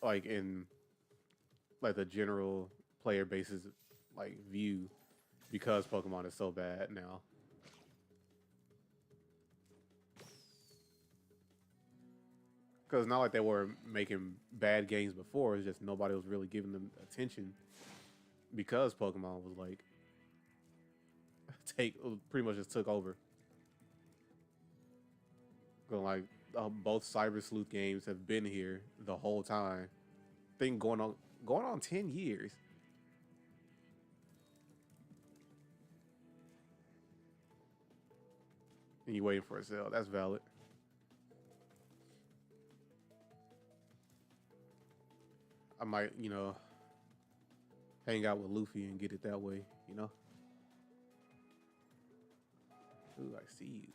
like in like the general player base's like view because Pokemon is so bad now. Because it's not like they were making bad games before. It's just nobody was really giving them attention because Pokemon was like pretty much just took over. So like both Cyber Sleuth games have been here the whole time. I think going on 10 years. And you waiting for a sale. That's valid. I might, hang out with Luffy and get it that way, Ooh, I see you.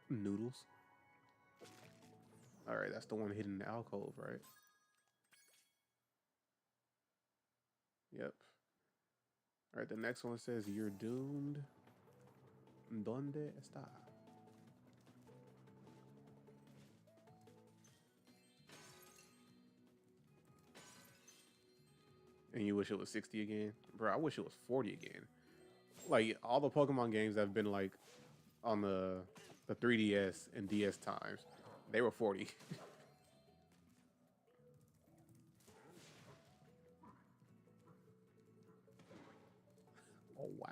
Noodles. Alright, that's the one hidden in the alcove, right? Yep. Alright, the next one says you're doomed. ¿Dónde está? And you wish it was 60 again? Bro, I wish it was 40 again. Like, all the Pokemon games that have been, like, on the 3DS and DS times, they were 40. Oh, wow.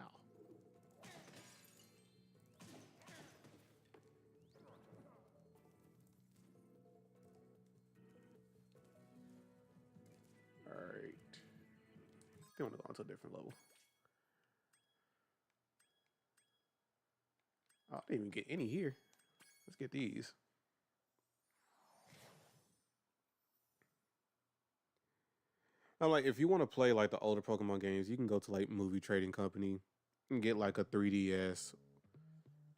Alright. They want to go on to a different level. Oh, I didn't even get any here. Let's get these. I'm like, if you want to play like the older Pokemon games, you can go to like Movie Trading Company and get like a 3DS,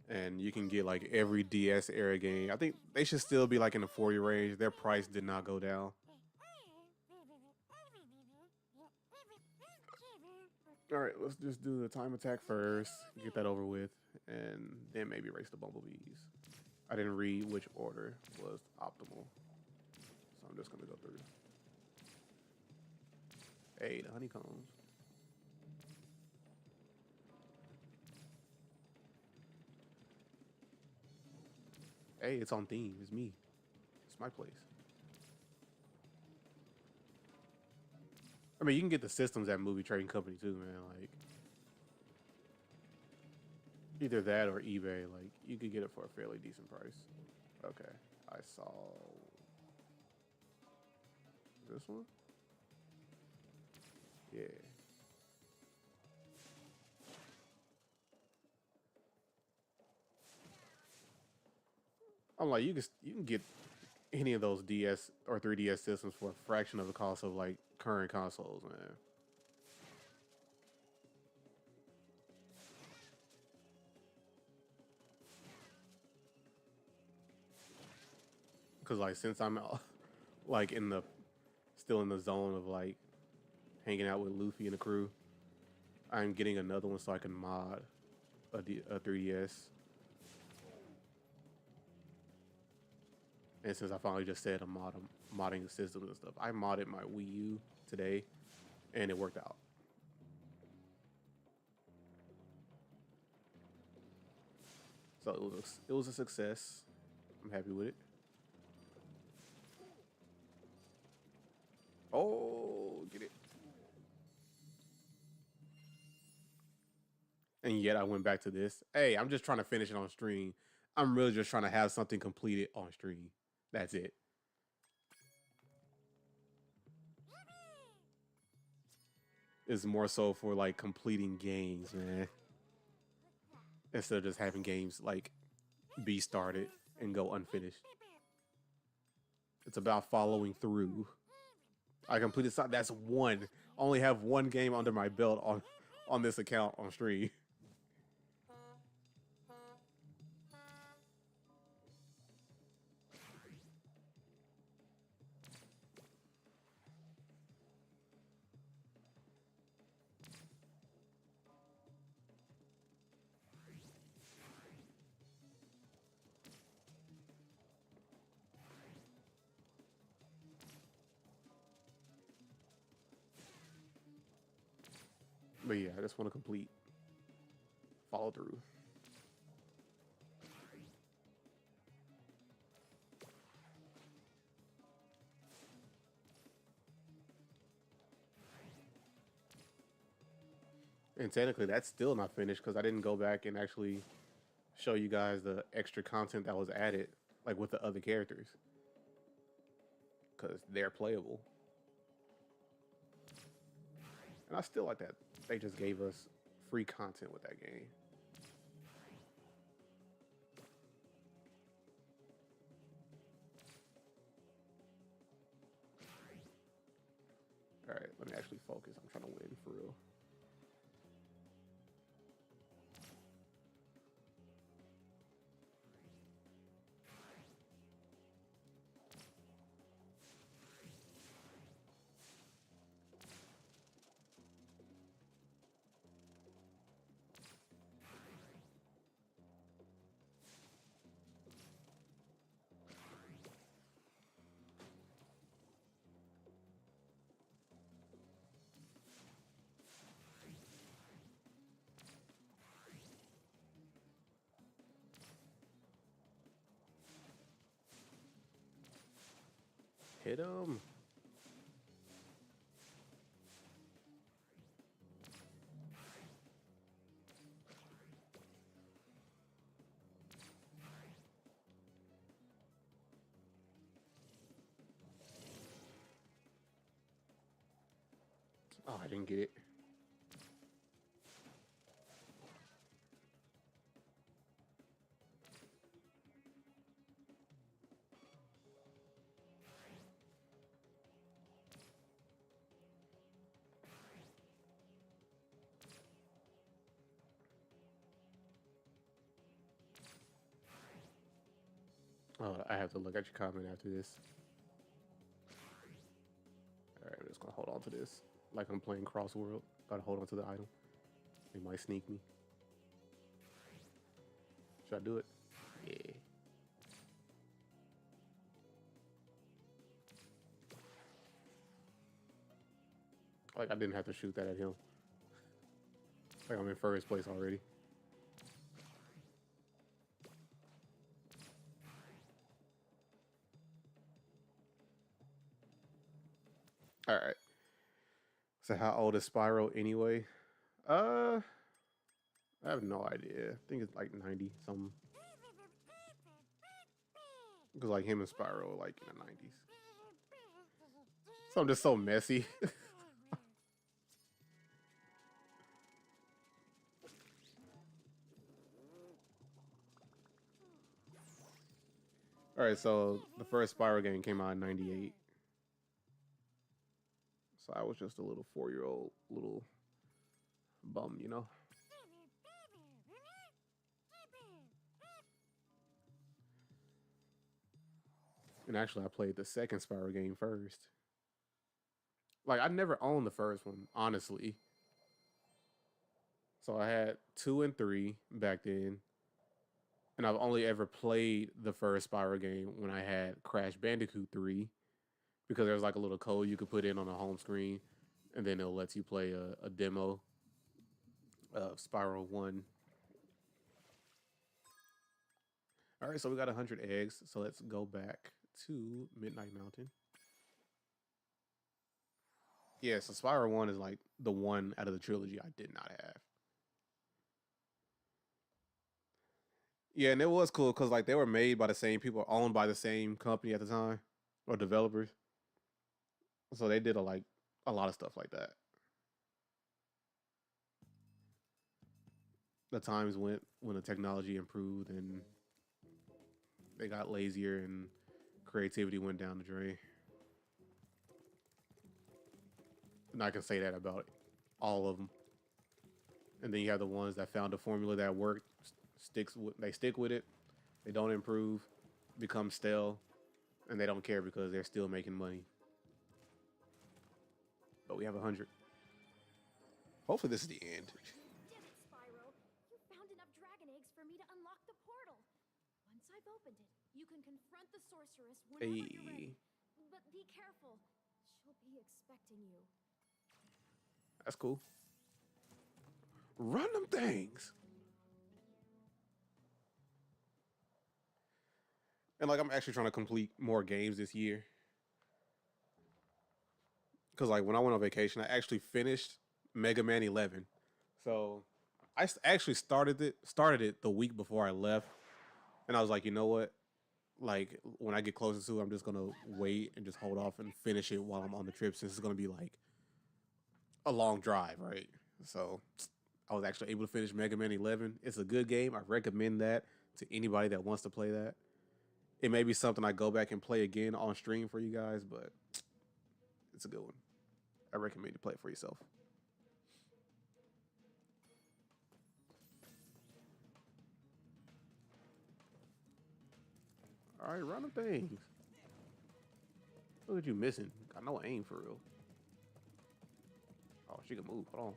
and you can get like every DS era game. I think they should still be like in the 40 range. Their price did not go down. All right, let's just do the time attack first, get that over with, and then maybe race the bumblebees. I didn't read which order was optimal, so I'm just gonna go through. Hey, the honeycombs. Hey, it's on theme. It's me. It's my place. I mean, you can get the systems at Movie Trading Company too, man. Like, either that or eBay. Like, you could get it for a fairly decent price. Okay, I saw this one. Yeah. I'm like, you can get any of those DS or 3DS systems for a fraction of the cost of like current consoles, man. Because like since I'm like still in the zone of like hanging out with Luffy and the crew, I'm getting another one so I can mod a 3DS. And since I finally just said I'm modding the systems and stuff, I modded my Wii U today, and it worked out. So it was a success. I'm happy with it. Oh, get it. And yet I went back to this. Hey, I'm just trying to finish it on stream. I'm really just trying to have something completed on stream. That's it. It's more so for like completing games, man. Instead of just having games like be started and go unfinished. It's about following through. I completed something. That's one. I only have one game under my belt on this account on stream. But yeah, I just want to complete follow through. And technically, that's still not finished because I didn't go back and actually show you guys the extra content that was added, like with the other characters, because they're playable. And I still like that they just gave us free content with that game. All right, let me actually focus. I'm trying to win for real. Hit him. Oh, I didn't get it. Oh, I have to look at your comment after this. All right, I'm just gonna hold on to this. Like I'm playing Crossworld. Gotta hold on to the item. They might sneak me. Should I do it? Yeah. Like I didn't have to shoot that at him. Like I'm in first place already. All right. So how old is Spyro anyway? I have no idea. I think it's like 90 something. Because like him and Spyro are like in the 90s. So I'm just so messy. All right, so the first Spyro game came out in '98. So I was just a little 4-year-old little bum, you know. And actually, I played the second Spyro game first. Like I never owned the first one, honestly. So I had 2 and 3 back then, and I've only ever played the first Spyro game when I had Crash Bandicoot 3, because there's like a little code you could put in on the home screen, and then it'll let you play a demo of Spyro 1. All right, so we got 100 eggs, so let's go back to Midnight Mountain. Yeah, so Spyro 1 is like the one out of the trilogy I did not have. Yeah, and it was cool because like they were made by the same people, owned by the same company at the time, or developers. So they did a lot of stuff like that. The times went when the technology improved and they got lazier and creativity went down the drain. And I can say that about all of them. And then you have the ones that found a formula that worked, they stick with it, they don't improve, become stale, and they don't care because they're still making money. But we have 100. Hopefully this is the end. You did it, Spyro. You found enough dragon eggs for me to unlock the portal. Once I've opened it, you can confront the sorceress whenever you're ready. But be careful. She'll be expecting you. That's cool. Run them things. And like I'm actually trying to complete more games this year. Cause like when I went on vacation, I actually finished Mega Man 11. So actually started it the week before I left, and I was like, you know what? Like when I get closer to it, I'm just gonna wait and just hold off and finish it while I'm on the trip, since it's gonna be like a long drive, right? So I was actually able to finish Mega Man 11. It's a good game. I recommend that to anybody that wants to play that. It may be something I go back and play again on stream for you guys, but it's a good one. I recommend you play it for yourself. All right, run them things. Look at you missing. Got no aim for real. Oh, she can move. Hold on.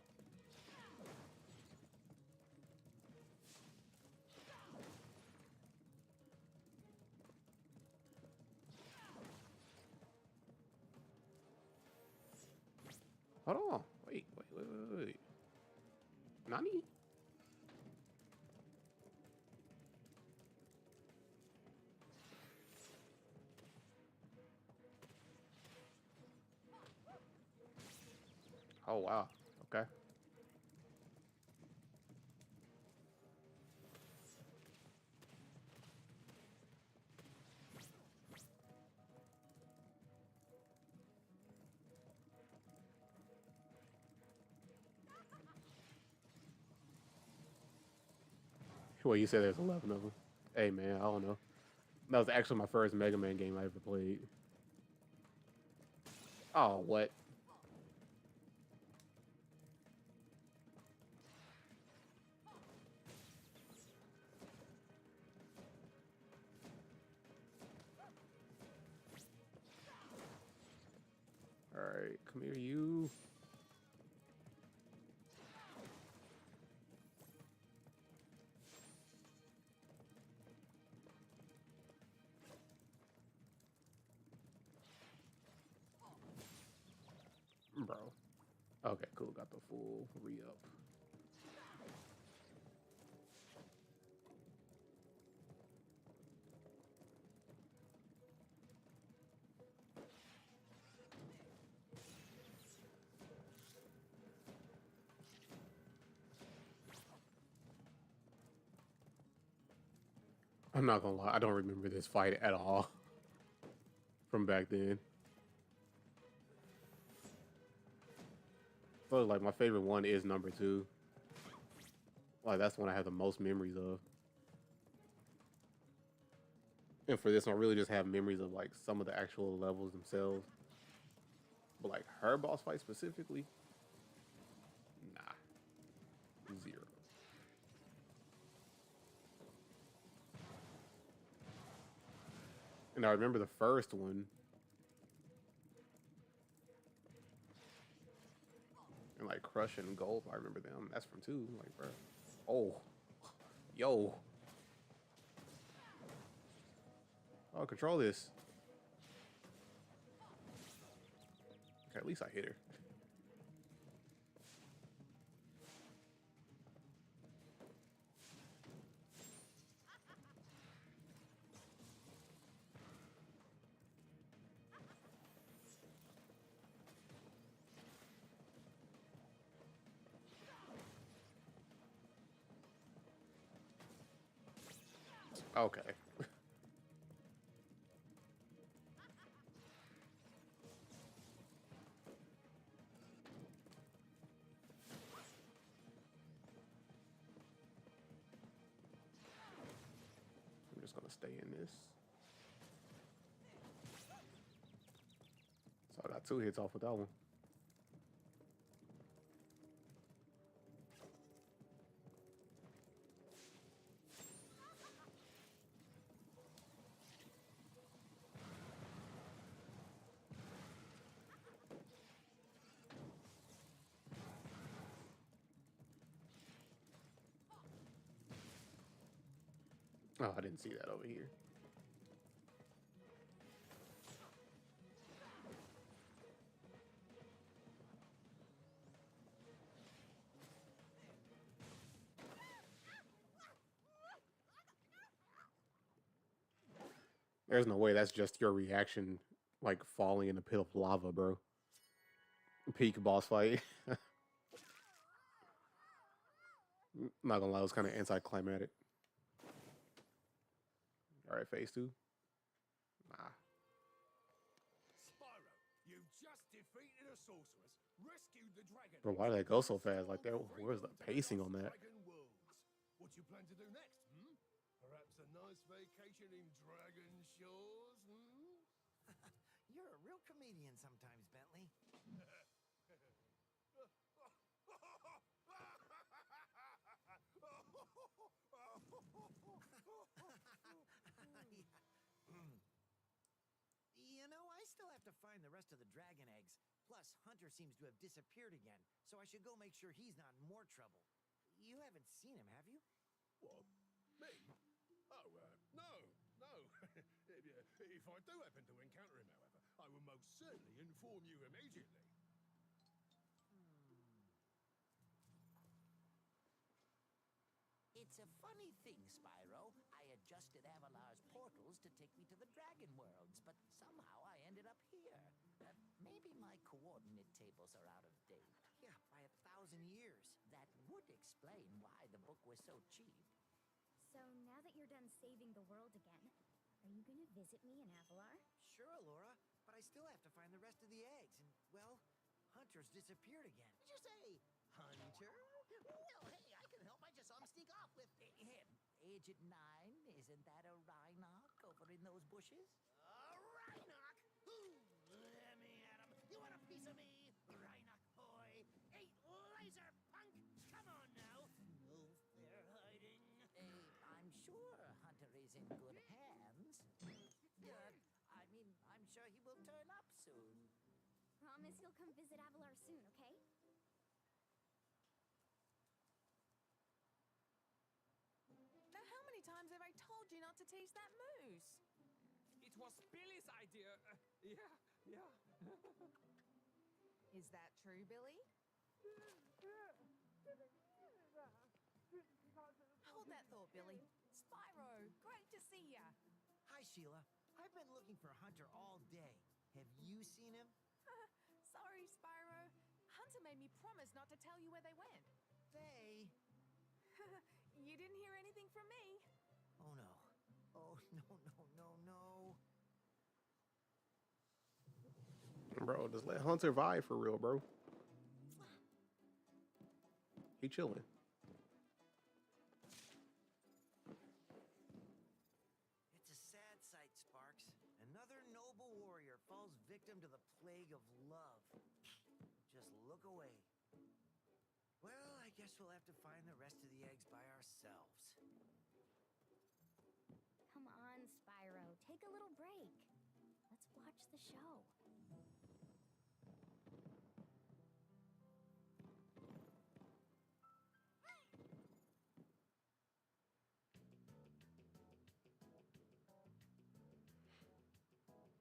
Hold on. Wait. Nani? Oh, wow. Okay. Well, you said there's 11 of them. Hey, man, I don't know. That was actually my first Mega Man game I ever played. Oh, what? All right, come here, you. Bro. Okay, cool. Got the full re-up. I'm not gonna lie, I don't remember this fight at all from back then. So like my favorite one is number 2. Like that's the one I have the most memories of. And for this one, I really just have memories of like some of the actual levels themselves. But like her boss fight specifically, nah, 0. And I remember the first one. And like Crush and Gulp, I remember them. That's from 2. Like, bro. Oh, yo. Oh, control this. Okay, at least I hit her. Okay. I'm just gonna stay in this. So I got 2 hits off with that one. Oh, I didn't see that over here. There's no way that's just your reaction, like falling in a pit of lava, bro. Peak boss fight. Not gonna lie, it was kind of anticlimactic. All right, phase 2. Nah. Spyro, you've just defeated a sorceress, rescued the dragon. Bro, why did that go so fast? Like, where's the pacing on that? Dragon worlds. What you plan to do next? Perhaps a nice vacation in Dragon Shores? You're a real comedian sometimes, Bentley. You know, I still have to find the rest of the dragon eggs. Plus, Hunter seems to have disappeared again, so I should go make sure he's not in more trouble. You haven't seen him, have you? What? Me? Oh, no, no. If I do happen to encounter him, however, I will most certainly inform you immediately. It's a funny thing, Spyro. I adjusted Avalar's portals to take me to the Dragon Worlds, but somehow I ended up here. Maybe my coordinate tables are out of date. Yeah, by 1,000 years. That would explain why the book was so cheap. So now that you're done saving the world again, are you gonna visit me in Avalar? Sure, Laura, but I still have to find the rest of the eggs, and, well, Hunter's disappeared again. Did you say Hunter? Well, hey, I can help. I just saw him sneak off with him. Agent 9, isn't that a Rhinoc over in those bushes? Rhinoc? Let me at him. You want a piece of me, Rhinoc boy? Hey, laser punk! Come on now. Oh, they're hiding. I'm sure Hunter is in good hands. I'm sure he will turn up soon. Promise you'll come visit Avalar soon, okay? Now, how many times have I told you not to tease that moose? It was Billy's idea. Yeah. Is that true, Billy? Hold that thought, Billy. Spyro, great to see ya. Hi, Sheila. I've been looking for Hunter all day. Have you seen him? Sorry, Spyro. Hunter made me promise not to tell you where they went. They... You didn't hear anything from me. Oh, no. Oh, no. Bro, just let Hunter vibe for real, bro. He chilling. It's a sad sight, Sparks. Another noble warrior falls victim to the plague of love. Just look away. Well, I guess we'll have to find the rest of the eggs by ourselves. Come on, Spyro. Take a little break. Let's watch the show.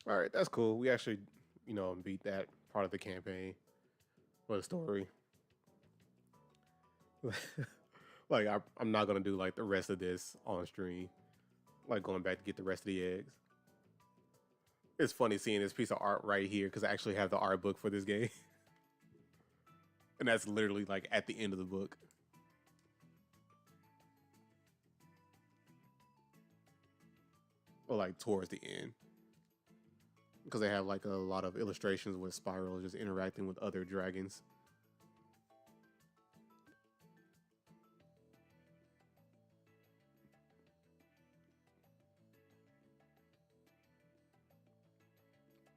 All right, that's cool. We actually, beat that part of the campaign for the story. Like, I'm not gonna do like the rest of this on stream. Like going back to get the rest of the eggs. It's funny seeing this piece of art right here because I actually have the art book for this game, and that's literally like at the end of the book. Or like towards the end. Because they have like a lot of illustrations with Spyro just interacting with other dragons.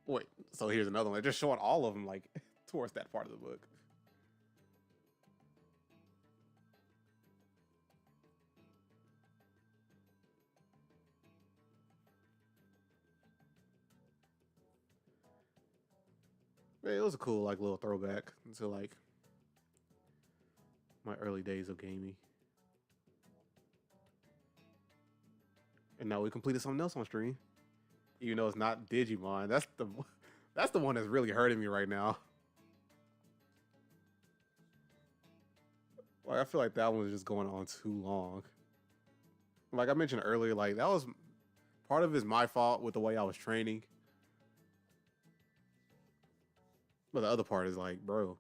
Wait, so here's another one. They're just showing all of them like towards that part of the book. Yeah, it was a cool like little throwback to like my early days of gaming. And now we completed something else on stream. Even though it's not Digimon. That's the one that's really hurting me right now. Like I feel like that one's just going on too long. Like I mentioned earlier, like that was part of it is my fault with the way I was training. But the other part is like, bro,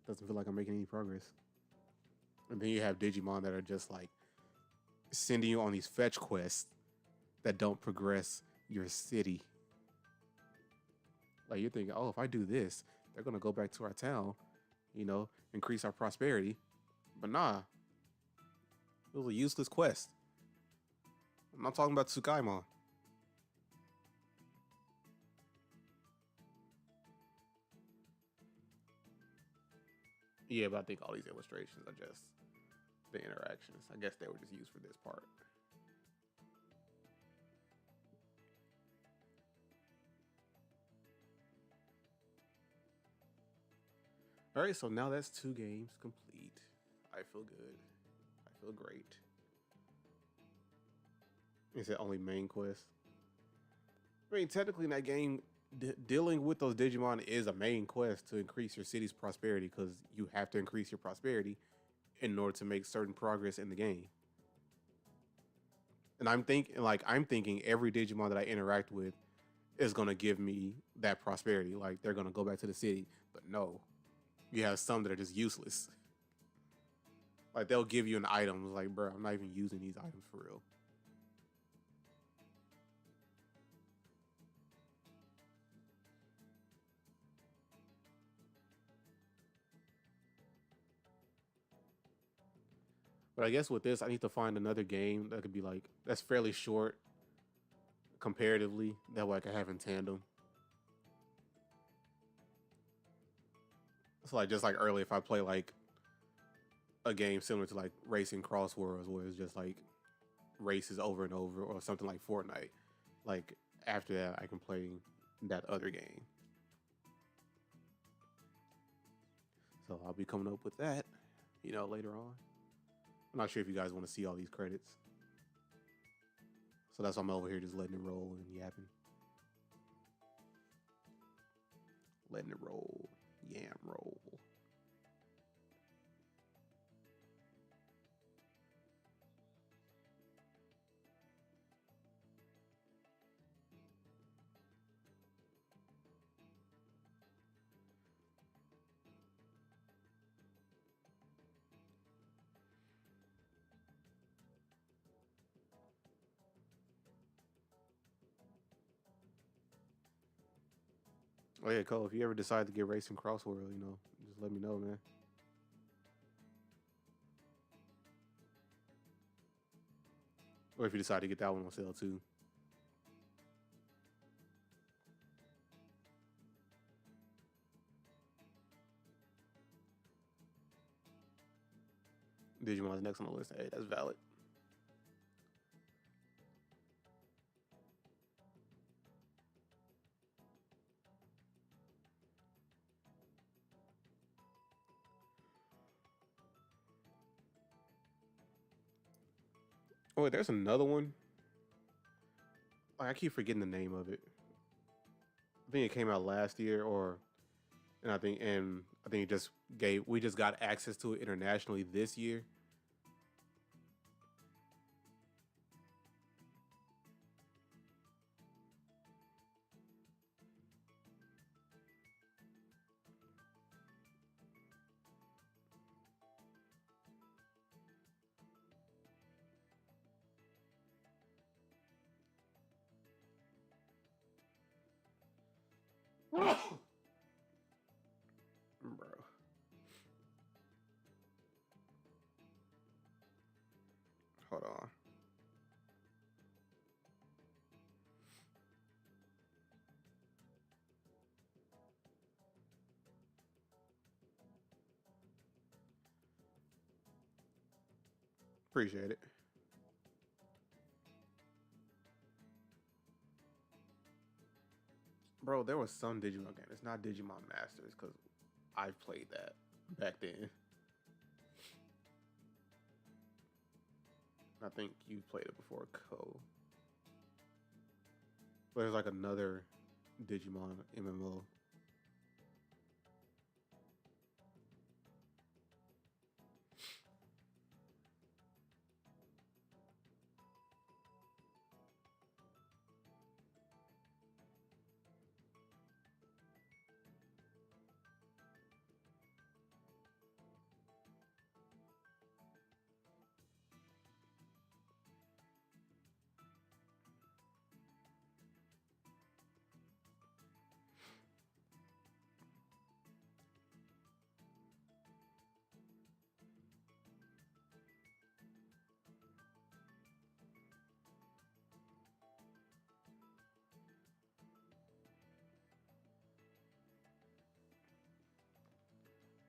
doesn't feel like I'm making any progress. And then you have Digimon that are just like sending you on these fetch quests that don't progress your city. Like you're thinking, oh, if I do this, they're gonna go back to our town, you know, increase our prosperity. But nah, it was a useless quest. I'm not talking about Tsukaimon. Yeah, but I think all these illustrations are just the interactions. I guess they were just used for this part. All right, so now that's 2 games complete. I feel good. I feel great. Is it only main quest? I mean, technically in that game, dealing with those Digimon is a main quest to increase your city's prosperity, because you have to increase your prosperity in order to make certain progress in the game. And I'm thinking every Digimon that I interact with is gonna give me that prosperity. Like they're gonna go back to the city, but no, you have some that are just useless. Like they'll give you an item, like, bro, I'm not even using these items for real. But I guess with this, I need to find another game that could be like that's fairly short comparatively. That way I can have in tandem. So like just like earlier, if I play like a game similar to like racing Crossworlds, where it's just like races over and over, or something like Fortnite, like after that I can play that other game. So I'll be coming up with that, you know, later on. I'm not sure if you guys want to see all these credits. So that's why I'm over here just letting it roll and yapping. Letting it roll. Yam roll. Oh yeah, Cole, if you ever decide to get racing Crossworld, you know, just let me know, man. Or if you decide to get that one on sale too. Digimon's next on the list. Hey, that's valid. Oh wait, there's another one. Like, I keep forgetting the name of it. I think it came out last year, and I think it just we just got access to it internationally this year. Bro. Hold on. Appreciate it. Bro, there was some Digimon game. It's not Digimon Masters, because I've played that back then. I think you played it before, Ko. But there's like another Digimon MMO.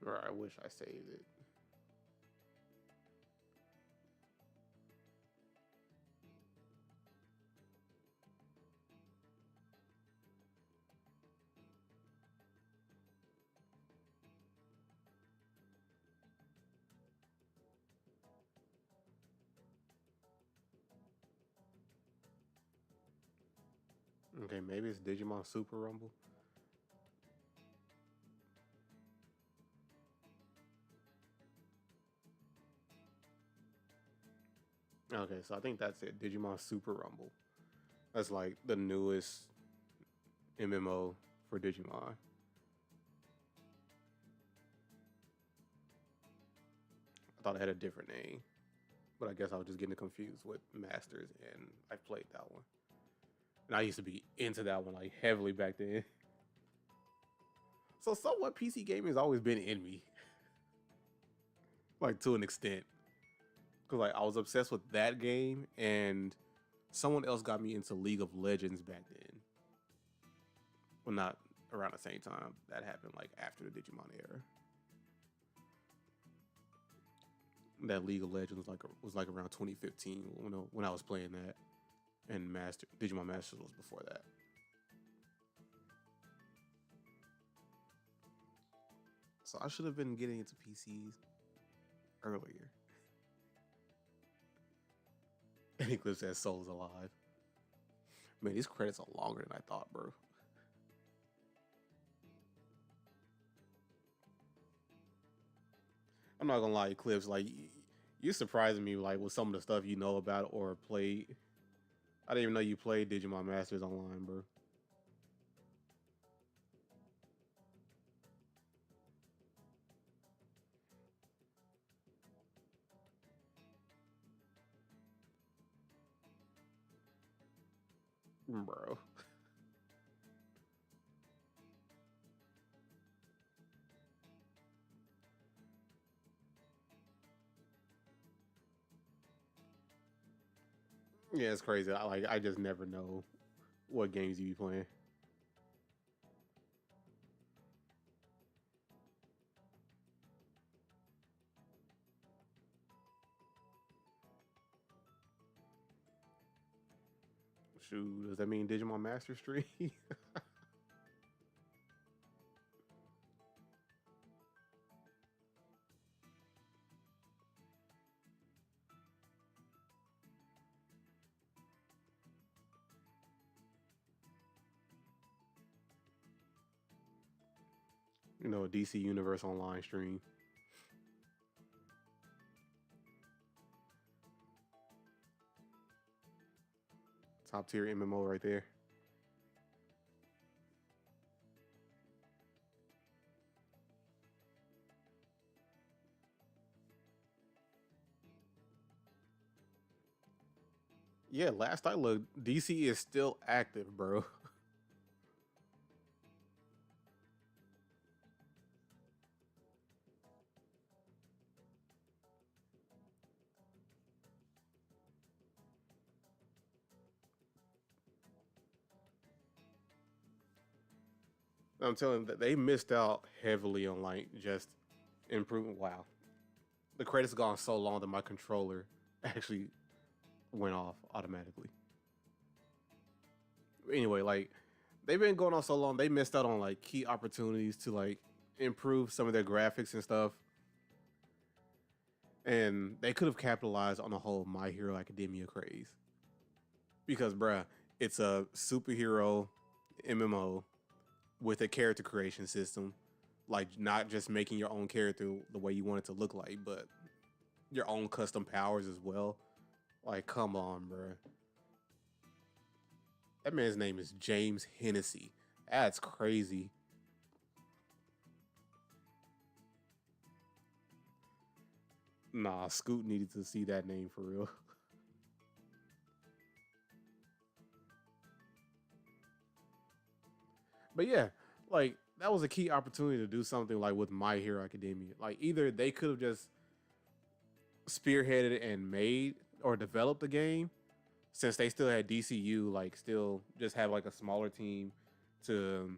Or I wish I saved it. Okay, maybe it's Digimon Super Rumble. Okay, so I think that's it. Digimon Super Rumble. That's like the newest MMO for Digimon. I thought it had a different name, but I guess I was just getting confused with Masters, and I played that one. And I used to be into that one like heavily back then. So somewhat PC gaming has always been in me, like to an extent. Cause like I was obsessed with that game, and someone else got me into League of Legends back then. Well, not around the same time. That happened like after the Digimon era. That League of Legends was like around 2015 when I was playing that, and Digimon Masters was before that. So I should have been getting into PCs earlier. And Eclipse says Soul is alive. Man, these credits are longer than I thought, bro. I'm not gonna lie, Eclipse, like you're surprising me like with some of the stuff you know about or played. I didn't even know you played Digimon Masters online, bro. Bro. Yeah, it's crazy. I just never know what games you be playing. Shoot, does that mean Digimon Master Street? You know, a DC Universe online stream. Top tier MMO right there. Yeah, last I looked, DC is still active, bro. I'm telling you that they missed out heavily on like just improving. Wow, the credits gone so long that my controller actually went off automatically. Anyway, like they've been going on so long, they missed out on like key opportunities to like improve some of their graphics and stuff. And they could have capitalized on the whole My Hero Academia craze. Because, bruh, it's a superhero MMO with a character creation system. Like, not just making your own character the way you want it to look like, but your own custom powers as well. Like, come on, bruh. That man's name is James Hennessy. That's crazy. Nah, Scoot needed to see that name for real. But yeah, like that was a key opportunity to do something like with My Hero Academia. Like either they could have just spearheaded and made or developed the game, since they still had DCU, like still just have like a smaller team to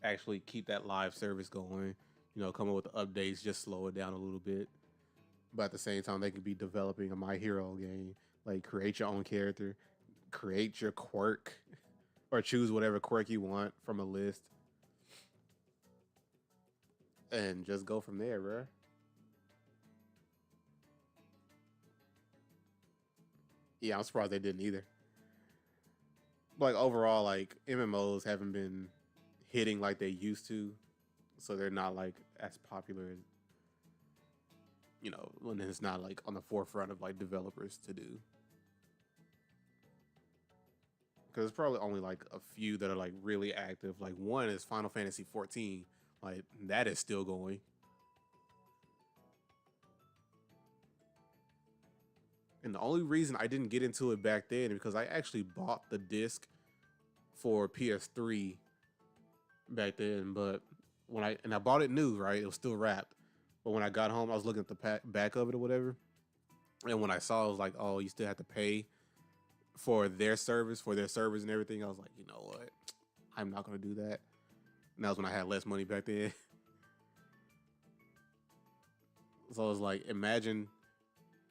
actually keep that live service going. come up with the updates, just slow it down a little bit. But at the same time, they could be developing a My Hero game. Like, create your own character, create your quirk, or choose whatever quirk you want from a list, and just go from there, bro. Yeah, I'm surprised they didn't either. Like, overall, like, MMOs haven't been hitting like they used to, so they're not like as popular as, when it's not like on the forefront of like developers to do. Because it's probably only like a few that are like really active. Like, one is Final Fantasy 14. Like, that is still going. And the only reason I didn't get into it back then is because I actually bought the disc for PS3 back then. But I bought it new, right? It was still wrapped. But when I got home, I was looking at the back of it or whatever. And when I saw, I was like, oh, you still have to pay for their servers and everything. I was like, you know what? I'm not going to do that. And that was when I had less money back then. So I was like, imagine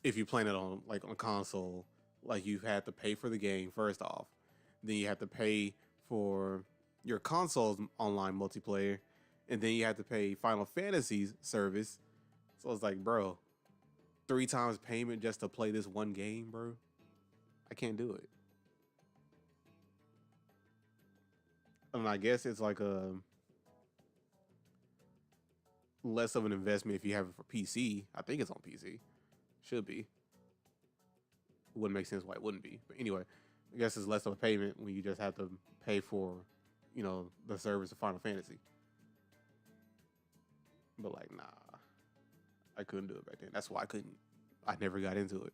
if you're playing it on a console, like you had to pay for the game first off. Then you have to pay for your console's online multiplayer. And then you have to pay Final Fantasy's service. So I was like, bro, 3 times payment just to play this one game, bro. I can't do it. And I guess it's like a less of an investment if you have it for PC. I think it's on PC. Should be. Wouldn't make sense why it wouldn't be. But anyway, I guess it's less of a payment when you just have to pay for, the service of Final Fantasy. But like, nah. I couldn't do it back then. That's why I never got into it.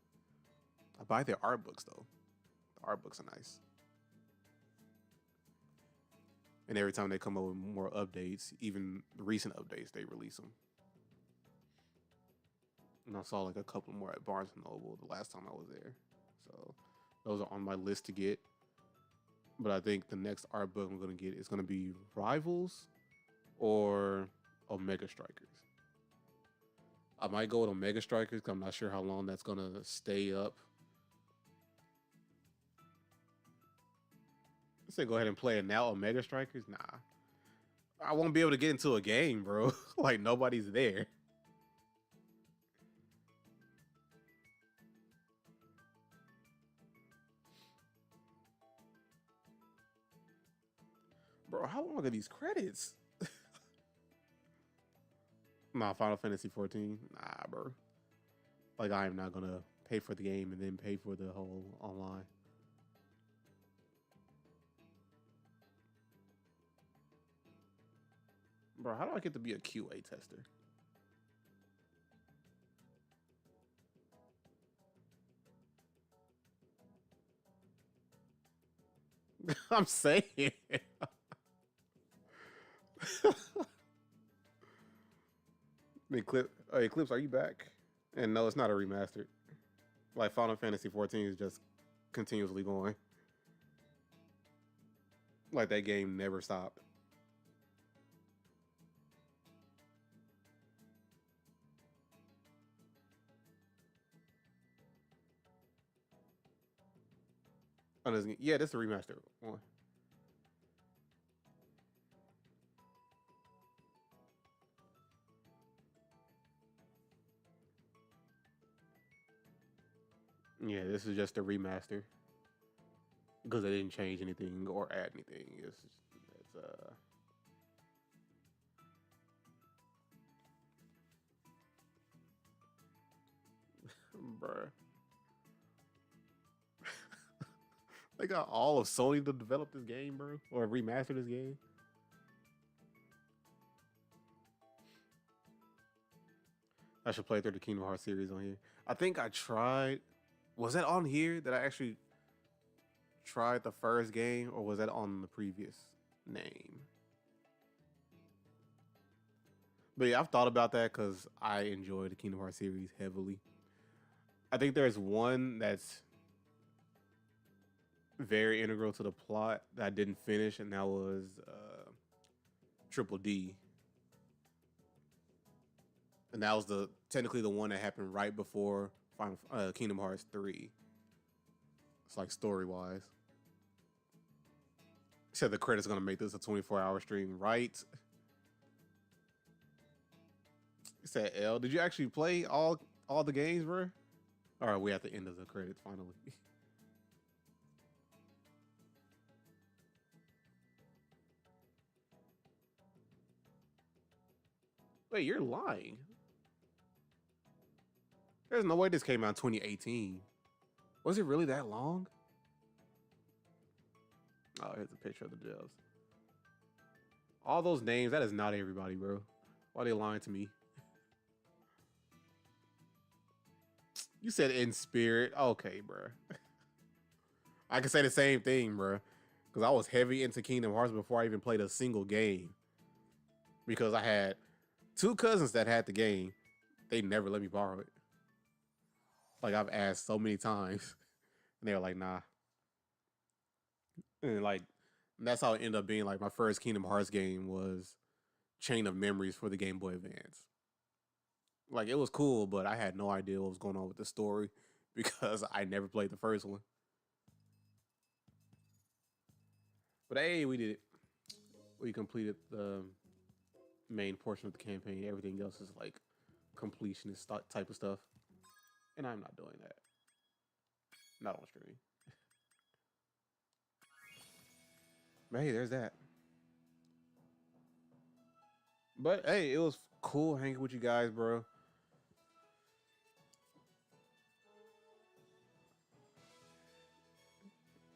I buy their art books though. The art books are nice. And every time they come up with more updates, even the recent updates, they release them. And I saw like a couple more at Barnes & Noble the last time I was there. So those are on my list to get. But I think the next art book I'm going to get is going to be Rivals or Omega Strikers. I might go with Omega Strikers because I'm not sure how long that's going to stay up. I say go ahead and play it now, Omega Strikers? Nah. I won't be able to get into a game, bro. Like, nobody's there. Bro, how long are these credits? Nah, Final Fantasy 14. Nah, bro. Like, I am not going to pay for the game and then pay for the whole online. Bro, how do I get to be a QA tester? I'm saying. Eclipse, are you back? And no, it's not a remastered. Like, Final Fantasy 14 is just continuously going. Like, that game never stopped. Yeah, this is a remastered one. Yeah, this is just a remaster because they didn't change anything or add anything. It's bruh. They got all of Sony to develop this game, bro, or remaster this game. I should play through the Kingdom Hearts series on here. I think I tried. Was that on here that I actually tried the first game, or was that on the previous name? But yeah, I've thought about that because I enjoy the Kingdom Hearts series heavily. I think there's one that's very integral to the plot that I didn't finish, and that was Triple D. and that was the technically the one that happened right before Kingdom Hearts 3. It's like story wise. Said the credit's gonna make this a 24-hour stream, right? He said, "L, did you actually play all the games, bro?" All right, we at the end of the credits finally. Wait, you're lying. There's no way this came out in 2018. Was it really that long? Oh, here's a picture of the devs. All those names, that is not everybody, bro. Why are they lying to me? You said in spirit. Okay, bro. I can say the same thing, bro. Because I was heavy into Kingdom Hearts before I even played a single game. Because I had 2 cousins that had the game. They never let me borrow it. Like, I've asked so many times. And they were like, nah. And like, that's how it ended up being. Like, my first Kingdom Hearts game was Chain of Memories for the Game Boy Advance. Like, it was cool, but I had no idea what was going on with the story because I never played the first one. But hey, we did it. We completed the main portion of the campaign. Everything else is like completionist type of stuff. And I'm not doing that. Not on stream. But hey, there's that. But hey, it was cool hanging with you guys, bro.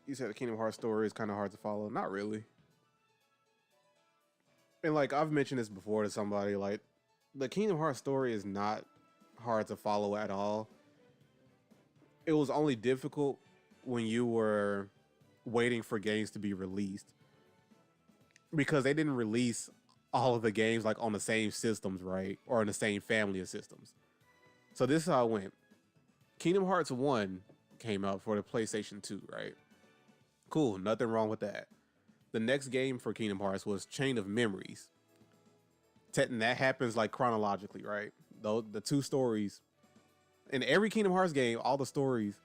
You said the Kingdom Hearts story is kind of hard to follow. Not really. And like I've mentioned this before to somebody, like the Kingdom Hearts story is not hard to follow at all. It was only difficult when you were waiting for games to be released because they didn't release all of the games like on the same systems, right? Or in the same family of systems. So this is how it went. Kingdom Hearts 1 came out for the PlayStation 2, right? Cool, nothing wrong with that. The next game for Kingdom Hearts was Chain of Memories. And that happens like chronologically, right? Though the 2 stories in every Kingdom Hearts game, all the stories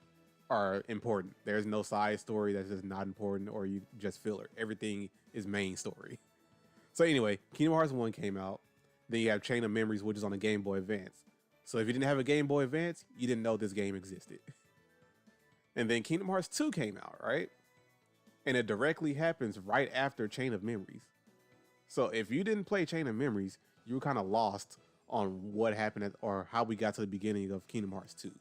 are important. There's no side story that's just not important or you just filler. Everything is main story. So anyway, Kingdom Hearts 1 came out. Then you have Chain of Memories, which is on the Game Boy Advance. So if you didn't have a Game Boy Advance, you didn't know this game existed. And then Kingdom Hearts 2 came out, right? And it directly happens right after Chain of Memories. So if you didn't play Chain of Memories, you were kind of lost on what happened or how we got to the beginning of Kingdom Hearts 2.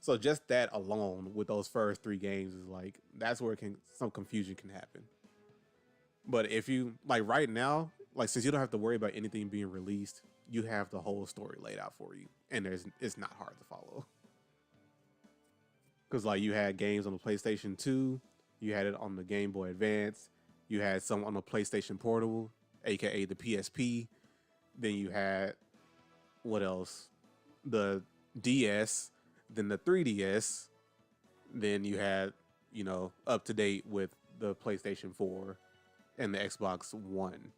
So just that alone with those first 3 games is like, that's where some confusion can happen. But if you, like right now, like since you don't have to worry about anything being released, you have the whole story laid out for you. And it's not hard to follow. Because like you had games on the PlayStation 2, you had it on the Game Boy Advance, you had some on the PlayStation Portable, aka the PSP. Then you had, what else? The DS, then the 3DS. Then you had, you know, up to date with the PlayStation 4 and the Xbox One,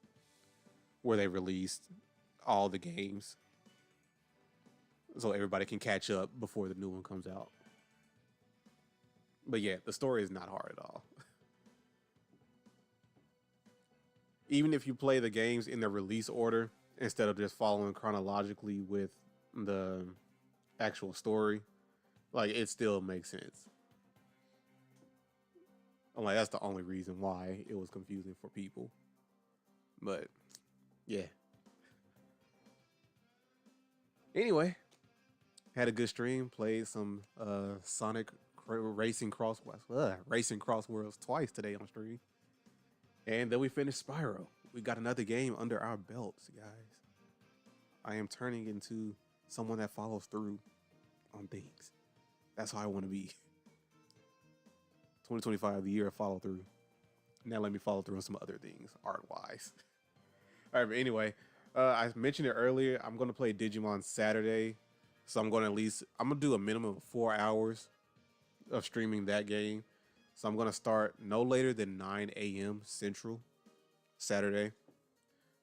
where they released all the games so everybody can catch up before the new one comes out. But yeah, the story is not hard at all. Even if you play the games in the release order instead of just following chronologically with the actual story, like it still makes sense. I'm like, that's the only reason why it was confusing for people. But yeah. Anyway, had a good stream. Played some Sonic Racing Crossworlds twice today on stream. And then we finished Spyro. We got another game under our belts, guys. I am turning into someone that follows through on things. That's how I want to be. 2025, the year of follow through. Now let me follow through on some other things, art-wise. All right, but anyway, I mentioned it earlier. I'm going to play Digimon Saturday. So I'm going to do a minimum of 4 hours of streaming that game. So I'm going to start no later than 9 a.m. Central Saturday.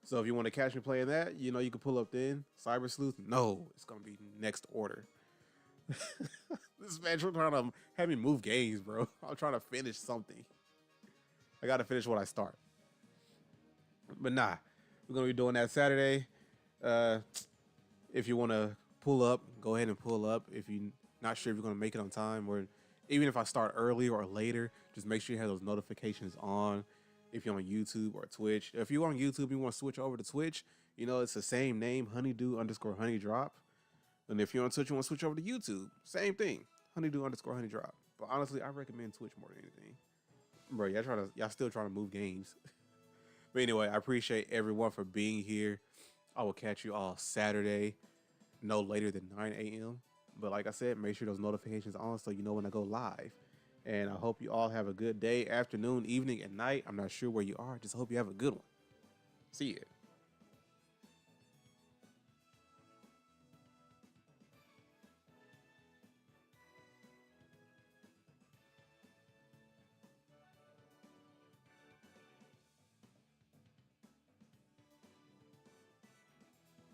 So if you want to catch me playing that, you know, you can pull up then. Cyber Sleuth, no, it's gonna be next order. This man trying to have me move games, bro. I'm trying to finish something. I gotta finish what I start. But nah, we're gonna be doing that Saturday. If you want to pull up, go ahead and pull up. If you're not sure if you're gonna make it on time, or even if I start earlier or later, just make sure you have those notifications on. If you're on YouTube or Twitch, if you're on YouTube, you want to switch over to Twitch. You know, it's the same name, honeydew_honeydrop. And if you're on Twitch, you want to switch over to YouTube, same thing, honeydew_honeydrop. But honestly, I recommend Twitch more than anything. Bro, y'all still trying to move games. But anyway, I appreciate everyone for being here. I will catch you all Saturday, no later than 9 a.m. But like I said, make sure those notifications on so you know when I go live. And I hope you all have a good day, afternoon, evening, and night. I'm not sure where you are. Just hope you have a good one. See ya.